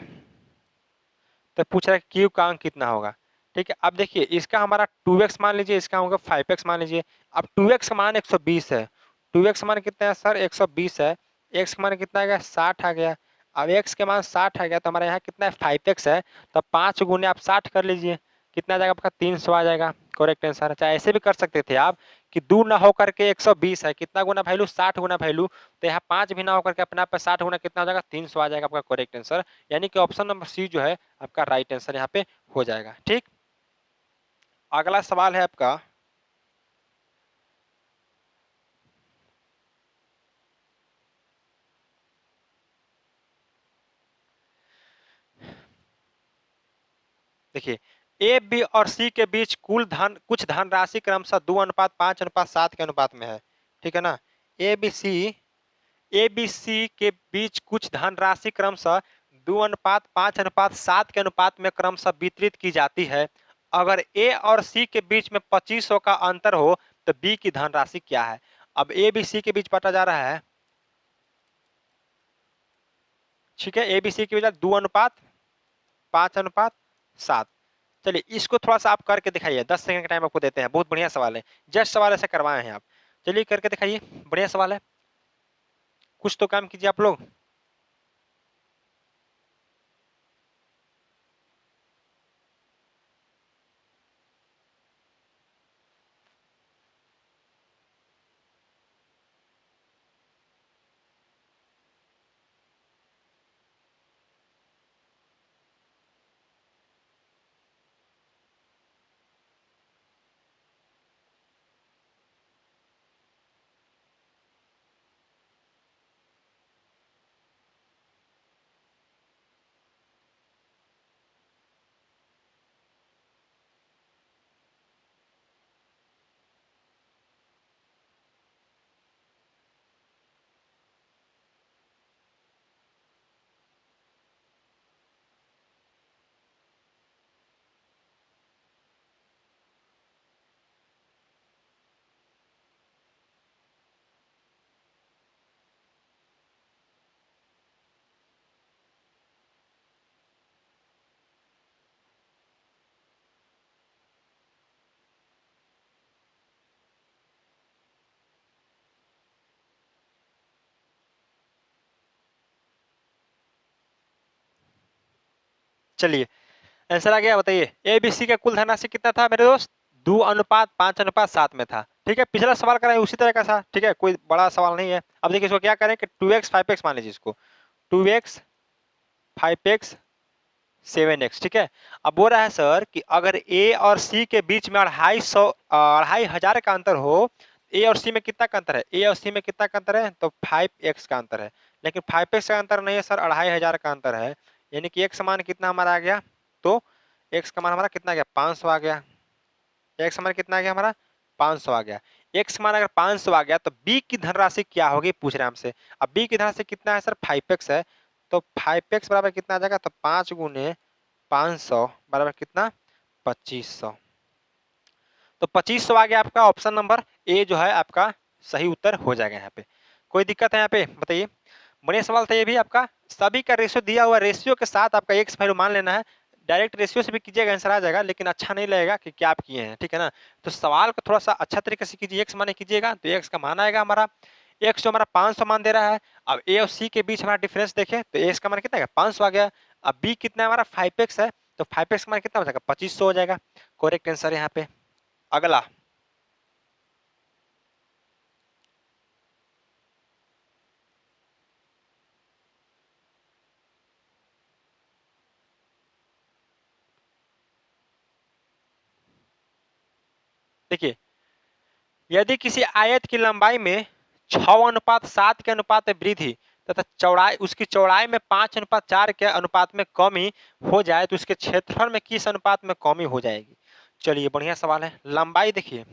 तो पूछ रहा है क्यू का अंक कितना होगा। ठीक है, अब देखिए इसका हमारा 2x मान लीजिए, इसका होगा 5x मान लीजिए। अब 2x का मान 120 है, 2x का मान कितना है सर, 120 है। x का मान कितना आ गया, 60 आ गया। अब x के मान 60 आ गया, तो हमारे यहाँ कितना है, 5x है। तो 5 गुने आप 60 कर लीजिए, कितना आ जाएगा आपका, 300 आ जाएगा। Correct answer. चाहे ऐसे भी कर सकते थे आप कि 2 ना होकर के 120 है, कितना गुना वैल्यू, 60 गुना वैल्यू, तो यहाँ 5 भी ना होकर के अपने आप पे 60 गुना कितना हो जाएगा, 300 आ जाएगा आपका करेक्ट आंसर। यानी कि ऑप्शन नंबर सी जो है आपका राइट आंसर यहाँ पे हो जाएगा। ठीक, अगला सवाल है आपका, देखिए ए बी और सी के बीच कुल धन, कुछ धनराशि क्रमशः 2:5:7 के अनुपात में है। ठीक है ना, A B C, A B C के बीच कुछ धनराशि क्रमशः 2:5:7 के अनुपात में क्रमशः वितरित की जाती है। अगर ए और सी के बीच में 2500 का अंतर हो तो बी की धनराशि क्या है। अब ए बी सी के बीच बांटा जा रहा है, ठीक है, ए बी सी के बीच 2:5:7। चलिए इसको थोड़ा सा आप करके दिखाइए, 10 सेकंड का टाइम आपको देते हैं। बहुत बढ़िया सवाल है, जस्ट सवाल ऐसे करवाए हैं आप। चलिए करके दिखाइए, बढ़िया सवाल है, कुछ तो काम कीजिए आप लोग। चलिए आंसर आ गया, बताइए ए बी सी का कुल धनराशि कितना था मेरे दोस्त, 2:5:7 में था। ठीक है, पिछला सवाल करा है उसी तरह का सा, ठीक है, कोई बड़ा सवाल नहीं है। अब देखिए इसको क्या करें कि 2x 5x मान लीजिए इसको, 2x 5x 7x, ठीक है। अब बोल रहा है सर कि अगर ए और सी के बीच में 2,500 का अंतर हो, ए और सी में कितना का अंतर है, ए और सी में कितना का अंतर है, तो 5x का अंतर है। लेकिन 5x का अंतर नहीं है सर, 2,500 का अंतर है। यानी कि x मान कितना हमारा आ गया, तो x का मान हमारा कितना आ गया, 500 आ गया। x मान कितना आ गया हमारा, 500 आ गया। x मान अगर 500 आ गया तो b की धनराशि क्या होगी पूछ रहे हैं हमसे। अब b की धनराशि कितना है सर, 5x है। तो 5x बराबर कितना आ जाएगा, तो 5 गुने 500 बराबर कितना, 2500। तो 2500 आ गया आपका, ऑप्शन नंबर ए जो है आपका सही उत्तर हो जाएगा यहाँ पे। कोई दिक्कत है यहाँ पे बताइए। बढ़िया सवाल था ये भी आपका। सभी का रेशियो दिया हुआ, रेशियो के साथ आपका एक्स वैल्यू मान लेना है। डायरेक्ट रेशियो से भी कीजिएगा आंसर आ जाएगा, लेकिन अच्छा नहीं लगेगा कि क्या आप किए हैं, ठीक है ना। तो सवाल को थोड़ा सा अच्छा तरीके से कीजिए, एक्स माने कीजिएगा तो एक्स का मान आएगा हमारा, एक्स जो हमारा 500 मान दे रहा है। अब ए और सी के बीच हमारा डिफरेंस देखें तो एक्स का मान कितना है, 500 आ गया। अब बी कितना है हमारा, 5x है, तो 5x का मान कितना हो जाएगा, 2500 हो जाएगा। करेक्ट आंसर यहाँ पे। अगला देखिए, यदि किसी आयत की लंबाई में 6:7 के अनुपात में वृद्धि तथा चौड़ाई, उसकी चौड़ाई में 5:4 के अनुपात में कमी हो जाए तो उसके क्षेत्रफल में किस अनुपात में कमी हो जाएगी। चलिए बढ़िया सवाल है। लंबाई देखिए,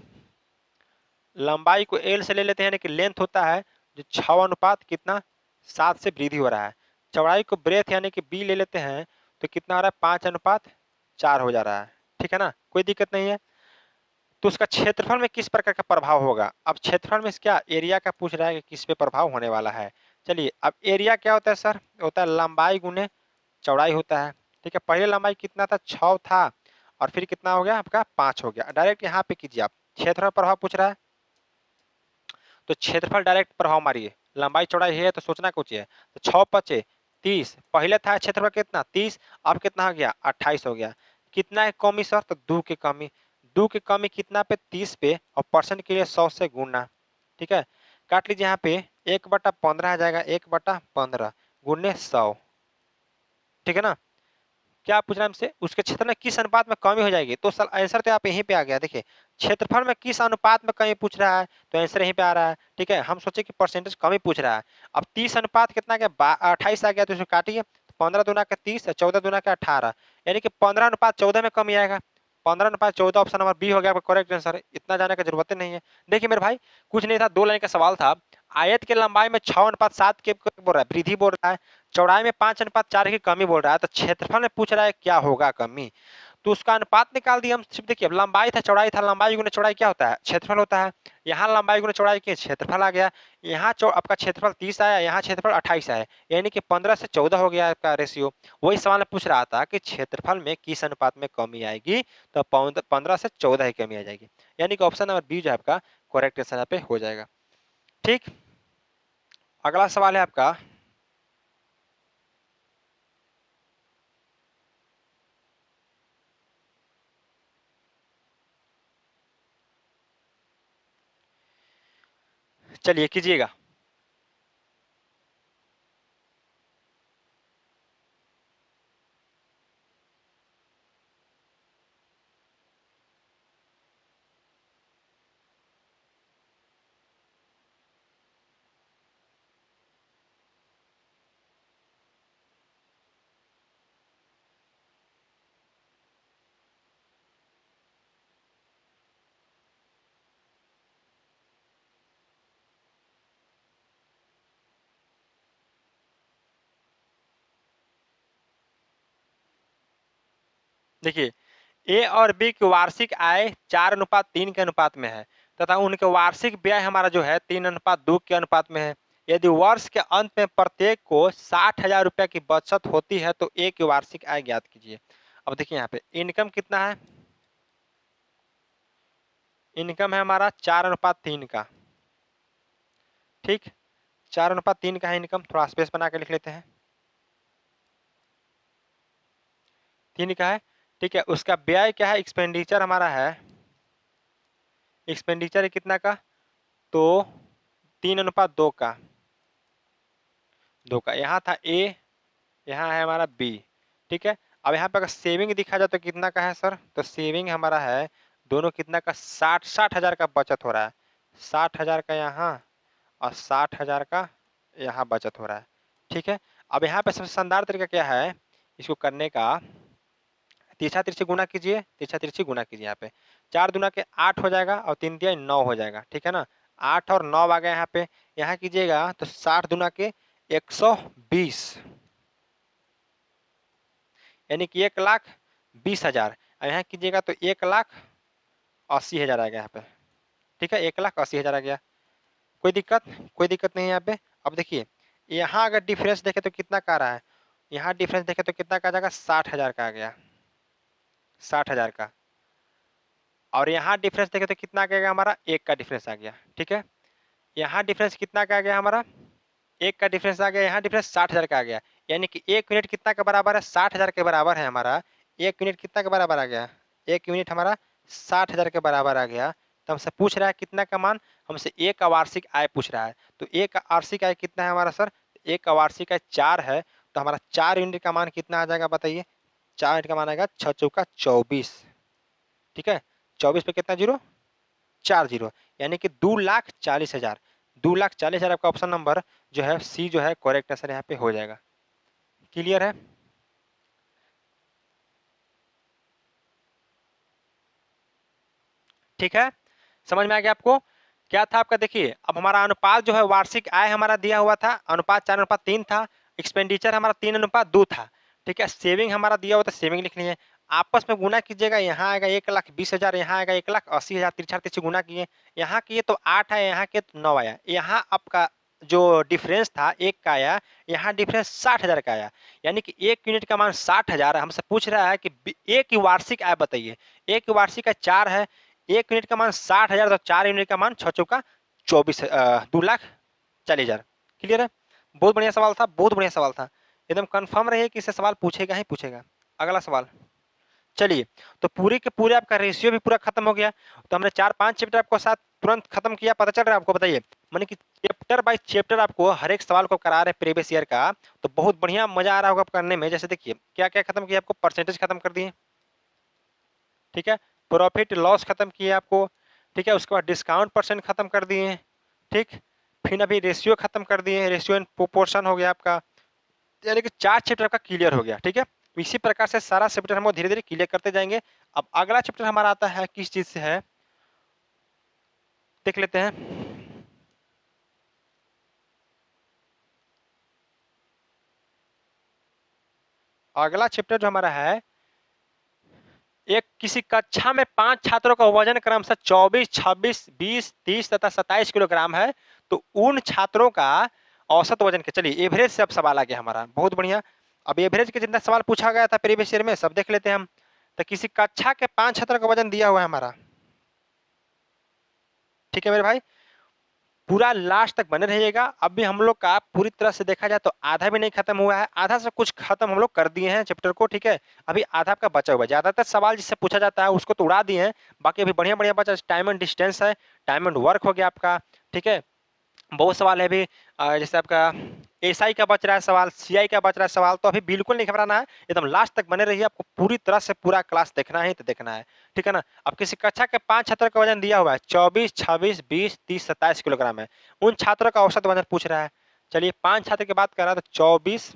लंबाई को एल से ले लेते हैं, यानी कि लेंथ होता है जो 6 अनुपात कितना, 7 से वृद्धि हो रहा है। चौड़ाई को ब्रेथ यानी कि बी ले लेते हैं, तो कितना आ रहा है, 5:4 हो जा रहा है, ठीक है ना, कोई दिक्कत नहीं है। तो उसका क्षेत्रफल में किस प्रकार का प्रभाव होगा। अब क्षेत्रफल में क्या एरिया का पूछ रहा है कि किस पे प्रभाव होने वाला है। चलिए, अब एरिया क्या होता है सर, होता है लंबाई गुने चौड़ाई होता है, ठीक है। पहले लंबाई कितना था, 6 था, और फिर कितना हो गया आपका, 5 हो गया। डायरेक्ट यहाँ पे कीजिए आप, क्षेत्रफल प्रभाव पूछ रहा है तो क्षेत्रफल डायरेक्ट प्रभाव मारिए। लंबाई चौड़ाई है तो सोचना कुछ है। तो 6×5 = 30, पहले था क्षेत्रफल कितना, 30, अब कितना हो गया, 28 हो गया। कितना है कमी सर, तो 2 की कमी। 2 की कमी कितना पे, 30 पे, और परसेंट के लिए 100 से गुणना, ठीक है। काट लीजिए यहाँ पे, 1/15 आ जाएगा, 1/15 गुने 100, ठीक है ना। क्या पूछ रहा है हमसे, उसके क्षेत्र में किस अनुपात में कमी हो जाएगी, तो सर आंसर तो आप यहीं पे आ गया। देखिए, क्षेत्रफल में किस अनुपात में कमी पूछ रहा है, तो आंसर यहीं पे आ रहा है, ठीक है। हम सोचे कि परसेंटेज कमी पूछ रहा है। अब 30 अनुपात कितना गया, 28 आ गया, तो इसको काटिए, 15 दूना का 30, 14 दूना का 18, यानी कि 15:14 में कमी आएगा। 15:14, ऑप्शन नंबर बी हो गया आपका करेक्ट आंसर। इतना जाने की जरूरत नहीं है। देखिए मेरे भाई, कुछ नहीं था, 2 लाइन का सवाल था। आयत के लंबाई में 6:7 के बोल रहा है वृद्धि बोल रहा है, चौड़ाई में 5:4 की कमी बोल रहा है, तो क्षेत्रफल में पूछ रहा है क्या होगा कमी। तो उसका अनुपात निकाल दिया हम सिर्फ। देखिए, अब लंबाई था चौड़ाई था, लंबाई गुना चौड़ाई क्या होता है, क्षेत्रफल होता है। यहाँ लंबाई गुना चौड़ाई के क्षेत्रफल आ गया। यहाँ आपका क्षेत्रफल 30 आया, यहाँ क्षेत्रफल 28 आया, यानी कि 15 से 14 हो गया आपका रेशियो। वही सवाल में पूछ रहा था कि क्षेत्रफल में किस अनुपात में कमी आएगी, तो 15 से 14 की कमी आ जाएगी। यानी कि ऑप्शन नंबर बी जो है आपका करेक्ट आंसर यहाँ पे हो जाएगा। ठीक, अगला सवाल है आपका। चलिए कीजिएगा। देखिए, ए और बी की वार्षिक आय 4:3 के अनुपात में है, तथा उनके वार्षिक व्यय हमारा जो है 3:2 के अनुपात में है। यदि वर्ष के अंत में प्रत्येक को 60,000 रुपए की बचत होती है तो ए की वार्षिक आय ज्ञात कीजिए। अब देखिए यहाँ पे इनकम कितना है, इनकम है हमारा 4:3 का, ठीक, 4:3 का है इनकम। थोड़ा स्पेस बना के लिख लेते हैं, 3 का है, ठीक है। उसका व्यय क्या है, एक्सपेंडिचर हमारा है, एक्सपेंडिचर है कितना का, तो 3:2 का, 2 का। यहाँ था ए, यहाँ है हमारा बी, ठीक है। अब यहाँ पे अगर सेविंग दिखा जाए तो कितना का है सर, तो सेविंग हमारा है दोनों कितना का, 60,000 का बचत हो रहा है, 60,000 का यहाँ और 60,000 का यहाँ बचत हो रहा है, ठीक है। अब यहाँ पे सबसे शानदार तरीका क्या है इसको करने का, तिरछा तिरछी गुना कीजिए, तिरछा तिरछी गुना कीजिए। यहाँ पे 4 दूना के 8 हो जाएगा और 3 दिया 9 हो जाएगा, ठीक है ना। 8 और 9 आ गया यहाँ पे, यहाँ कीजिएगा तो 60 दूना के 120, यानी कि 1,20,000। और यहाँ कीजिएगा तो 1,80,000 आ गया यहाँ पे, ठीक है, 1,80,000 आ गया। कोई दिक्कत, कोई दिक्कत नहीं है यहाँ पे। अब देखिए यहाँ अगर डिफरेंस देखे तो कितना का आ रहा है, यहाँ डिफरेंस देखे तो कितना का आ जाएगा, 60,000 का आ गया, 60,000 का। और यहाँ डिफरेंस देखे तो कितना आ गया हमारा, 1 का डिफरेंस आ गया, ठीक है। यहाँ डिफरेंस कितना का आ गया हमारा, 1 का डिफरेंस आ गया, यहाँ डिफरेंस 60,000 का आ गया। यानी कि 1 यूनिट कितना के बराबर है, 60,000 के बराबर है हमारा। 1 यूनिट कितना के बराबर आ गया, 1 यूनिट हमारा 60,000 के बराबर आ गया। तो हमसे पूछ रहा है कितना का मान, हमसे 1 का वार्षिक आय पूछ रहा है। तो 1 का वार्षिक आय कितना है हमारा सर, 1 का वार्षिक आय 4 है, तो हमारा 4 यूनिट का मान कितना आ जाएगा बताइए, 4 यूनिट का मान आएगा 6 चौका 24, ठीक है। 24 पे कितना जीरो, 4 जीरो, यानी कि 2,40,000, 2,40,000 आपका ऑप्शन नंबर जो है सी जो है करेक्ट आंसर यहाँ पे हो जाएगा। क्लियर है। ठीक है, समझ में आ गया आपको क्या था आपका। देखिए अब हमारा अनुपात जो है वार्षिक आय हमारा दिया हुआ था, अनुपात 4:3 था, एक्सपेंडिचर हमारा 3:2 था, ठीक है। सेविंग हमारा दिया हुआ था, सेविंग लिखनी है। आपस में गुना कीजिएगा, यहाँ आएगा 1,20,000, यहाँ आएगा 1,80,000, तिरछा तिरछी गुना किए, यहाँ किए तो 8 आया, यहाँ किए तो 9 आया। यहाँ आपका जो डिफरेंस था 1 का आया, यहाँ डिफरेंस 60,000 का आया। यानी कि 1 यूनिट का मान 60,000 है। हमसे पूछ रहा है कि 1 की वार्षिक आय बताइए, 1 की वार्षिक आय 4 है, 1 यूनिट का मान 60,000, तो 4 यूनिट का मान 6 चौका 24, 2,40,000। क्लियर है। बहुत बढ़िया सवाल था, बहुत बढ़िया सवाल था। एकदम कंफर्म रहिए कि इससे सवाल पूछेगा ही पूछेगा। अगला सवाल, चलिए। तो पूरे के पूरे आपका रेशियो भी पूरा खत्म हो गया। तो हमने 4-5 चैप्टर आपको साथ तुरंत खत्म किया, पता चल रहा है आपको। बताइए माने कि चैप्टर बाय चैप्टर आपको हर एक सवाल को करा रहे प्रीवियस ईयर का, तो बहुत बढ़िया मजा आ रहा होगा करने में। जैसे देखिए क्या क्या खत्म किया आपको, परसेंटेज खत्म कर दिए, ठीक है, प्रॉफिट लॉस खत्म किए आपको, ठीक है, उसके बाद डिस्काउंट परसेंट खत्म कर दिए, ठीक। फिर अभी रेशियो खत्म कर दिए, रेशियो इन प्रोपोर्शन हो गया आपका। यानी कि 4 चैप्टर आपका क्लियर हो गया, ठीक है। इसी प्रकार से सारा चैप्टर हम धीरे धीरे क्लियर करते जाएंगे। अब अगला चैप्टर हमारा आता है किस चीज से है, देख लेते हैं। अगला चैप्टर जो हमारा है, एक किसी कक्षा में 5 छात्रों का वजन क्रमशः 24, 26, 20, 30 तथा 27 किलोग्राम है। तो उन छात्रों का औसत वजन के, चलिए एवरेज से अब सवाल आ गया हमारा, बहुत बढ़िया। अब एवरेज के जितना सवाल पूछा गया था प्रीवियस ईयर में सब देख लेते हैं हम। तो किसी कक्षा के 5 छात्रों का वजन दिया हुआ है हमारा, ठीक है मेरे भाई। पूरा लास्ट तक बने रहिएगा। अभी हम लोग का पूरी तरह से देखा जाए तो आधा भी नहीं खत्म हुआ है, आधा से कुछ खत्म हम लोग कर दिए हैं चैप्टर को, ठीक है। अभी आधा आपका बचा हुआ है। ज्यादातर सवाल जिससे पूछा जाता है उसको तो उड़ा दिए हैं, बाकी अभी बढ़िया बढ़िया बचा। टाइम एंड डिस्टेंस है, टाइम एंड वर्क हो गया आपका, ठीक है। बहुत सवाल है अभी, जैसे आपका एसआई का बच रहा है सवाल, सीआई का बच रहा है सवाल। तो अभी बिल्कुल नहीं घबराना है, एकदम लास्ट तक बने रहिए। आपको पूरी तरह से पूरा क्लास देखना है तो देखना है, ठीक है ना। अब किसी कक्षा के 5 छात्रों का वजन दिया हुआ है, 24, 26, 20, 30, 27 किलोग्राम है। उन छात्रों का औसत वजन पूछ रहा है। चलिए 5 छात्र की बात कर रहा है, तो 24,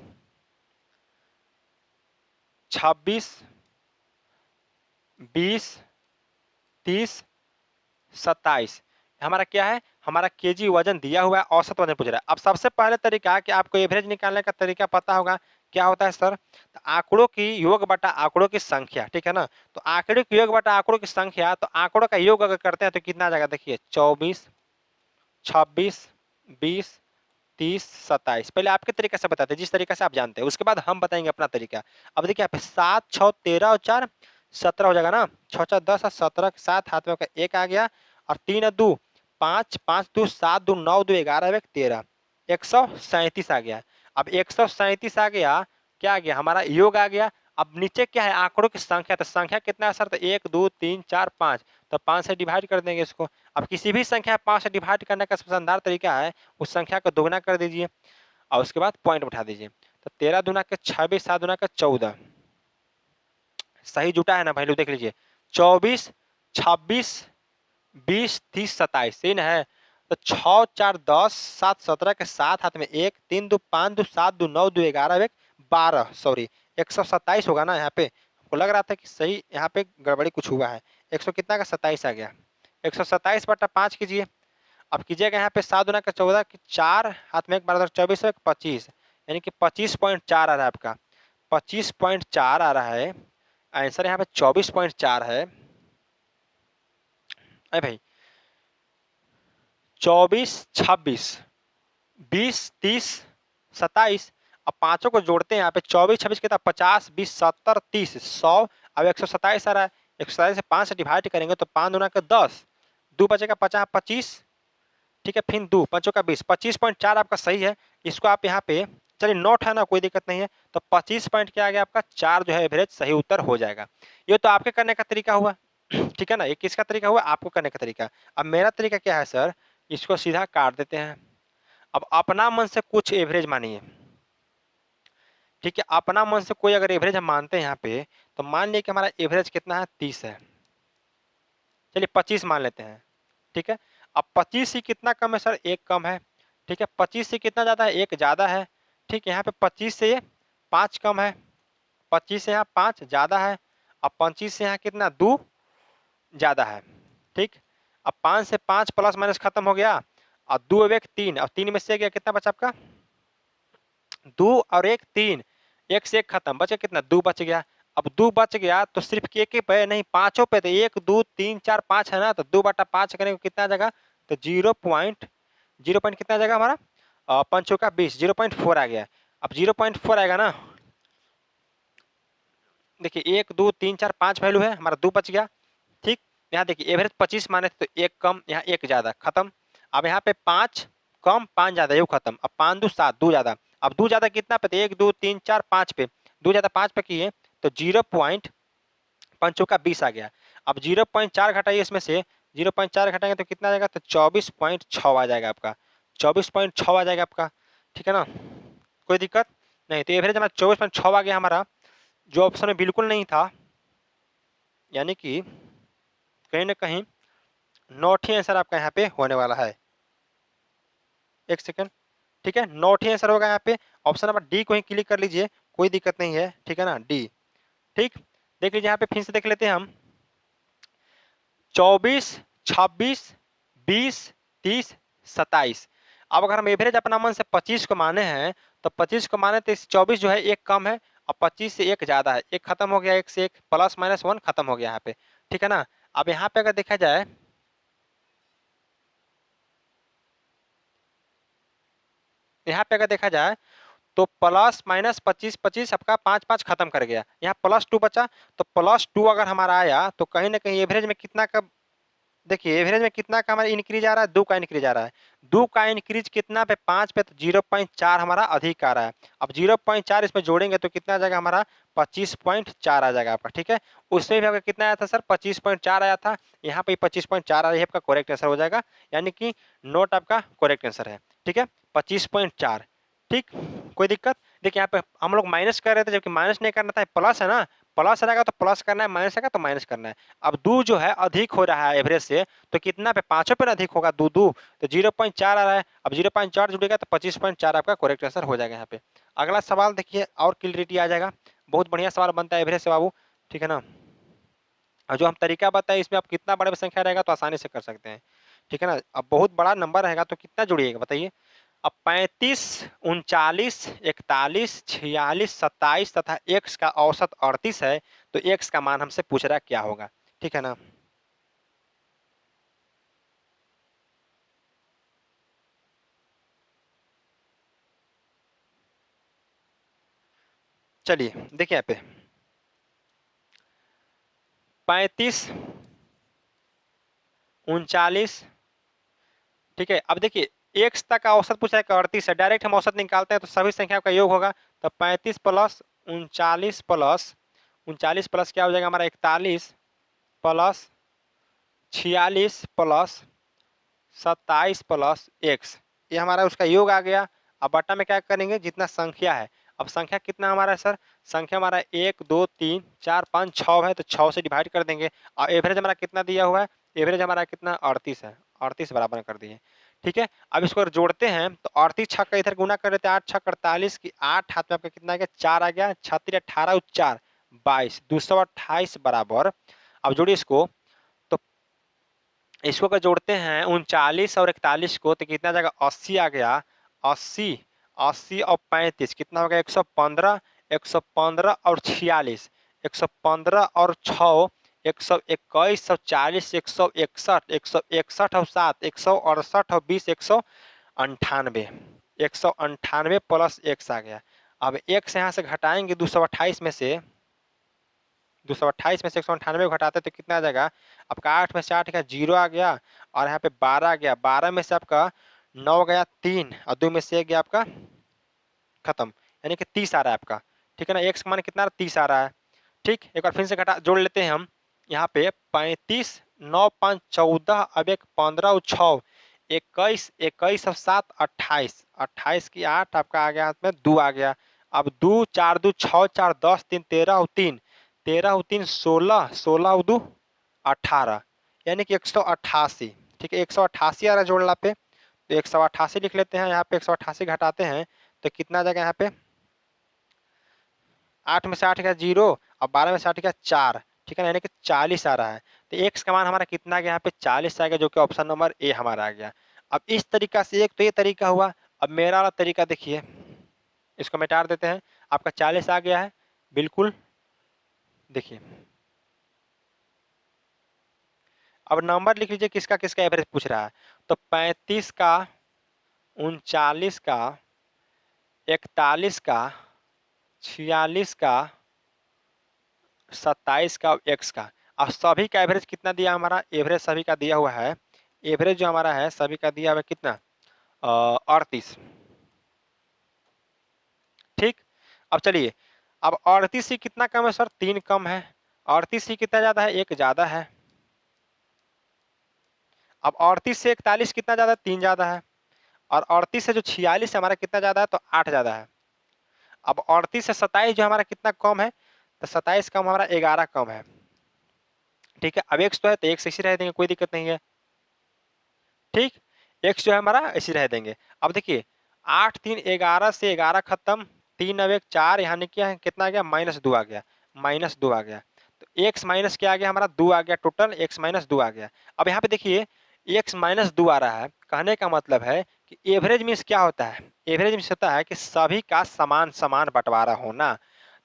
26, 20, 30, 27 हमारा क्या है, हमारा केजी वजन दिया हुआ है, औसत वजन पूछ रहा है। अब सबसे पहले तरीका कि आपको एवरेज निकालने का तरीका पता होगा, क्या होता है सर, तो आंकड़ों की योग बटा आंकड़ों की संख्या, ठीक है ना। तो आंकड़ों की योग बटा आंकड़ों की संख्या, तो आंकड़ों का योग अगर करते हैं तो कितना आ जाएगा, देखिए 24, 26, 20, 30, 27। पहले आपके तरीके से बताते हैं जिस तरीके से आप जानते हैं, उसके बाद हम बताएंगे अपना तरीका। अब देखिए यहाँ पे 7, 6, 13 और 4 17 हो जाएगा ना, 6, 4, 10 और 17 के साथ हाथ में एक आ गया, और 3 और 2 5, 5, 2 7, 2 9, 2 11, 13, 137 आ गया। अब 137 आ गया, क्या आ गया हमारा योग आ गया। अब नीचे क्या है, आंकड़ों की संख्या, तो संख्या कितना है सर, तो 1 2 3 4 5, तो 5 से डिवाइड कर देंगे इसको। अब किसी भी संख्या 5 से डिवाइड करने का सबसे शानदार तरीका है, उस संख्या को दोगुना कर दीजिए और उसके बाद पॉइंट उठा दीजिए। तो 13 दूना के 26, 7 दूना के 14, सही जुटा है ना भाई लोग, देख लीजिए 24 26 20 30 27, सही ना है। तो 6 4 10 7 17 के 7 हाथ में 1 3 2 5 2 7 2 9 2 11 1 12, सॉरी 127 होगा ना यहाँ पे। हमको लग रहा था कि सही, यहाँ पे गड़बड़ी कुछ हुआ है। 100 कितना का 27 आ गया। 127 बटा 5 कीजिए। अब कीजिएगा यहाँ पे 7 दुना का 14 की 4 हाथ में 1 12 24 25, यानी कि 25.4 आ रहा है आपका। 25.4 आ रहा है आंसर, यहाँ पे 24.4 है। अरे भाई 24 26 20 30 27, अब पांचों को जोड़ते हैं यहाँ पे 24 26 कितना 50 20 70 30 100, अब 127 आ रहा है। 127 से 5 से डिवाइड करेंगे तो 5 दुना का 10, 2 बचेगा 50 25, ठीक है, फिर 2 5 का 20, 25.4 आपका सही है। इसको आप यहाँ पे, चलिए नोट है ना, कोई दिक्कत नहीं है। तो 25 पॉइंट क्या आ गया आपका 4 जो है एवरेज सही उत्तर हो जाएगा। ये तो आपके करने का तरीका हुआ, ठीक है ना, ये किसका तरीका हुआ, आपको करने का तरीका। अब मेरा तरीका क्या है सर, इसको सीधा काट देते हैं। अब अपना मन से कुछ एवरेज मानिए, ठीक है, अपना मन से कोई अगर एवरेज हम मानते हैं यहाँ पे, तो मान लिया कि हमारा एवरेज कितना है 30 है, चलिए 25 मान लेते हैं, ठीक है। अब 25 से कितना कम है सर, 1 कम है, ठीक है। 25 से कितना ज्यादा है, 1 ज्यादा है, ठीक है। यहाँ पे 25 से 5 कम है, 25 से यहाँ 5 ज्यादा है, अब 25 से यहाँ कितना 2 ज्यादा है, ठीक। अब 5 से 5 प्लस माइनस खत्म हो गया, और 2 और 1 3, और 3 में से गया कितना बचा आपका 2 और 1 3, 1 से 1 खत्म, बचा कितना 2 बच गया। अब 2 बच गया तो सिर्फ के पे नहीं, पांचों पे, तो 1 2 3 4 5 है ना, तो 2 बटा 5 करेंगे कितना जगह, तो 0 पॉइंट कितना जगह हमारा, पंचों का 20, 0.4 आ गया। अब 0.4 आएगा ना, देखिए 1 2 3 4 5 वैल्यू है हमारा, 2 बच गया, ठीक। यहाँ देखिए एवरेज 25 माने थे, तो 1 कम, यहाँ 1 ज्यादा, खत्म। अब यहाँ पे 5 कम 5 ज्यादा, ये खत्म। अब 5 2 7, 2 ज्यादा, अब 2 ज्यादा कितना पे, 1 2 3 4 5 पे, 2 ज्यादा 5 पे किए, तो 0.5 का 20 आ गया। अब 0.4 घटाइए इसमें से, 0.4 घटाएंगे तो कितना आ जाएगा, तो 24.6 आ जाएगा आपका, 24.6 आ जाएगा आपका, ठीक है ना, कोई दिक्कत नहीं। तो एवरेज हमारा 24.6 आ गया हमारा, जो ऑप्शन में बिल्कुल नहीं था, यानी कि कहीं ना कहीं नॉट ही आंसर आपका यहाँ पे होने वाला है। एक सेकंड, ठीक है, नॉट ही आंसर होगा यहाँ पे। ऑप्शन नंबर डी को ही क्लिक कर लीजिए, कोई दिक्कत नहीं है, ठीक है ना, डी, ठीक। देख लीजिए यहाँ पे फिर से देख लेते हैं हम, 24 26 20 30 27। अब अगर हम एवरेज अपना मन से 25 को माने हैं, तो 25 को माने तो 24 जो है 1 कम है, और 25 से 1 ज्यादा है, 1 खत्म हो गया, 1 से 1 प्लस माइनस 1 खत्म हो गया यहाँ पे, ठीक है ना। अब यहाँ पे अगर देखा जाए, यहाँ पे अगर देखा जाए तो प्लस माइनस 25 25 आपका 5 5 खत्म कर गया, यहाँ +2 बचा। तो +2 अगर हमारा आया तो कहीं ना कहीं एवरेज में कितना का, देखिए एवरेज में कितना का हमारा इंक्रीज आ रहा है, 2 का इंक्रीज आ रहा है। 2 का इंक्रीज कितना पे, 5 पे, तो 0.4 हमारा अधिक आ रहा है। अब 0.4 इसमें जोड़ेंगे तो कितना आ जाएगा हमारा, 25.4 आ जाएगा आपका, ठीक है। उसमें भी आपका कितना आया था सर, 25.4 आया था, यहाँ पे 25.4 आ रही है, आपका करेक्ट आंसर हो जाएगा, यानी कि नोट आपका करेक्ट आंसर है, ठीक है, 25.4, ठीक। कोई दिक्कत, देखिए यहाँ पे हम लोग माइनस कर रहे थे, जबकि माइनस नहीं करना था, प्लस है ना, प्लस रहेगा तो प्लस करना है, माइनस आएगा तो माइनस करना है। अब 2 जो है अधिक हो रहा है एवरेज से, तो कितना पे, पांचों पे अधिक होगा, 2 2, तो 0.4 आ रहा है। अब 0.4 जुड़ेगा तो 25.4 आपका करेक्ट आंसर हो जाएगा यहाँ पे। अगला सवाल देखिए, और क्लियरिटी आ जाएगा, बहुत बढ़िया सवाल बनता है एवरेज से बाबू, ठीक है ना। और जो हम तरीका बताए इसमें आप कितना बड़ा संख्या रहेगा तो आसानी से कर सकते हैं, ठीक है ना। अब बहुत बड़ा नंबर रहेगा तो कितना जुड़िएगा बताइए। अब 35 39 41 46 27 तथा x का औसत 38 है, तो x का मान हमसे पूछ रहा है क्या होगा, ठीक है ना। चलिए देखिए यहाँ पे 35 39, ठीक है। अब देखिए x तक का औसत पूछा है कि 38 है, डायरेक्ट हम औसत निकालते हैं तो सभी संख्या का योग होगा, तो 35 प्लस 39 प्लस 39 प्लस क्या हो जाएगा हमारा 41 प्लस 46 प्लस 27 प्लस एक्स, ये हमारा उसका योग आ गया। अब बट्टा में क्या करेंगे, जितना संख्या है, अब संख्या कितना हमारा है सर, संख्या हमारा 1 2 3 4 5 6 है, तो 6 से डिवाइड कर देंगे। और एवरेज हमारा कितना दिया हुआ है, एवरेज हमारा कितना 38 है, 38 बराबर कर दिए। ठीक है, अब इसको अगर जोड़ते हैं तो 38 छक्का इधर गुना कर देते हैं, 8 छक्का 48 की 8 हाथ में आपका कितना आ गया 4 आ गया, 36 18 4 22 228 बराबर। अब जोड़िए इसको, तो इसको अगर जोड़ते हैं 39 और 41 को तो कितना जाएगा 80 आ गया, 80 80 और 35 कितना हो गया 115, 115 और 46, 115 और 6 121 और 40 161, 161 और 7 168 और 20 198, 198 प्लस एक्स आ गया। अब एक्स यहाँ से घटाएंगे 228 में से, 228 में से 198 को घटाते तो कितना आ जाएगा आपका, 8 में से 8 का 0 आ गया, और यहाँ पे 12 आ गया, 12 में से आपका 9 गया 3 और 2 में से 1 गया आपका खत्म, यानी कि 30 आ रहा है आपका। ठीक है ना, एक्स का मान कितना 30 आ रहा है। ठीक, एक बार फिर से घटा जोड़ लेते हैं हम, यहाँ पे 35 9 5 14, अब एक 15 और 6 21, 21 और 7 28, 28 की 8 आपका आ गया हाथ में 2 आ गया। अब 2 4 2 6 4 10 3 13 और 3 13 और 3 16, 16 और 2 18, यानी कि 188। ठीक है, 188 आ रहा है जोड़ला पे, तो 188 लिख लेते हैं, यहाँ पे 188 घटाते हैं तो कितना आ जाएगा यहाँ पे, 8 में से 8 गया 0 और 12 में से 8 गया 4। ठीक है ना, यानी कि 40 आ रहा है। तो एक्स का मान हमारा कितना आ गया यहाँ पे 40 आ गया, जो कि ऑप्शन नंबर ए हमारा आ गया। अब इस तरीका से एक तो ये तरीका हुआ। अब मेरा वाला तरीका देखिए, इसको मिटा देते हैं, आपका 40 आ गया है बिल्कुल। देखिए अब नंबर लिख लीजिए किसका किसका एवरेज पूछ रहा है, तो 35 का, 39 का, 41 का, 46 का, 27 का, एक्स का। अब सभी का एवरेज कितना दिया हमारा, एवरेज सभी का दिया हुआ है, एवरेज जो हमारा है सभी का दिया हुआ है कितना 38। ठीक, अब चलिए, अब 38 से कितना कम है सर, 3 कम है। 38 से कितना ज्यादा है, 1 ज्यादा है। अब 38 से 41 कितना ज्यादा है, 3 ज्यादा है। और 38 से जो 46 है हमारा कितना ज्यादा है, तो 8 ज्यादा है। अब 38 से 27 जो हमारा कितना कम है, तो 27 कम हमारा 11 कम है। ठीक है, अब एक्स तो है तो एक्स ऐसे रह देंगे, कोई दिक्कत नहीं है। ठीक, एक्स जो है हमारा ऐसे रह देंगे। अब देखिए 8 3 11 से 11 खत्म, 3 अब 1 4, यहाँ ने क्या है कितना आ गया -2 आ गया, -2 आ गया। तो एक्स माइनस क्या आ गया हमारा 2 आ गया, टोटल एक्स -2 आ गया। अब यहाँ पे देखिए एक्स -2 आ रहा है, कहने का मतलब है कि एवरेज मीन्स क्या होता है, एवरेज मीन्स होता है कि सभी का समान समान बंटवारा होना।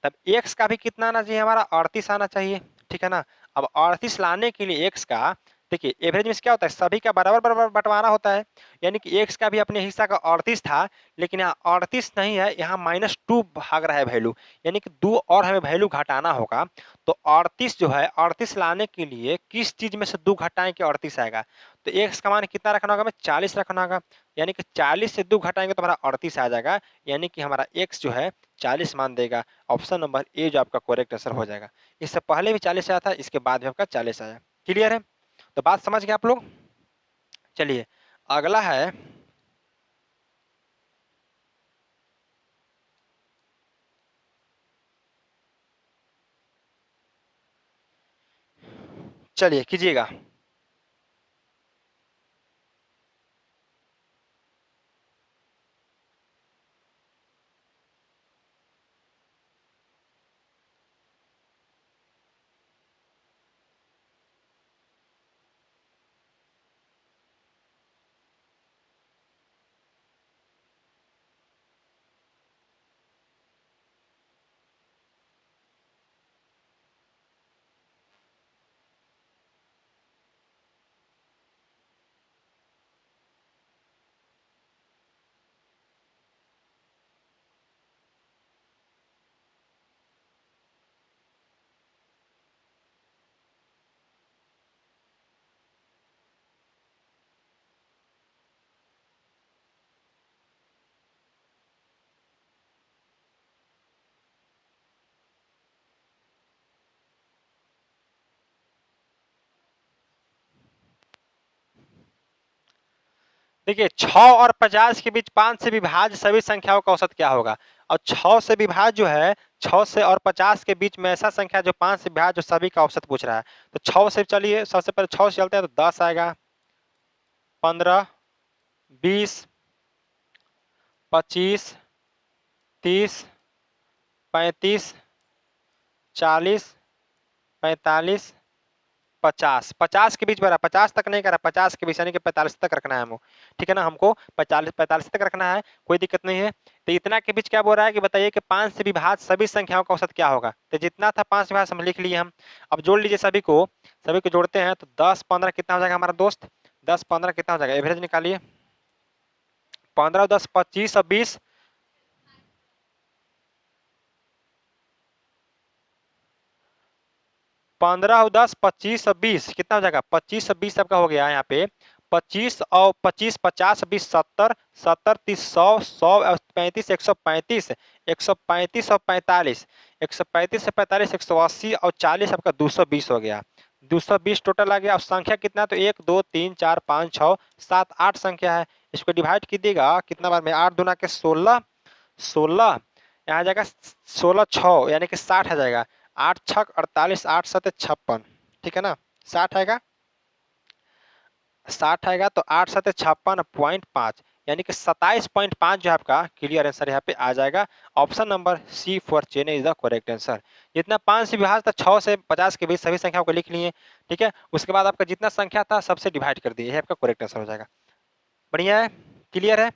तब एक्स का भी कितना आना चाहिए हमारा 38 आना चाहिए। ठीक है ना, अब 38 लाने के लिए एक्स का, देखिए एवरेज में क्या होता है, सभी का बराबर बराबर बंटवारा होता है। यानी कि एक्स का भी अपने हिस्सा का 38 था, लेकिन यहाँ 38 नहीं है, यहाँ -2 भाग रहा है वैल्यू, यानी कि 2 और हमें वैल्यू घटाना होगा। तो 38 जो है, 38 लाने के लिए किस चीज में से 2 घटाएं कि 38 आएगा, तो एक्स का मान कितना रखना होगा, हमें 40 रखना होगा। यानी कि 40 से 2 घटाएंगे तो हमारा 38 आ जाएगा, यानी कि हमारा एक्स जो है 40 मान देगा। ऑप्शन नंबर ए जो आपका करेक्ट आंसर हो जाएगा। इससे पहले भी 40 आया था, इसके बाद भी आपका 40 आया। क्लियर है, तो बात समझ गए आप लोग। चलिए अगला है, चलिए कीजिएगा। देखिए 6 और 50 के बीच 5 से विभाज्य सभी संख्याओं का औसत क्या होगा। और 6 से विभाज्य जो है 6 से और 50 के बीच में ऐसा संख्या जो 5 से विभाज्य जो सभी का औसत पूछ रहा है। तो 6 से चलिए, सबसे पहले 6 से चलते हैं तो 10 आएगा, 15, 20, 25, 30, 35, 40, 45, 50। 50 के बीच में रहा, 50 तक नहीं करा, 50 के बीच यानी कि 45 तक रखना है हमको, ठीक है ना। हमको 45 तक रखना है, कोई दिक्कत नहीं है। तो इतना के बीच क्या बोल रहा है कि बताइए कि 5 से विभाज्य सभी संख्याओं का औसत क्या होगा। तो जितना था 5 से विभाज्य हम लिख लिए हम। अब जोड़ लीजिए सभी को जोड़ते हैं तो 10 15 कितना हो जाएगा हमारा दोस्त, 10 15 कितना हो जाएगा, एवरेज निकालिए। 15 10 25 और 20, 15 और 10 25 और 20 कितना हो जाएगा, 25 और 20 आपका हो गया यहाँ पे। 25 और 25 50 20 70, 70 30 100, 100 और 35 135, 135 और 45, 135 से 45 180 और 40 आपका 220 हो गया। 220 टोटल आ गया। अब संख्या कितना, तो 1 2 3 4 5 6 7 8 संख्या है। इसको डिवाइड कीजिएगा कितना बार में, 8 दूना के 16, 16 यहाँ आ जाएगा 16 6 यानी कि 60 आ जाएगा। 8 छक 48, 8 सत 56, ठीक है ना। 60 आएगा, 60 आएगा तो 8 सत 56.5 यानी कि 27.5 जो आपका क्लियर आंसर यहाँ पे आ जाएगा। Option number C for Chennai is the correct answer. जितना 5 से विभाज्य था 6 से 50 के बीच सभी संख्याओं को लिख लिए, ठीक है। उसके बाद आपका जितना संख्या था सबसे डिवाइड कर दिए, यह आपका करेक्ट आंसर हो जाएगा। बढ़िया है, क्लियर है,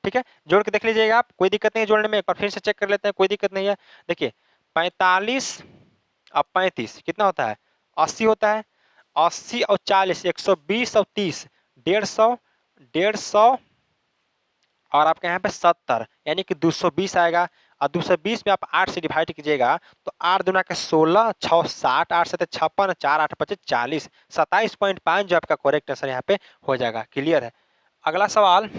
ठीक है। जोड़ के देख लीजिएगा आप, कोई दिक्कत नहीं है जोड़ने में, एक बार फिर से चेक कर लेते हैं, कोई दिक्कत नहीं है। देखिए 45 अब 35 कितना होता है, 80 होता है। 80 और 40 120 और 30 150, 150 और आपके यहाँ पे 70 यानी कि 220 आएगा। और 220 में आप 8 से डिवाइड कीजिएगा तो 8 दूना के 16, 6 60, 8 7 56, 4 8 25 40, 27.5 जो आपका करेक्ट आंसर यहाँ पे हो जाएगा। क्लियर है। अगला सवाल,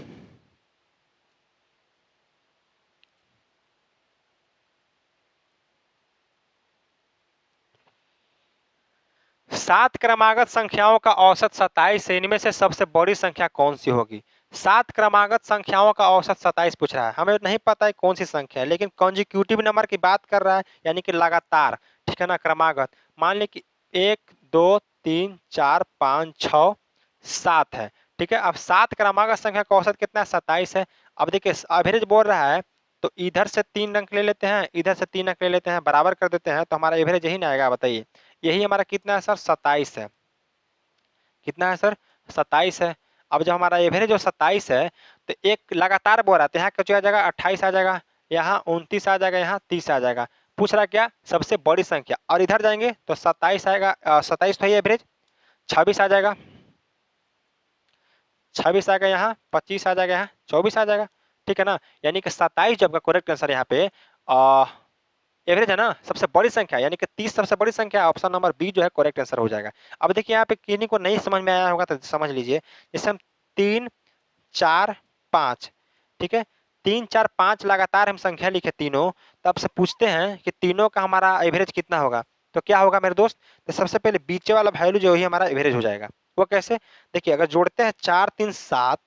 7 क्रमागत संख्याओं का औसत 27 है, इनमें से सबसे बड़ी संख्या कौन सी होगी। 7 क्रमागत संख्याओं का औसत 27 पूछ रहा है, हमें नहीं पता है कौन सी संख्या है, लेकिन कॉन्जिक्यूटिव नंबर की बात कर रहा है यानी कि लगातार, ठीक है ना। क्रमागत मान ली कि 1 2 3 4 5 6 7 है, ठीक है। अब 7 क्रमागत संख्या का औसत कितना है, 27 है। अब देखिए एवरेज बोल रहा है तो इधर से 3 अंक ले लेते हैं, इधर से 3 अंक ले लेते हैं, बराबर कर देते हैं तो हमारा एवरेज यही ना आएगा, बताइए। यही हमारा कितना है सर, 27 है। कितना है सर, 27 है। अब जब हमारा एवरेज जो 27 है तो एक लगातार बोल रहा है, तो यहाँ कुछ आ जाएगा 28 आ जाएगा, यहाँ 29 आ जाएगा, यहाँ 30 आ जाएगा। पूछ रहा क्या, सबसे बड़ी संख्या। और इधर जाएंगे तो 27 आएगा, 27 तो है एवरेज, 26 आ जाएगा, 26 आ गया, यहाँ 25 आ जाएगा, यहाँ 24 आ जाएगा, ठीक है ना। यानी कि 27 जब का करेक्ट आंसर यहाँ पे एवरेज है ना, सबसे बड़ी संख्या यानी कि 30 सबसे बड़ी संख्या, ऑप्शन नंबर बी जो है करेक्ट आंसर हो जाएगा। अब देखिए यहाँ पे किन्हीं को नहीं समझ में आया होगा तो समझ लीजिए, जैसे हम 3 4 5, ठीक है, 3 4 5 लगातार हम संख्या लिखे तीनों, तो अब से पूछते हैं कि तीनों का हमारा एवरेज कितना होगा। तो क्या होगा मेरे दोस्त, तो सबसे पहले बीचे वाला वैल्यू जो ही हमारा एवरेज हो जाएगा। वो कैसे, देखिए अगर जोड़ते हैं 4 3 7,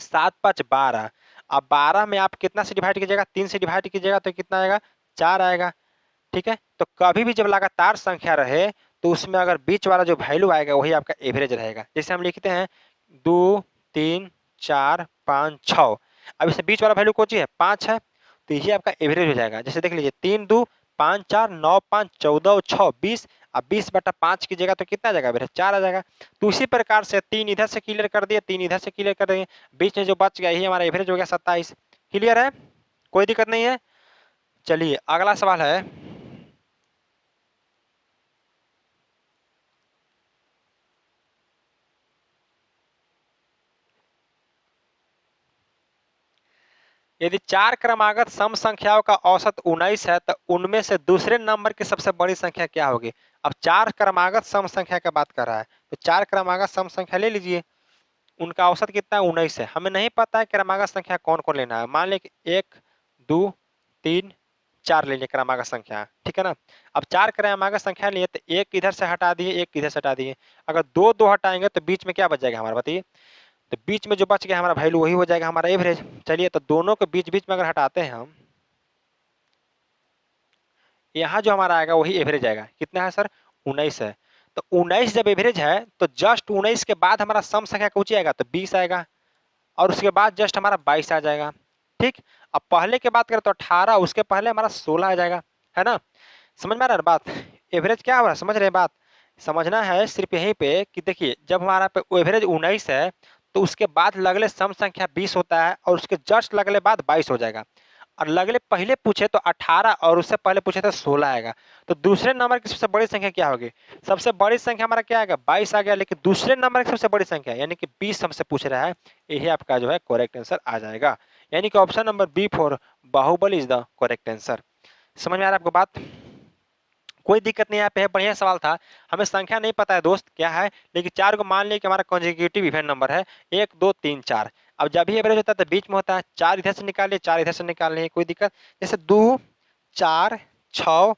7 5 12, अब 12 में आप कितना से डिवाइड कीजिएगा, 3 से डिवाइड कीजिएगा तो कितना आएगा, 4 आएगा, ठीक है। तो कभी भी जब लगातार संख्या रहे तो उसमें अगर बीच वाला जो वैल्यू आएगा वही आपका एवरेज रहेगा। जैसे हम लिखते हैं 2 3 4 5 6, अब इससे बीच वाला वैल्यू कौन सी है, 5 है, तो यही आपका एवरेज हो जाएगा। जैसे देख लीजिए 3 2 5 4 9 5 14 और 6 20, अब 20/5 कीजिएगा तो कितना आ जाएगा, एवरेज 4 आ जाएगा। तो उसी प्रकार से 3 इधर से क्लियर कर दिए, 3 इधर से क्लियर कर देंगे, बीच में जो बच गया यही हमारा एवरेज हो गया 27। क्लियर है, कोई दिक्कत नहीं है। चलिए अगला सवाल है, यदि 4 क्रमागत सम संख्याओं का औसत 19 है तो उनमें से दूसरे नंबर की सबसे बड़ी संख्या क्या होगी। अब 4 क्रमागत सम संख्या का बात कर रहा है, तो 4 क्रमागत सम संख्या ले लीजिए, उनका औसत कितना है, 19 है। हमें नहीं पता है क्रमागत संख्या कौन कौन लेना है, मान लें कि 1 2 3 4 ले लिए क्रमागत संख्या, ठीक है ना। अब 4 क्रमागत संख्या लिए तो 1 इधर से हटा दिए, 1 इधर से हटा दिए, अगर 2 2 हटाएंगे तो बीच में क्या बच जाएगा हमारा, बताइए। तो बीच में जो बच गया हमारा वैल्यू वही हो जाएगा हमारा एवरेज। चलिए तो दोनों के बीच बीच में अगर हटाते हैं हम, यहाँ जो हमारा आएगा वही एवरेज आएगा। कितना है सर? 19 है। तो 19 जब एवरेज है तो जस्ट 19 के बाद हमारा सम संख्या कौन सी आएगा? तो 20 आएगा, और उसके बाद जस्ट हमारा 22 आ जाएगा। ठीक। अब पहले के बात करें तो 18, उसके पहले हमारा 16 आ जाएगा, है ना? समझ में आ रहा है बात? एवरेज क्या हो रहा है, समझ रहे हैं बात? समझना है सिर्फ यहीं पे कि देखिए जब हमारा पे एवरेज 19 है तो उसके बाद लगले सम संख्या 20 होता है, और उसके जस्ट लगले बाद 22 हो जाएगा। और लगले पहले पूछे तो 18 और उससे पहले पूछे तो 16 आएगा। तो दूसरे नंबर की सबसे बड़ी संख्या क्या होगी? सबसे बड़ी संख्या हमारा क्या आएगा? 22 आ गया। लेकिन दूसरे नंबर की सबसे बड़ी संख्या यानी कि 20 हमसे पूछ रहा है, यही आपका जो है करेक्ट आंसर आ जाएगा। यानी कि option number B for Baahubali is the correct answer. समझ में आ रहा है आपको बात? कोई दिक्कत नहीं, यहाँ पे है, बढ़िया सवाल था। हमें संख्या नहीं पता है दोस्त क्या है, लेकिन चार को मान लिया कि हमारा कॉन्जिक्यूटिव इवन नंबर है, 1 2 3 4। अब जब भी एवरेज होता है तो बीच में होता है, 4 इधर से निकाल लिए, 4 इधर से निकाल लिए, कोई दिक्कत। जैसे 2 4 6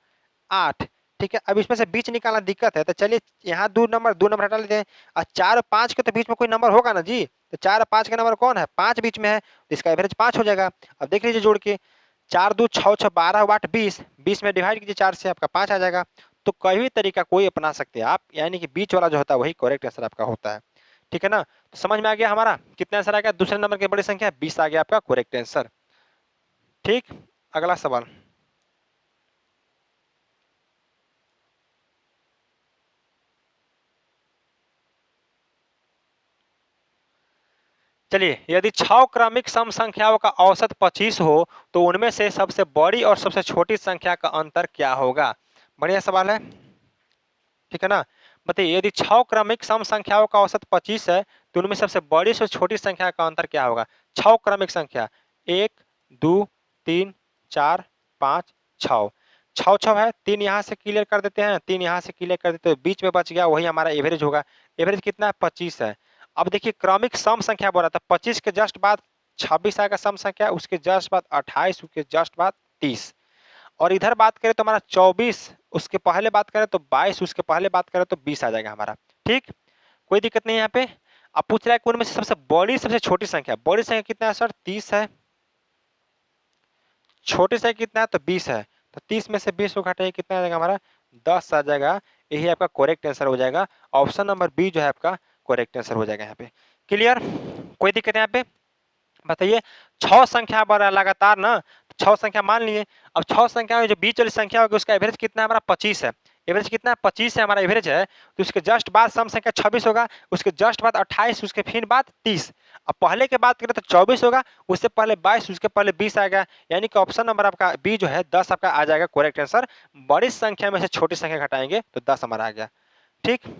8, ठीक है। अब इसमें से बीच निकालना दिक्कत है, तो चलिए यहाँ दो नंबर हटा लेते हैं। और 4 और 5 के तो बीच में कोई नंबर होगा ना जी, तो 4 और 5 का नंबर कौन है? 5 बीच में है, तो इसका एवरेज 5 हो जाएगा। अब देख लीजिए जोड़ के, 4 2 6 6 12 8 20, 20 में डिवाइड कीजिए 4 से, आपका 5 आ जाएगा। तो कोई भी तरीका कोई अपना सकते हैं आप, यानी कि बीच वाला जो होता है वही करेक्ट आंसर आपका होता है। ठीक है ना? तो समझ में आ गया हमारा कितना आंसर आ गया? दूसरे नंबर की बड़ी संख्या 20 आ गया आपका करेक्ट आंसर। ठीक। अगला सवाल, चलिए यदि 6 क्रमिक सम संख्याओं का औसत 25 हो तो उनमें से सबसे बड़ी और सबसे छोटी संख्या का अंतर क्या होगा? बढ़िया सवाल है। ठीक है ना? बताइए यदि 6 क्रमिक सम संख्याओं का औसत 25 है तो उनमें सबसे बड़ी से छोटी संख्या का अंतर क्या होगा? 6 क्रमिक संख्या, 1 2 3 4 5 6, 6 है, 3 यहाँ से क्लियर कर देते हैं, 3 यहाँ से क्लियर कर देते हैं, बीच में बच गया वही हमारा एवरेज होगा। एवरेज कितना है? 25 है। अब देखिए क्रमिक सम संख्या बोल रहा था, 25 के जस्ट बाद 26 आएगा सम संख्या, उसके जस्ट बाद 28, उसके जस्ट बाद 30। और इधर बात करें तो हमारा 24, उसके पहले बात करें तो 22, उसके पहले बात करें तो 20 आ जाएगा हमारा। ठीक। कोई दिक्कत नहीं है यहाँ पे। अब पूछ रहा है कि उनमें से सबसे बड़ी सबसे छोटी संख्या, बड़ी संख्या कितना है सर? 30 है। छोटी संख्या कितना है? तो 20 है। तो 30 में से 20 को घटाइए, कितना आ जाएगा हमारा? 10 आ जाएगा। यही आपका करेक्ट आंसर हो जाएगा। ऑप्शन नंबर बी जो है आपका करेक्ट आंसर हो जाएगा यहाँ पे। क्लियर? कोई दिक्कत है यहाँ पे? बताइए 6 संख्या बड़ा लगातार ना, 6 संख्या मान लिए। अब 6 संख्या में जो बीच वाली संख्या होगी उसका एवरेज कितना है हमारा? 25 है। एवरेज कितना है? 25 है हमारा एवरेज है। तो उसके जस्ट बाद सम संख्या 26 होगा, उसके जस्ट बाद 28, उसके फिर बाद 30। अब पहले के बात करें तो 24 होगा, उससे पहले 22, उसके पहले 20 आएगा। यानी कि ऑप्शन नंबर आपका बी जो है 10 आपका आ जाएगा करेक्ट आंसर। बड़ी संख्या में से छोटी संख्या घटाएंगे तो 10 हमारा आ गया। ठीक।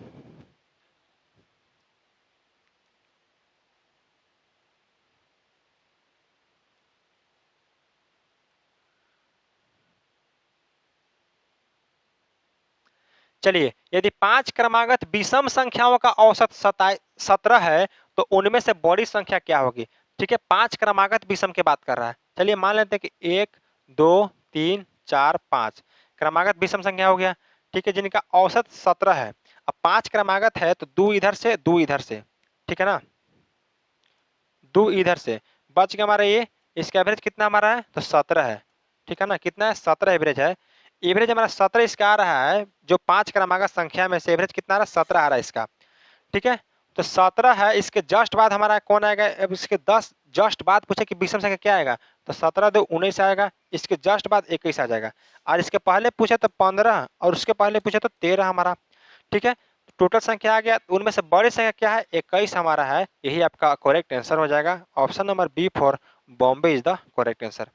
चलिए यदि 5 क्रमागत विषम संख्याओं का औसत 17 है तो उनमें से बड़ी संख्या क्या होगी? ठीक है, 5 क्रमागत विषम की बात कर रहा है। चलिए मान लेते हैं कि 1 2 3 4 5 क्रमागत विषम संख्या हो गया। ठीक है, जिनका औसत 17 है। अब 5 क्रमागत है तो 2 इधर से 2 इधर से, ठीक है ना? 2 इधर से बच गया हमारा ये। इसका एवरेज कितना हमारा है? तो 17 है। ठीक है ना? कितना है? 17 एवरेज है। एवरेज हमारा 17 इसका आ रहा है, जो 5 क्रमागत संख्या में से एवरेज कितना आ रहा है? 17 आ रहा है इसका। ठीक है, तो 17 है। इसके जस्ट बाद हमारा कौन आएगा? अब इसके 10 जस्ट बाद पूछे कि विषम संख्या क्या आएगा, तो 17 दो 19 आएगा। इसके जस्ट बाद 21 आ जाएगा। और इसके पहले पूछे तो 15, और उसके पहले पूछे तो 13 हमारा। ठीक है, टोटल संख्या आ गया। उनमें से बड़ी संख्या क्या है? 21 हमारा है। यही आपका करेक्ट आंसर हो जाएगा। Option number B for Bombay is the correct answer.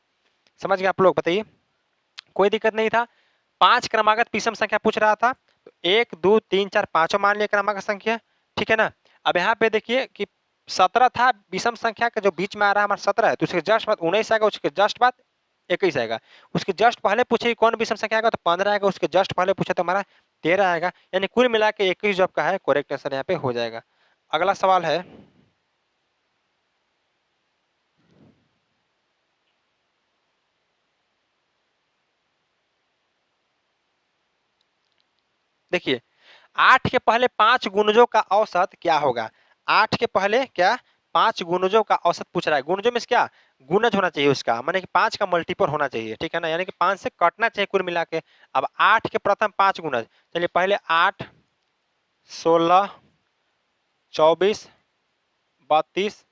समझ गए आप लोग? बताइए, कोई दिक्कत नहीं था। 5 क्रमागत विषम संख्या पूछ रहा था, तो 1 2 3 4 पांचों मान लिया क्रमागत संख्या। ठीक है ना? अब यहाँ पे देखिए कि 17 था विषम संख्या का, जो बीच में आ रहा है हमारा 17 है, तो उसके जस्ट बाद 19 आएगा, उसके जस्ट बाद 21 आएगा। उसके जस्ट पहले पूछे कि कौन विषम संख्या आएगा, तो 15 आएगा। उसके जस्ट पहले पूछे तो हमारा 13 आएगा। यानी कुल मिला के 21 जो आपका है करेक्ट आंसर यहाँ पे हो जाएगा। अगला सवाल है, देखिए 8 के पहले 5 गुणजों का औसत क्या होगा? 8 के पहले क्या 5 गुणजों का औसत पूछ रहा है। गुणजों में क्या गुणज होना चाहिए उसका, माने कि 5 का मल्टीपल होना चाहिए, ठीक है ना, यानी कि 5 से कटना चाहिए कुल मिला के। अब 8 के प्रथम 5 गुणज, चलिए पहले 8, 16, 24, 32,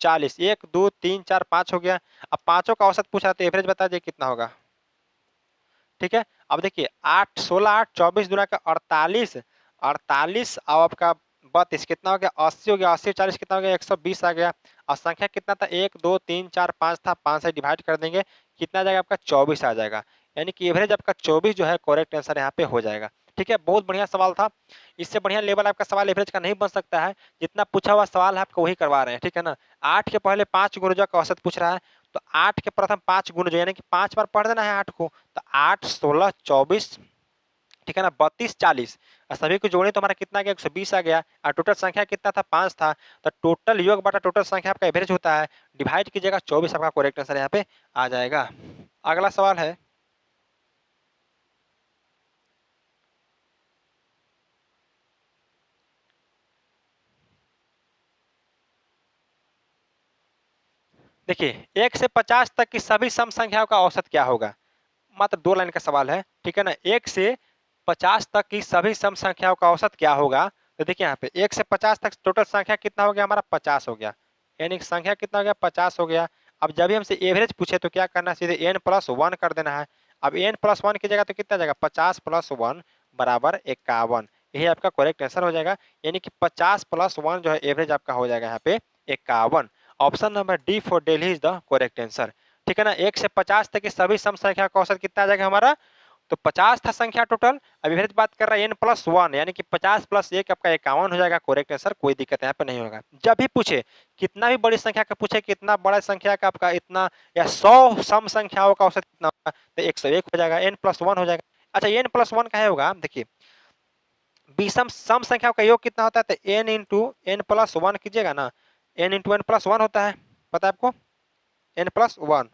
40, 1 2 3 4 5 हो गया। अब पांचों का औसत पूछा तो एवरेज बता दिए कितना होगा। ठीक है, अब देखिए 8 16 8 24 दूना का 48, 48 और आपका 32 कितना हो गया 80 हो गया, 80 40 कितना हो गया 120 आ गया। और संख्या कितना था 1 2 3 4 5 था, 5 से डिवाइड कर देंगे कितना आ जाएगा आपका 24 आ जाएगा। यानी कि एवरेज आपका 24 जो है करेक्ट आंसर यहाँ पे हो जाएगा। ठीक है, बहुत बढ़िया सवाल था। इससे बढ़िया लेवल आपका सवाल एवरेज का नहीं बन सकता है। जितना पूछा हुआ सवाल है आपको वही करवा रहे हैं, ठीक है ना। 8 के पहले 5 गुणजों का औसत पूछ रहा है, तो 8 के प्रथम 5 गुणजों यानी कि 5 बार पढ़ देना है 8 को, तो 8 16 24, ठीक है ना, 32 40 और सभी को जोड़े तो हमारा कितना आ गया 120 आ गया। और टोटल संख्या कितना था 5 था, तो टोटल योग बटा टोटल संख्या आपका एवरेज होता है, डिवाइड कीजिएगा 24 आपका करेक्ट आंसर यहाँ पे आ जाएगा। अगला सवाल है, देखिए 1 से 50 तक की सभी सम संख्याओं का औसत क्या होगा। मात्र 2 लाइन का सवाल है, ठीक है ना। 1 से 50 तक की सभी सम संख्याओं का औसत क्या होगा। तो देखिए यहाँ पे 1 से 50 तक टोटल संख्या कितना हो गया हमारा 50 हो गया, यानी कि संख्या कितना हो गया 50 हो गया। अब जब भी हमसे एवरेज पूछे तो क्या करना है, सीधे n प्लस 1 कर देना है। अब n प्लस 1 की जगह तो कितना जाएगा 50 प्लस 1 बराबर 51, यही आपका करेक्ट आंसर हो जाएगा। यानी कि 50 प्लस 1 जो है एवरेज आपका हो जाएगा यहाँ पे 51। Option number D for Delhi is the correct answer. ठीक है ना, 1 से 50 तक की सभी सम संख्या का औसत कितना आ जाएगा हमारा, तो 50 था संख्या टोटल। अब एवरेज बात कर रहा है n प्लस 1 यानी कि 50 प्लस 1 आपका 51 हो जाएगा करेक्ट आंसर, कोई दिक्कत यहाँ पे नहीं होगा। जब भी पूछे कितना भी बड़ी संख्या का पूछे कितना बड़ा संख्या का आपका इतना या 100 सम संख्याओं का औसत कितना होगा, तो 101 हो जाएगा, n प्लस 1 हो जाएगा। अच्छा n प्लस 1 का होगा, देखिए विषम सम संख्याओं का योग कितना होता है, तो n इंटू एन प्लस 1 कीजिएगा ना, n इंटू एन प्लस 1 होता है, पता है आपको n प्लस 1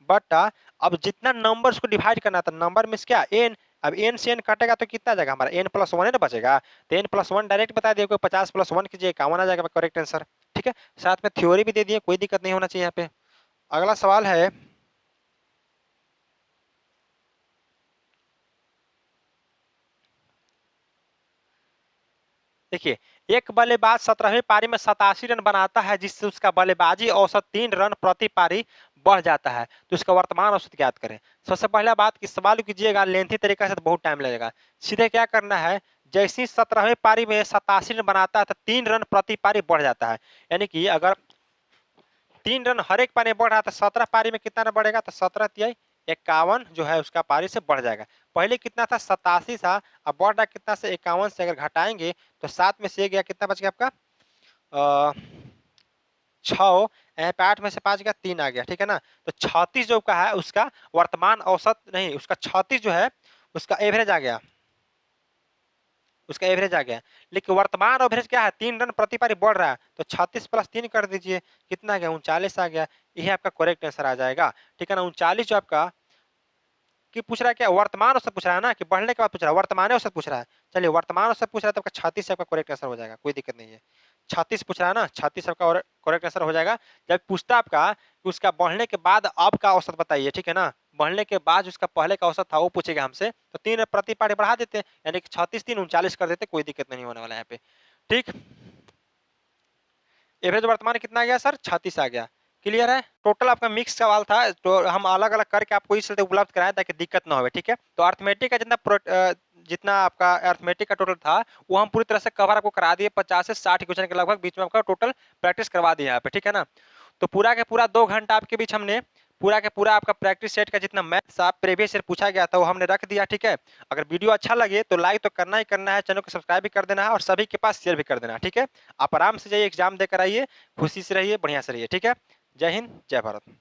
बटा अब जितना नंबर्स को डिवाइड करना था नंबर में क्या n, अब n से n कटेगा तो कितना आ जाएगा हमारा n प्लस 1 ना बचेगा, तो n प्लस 1 डायरेक्ट बता दिए, कोई 50 प्लस 1 कीजिए 51 आ जाएगा करेक्ट आंसर। ठीक है, साथ में थ्योरी भी दे दिए, कोई दिक्कत नहीं होना चाहिए यहाँ पे। अगला सवाल है, देखिए एक बल्लेबाज 17वीं पारी में 87 रन बनाता है जिससे उसका बल्लेबाजी औसत 3 रन प्रति पारी बढ़ जाता है, तो उसका वर्तमान औसत ज्ञात करें। सबसे पहला बात कि सवाल कीजिएगा लेंथी तरीका से तो बहुत टाइम लगेगा, सीधे क्या करना है, जैसी 17वीं पारी में 87 रन बनाता है तो 3 रन प्रति पारी बढ़ जाता है। यानी कि अगर 3 रन हर एक पारी में बढ़ रहा था, 17 पारी में कितना रन बढ़ेगा, तो 17 तिहाई 51 जो है उसका पारी से बढ़ जाएगा। पहले कितना था 87 था, अब बढ़ रहा कितना से 51 से, अगर घटाएंगे तो 7 में से गया कितना बच गया आपका 6, यहाँ पे 8 में से 5 गया 3 आ गया, ठीक है ना। तो 36 जो का है उसका वर्तमान औसत नहीं, उसका 36 जो है उसका एवरेज आ गया, उसका एवरेज आ गया। लेकिन वर्तमान एवरेज क्या है 3 रन प्रति पारी बढ़ रहा है, तो 36 प्लस 3 कर दीजिए कितना आ गया 39 आ गया, यही आपका करेक्ट आंसर आ जाएगा। ठीक है ना, 39 जो आपका कि पूछ रहा है क्या वर्तमान औसत पूछ रहा है ना, कि बढ़ने के बाद पूछ रहा है, वर्तमान औसत पूछ रहा है। चलिए वर्तमान औसत पूछ रहा है तो आपका 36 आपका करेक्ट आंसर हो जाएगा, कोई दिक्कत नहीं है। 36 पूछ रहा है ना, 36 आपका करेक्ट आंसर हो जाएगा। जब पूछता है आपका कि उसका बढ़ने के बाद अब का औसत बताइए, ठीक है ना, बढ़ने के बाद उसका पहले का औसत था वो पूछेगा हमसे, तो 3 प्रति पारी बढ़ा देते यानी कि 36 3 39 कर देते, कोई दिक्कत नहीं होने वाला यहाँ पे। ठीक, एवरेज वर्तमान कितना आ गया सर 36 आ गया, क्लियर है। टोटल आपका मिक्स सवाल था, तो हम अलग अलग करके आपको इस चलते उपलब्ध कराएं ताकि दिक्कत ना हो। ठीक है, तो अर्थमेटिक का जितना आपका अर्थमेटिक का टोटल था वो हम पूरी तरह से कवर आपको करा दिए, 50 से 60 क्वेश्चन के लगभग बीच में आपका टोटल प्रैक्टिस करवा दिया यहाँ पे। ठीक है ना, तो पूरा के पूरा 2 घंटा आपके बीच हमने पूरा के पूरा आपका प्रैक्टिस सेट का जितना मैथ्स आप प्रीवियस ईयर पूछा गया था वो हमने रख दिया। ठीक है, अगर वीडियो अच्छा लगे तो लाइक तो करना ही करना है, चैनल को सब्सक्राइब भी कर देना है और सभी के पास शेयर भी कर देना है। ठीक है, आप आराम से जाइए एग्जाम देकर आइए, खुशी से रहिए, बढ़िया से रहिए। ठीक है, जय हिंद जय भारत।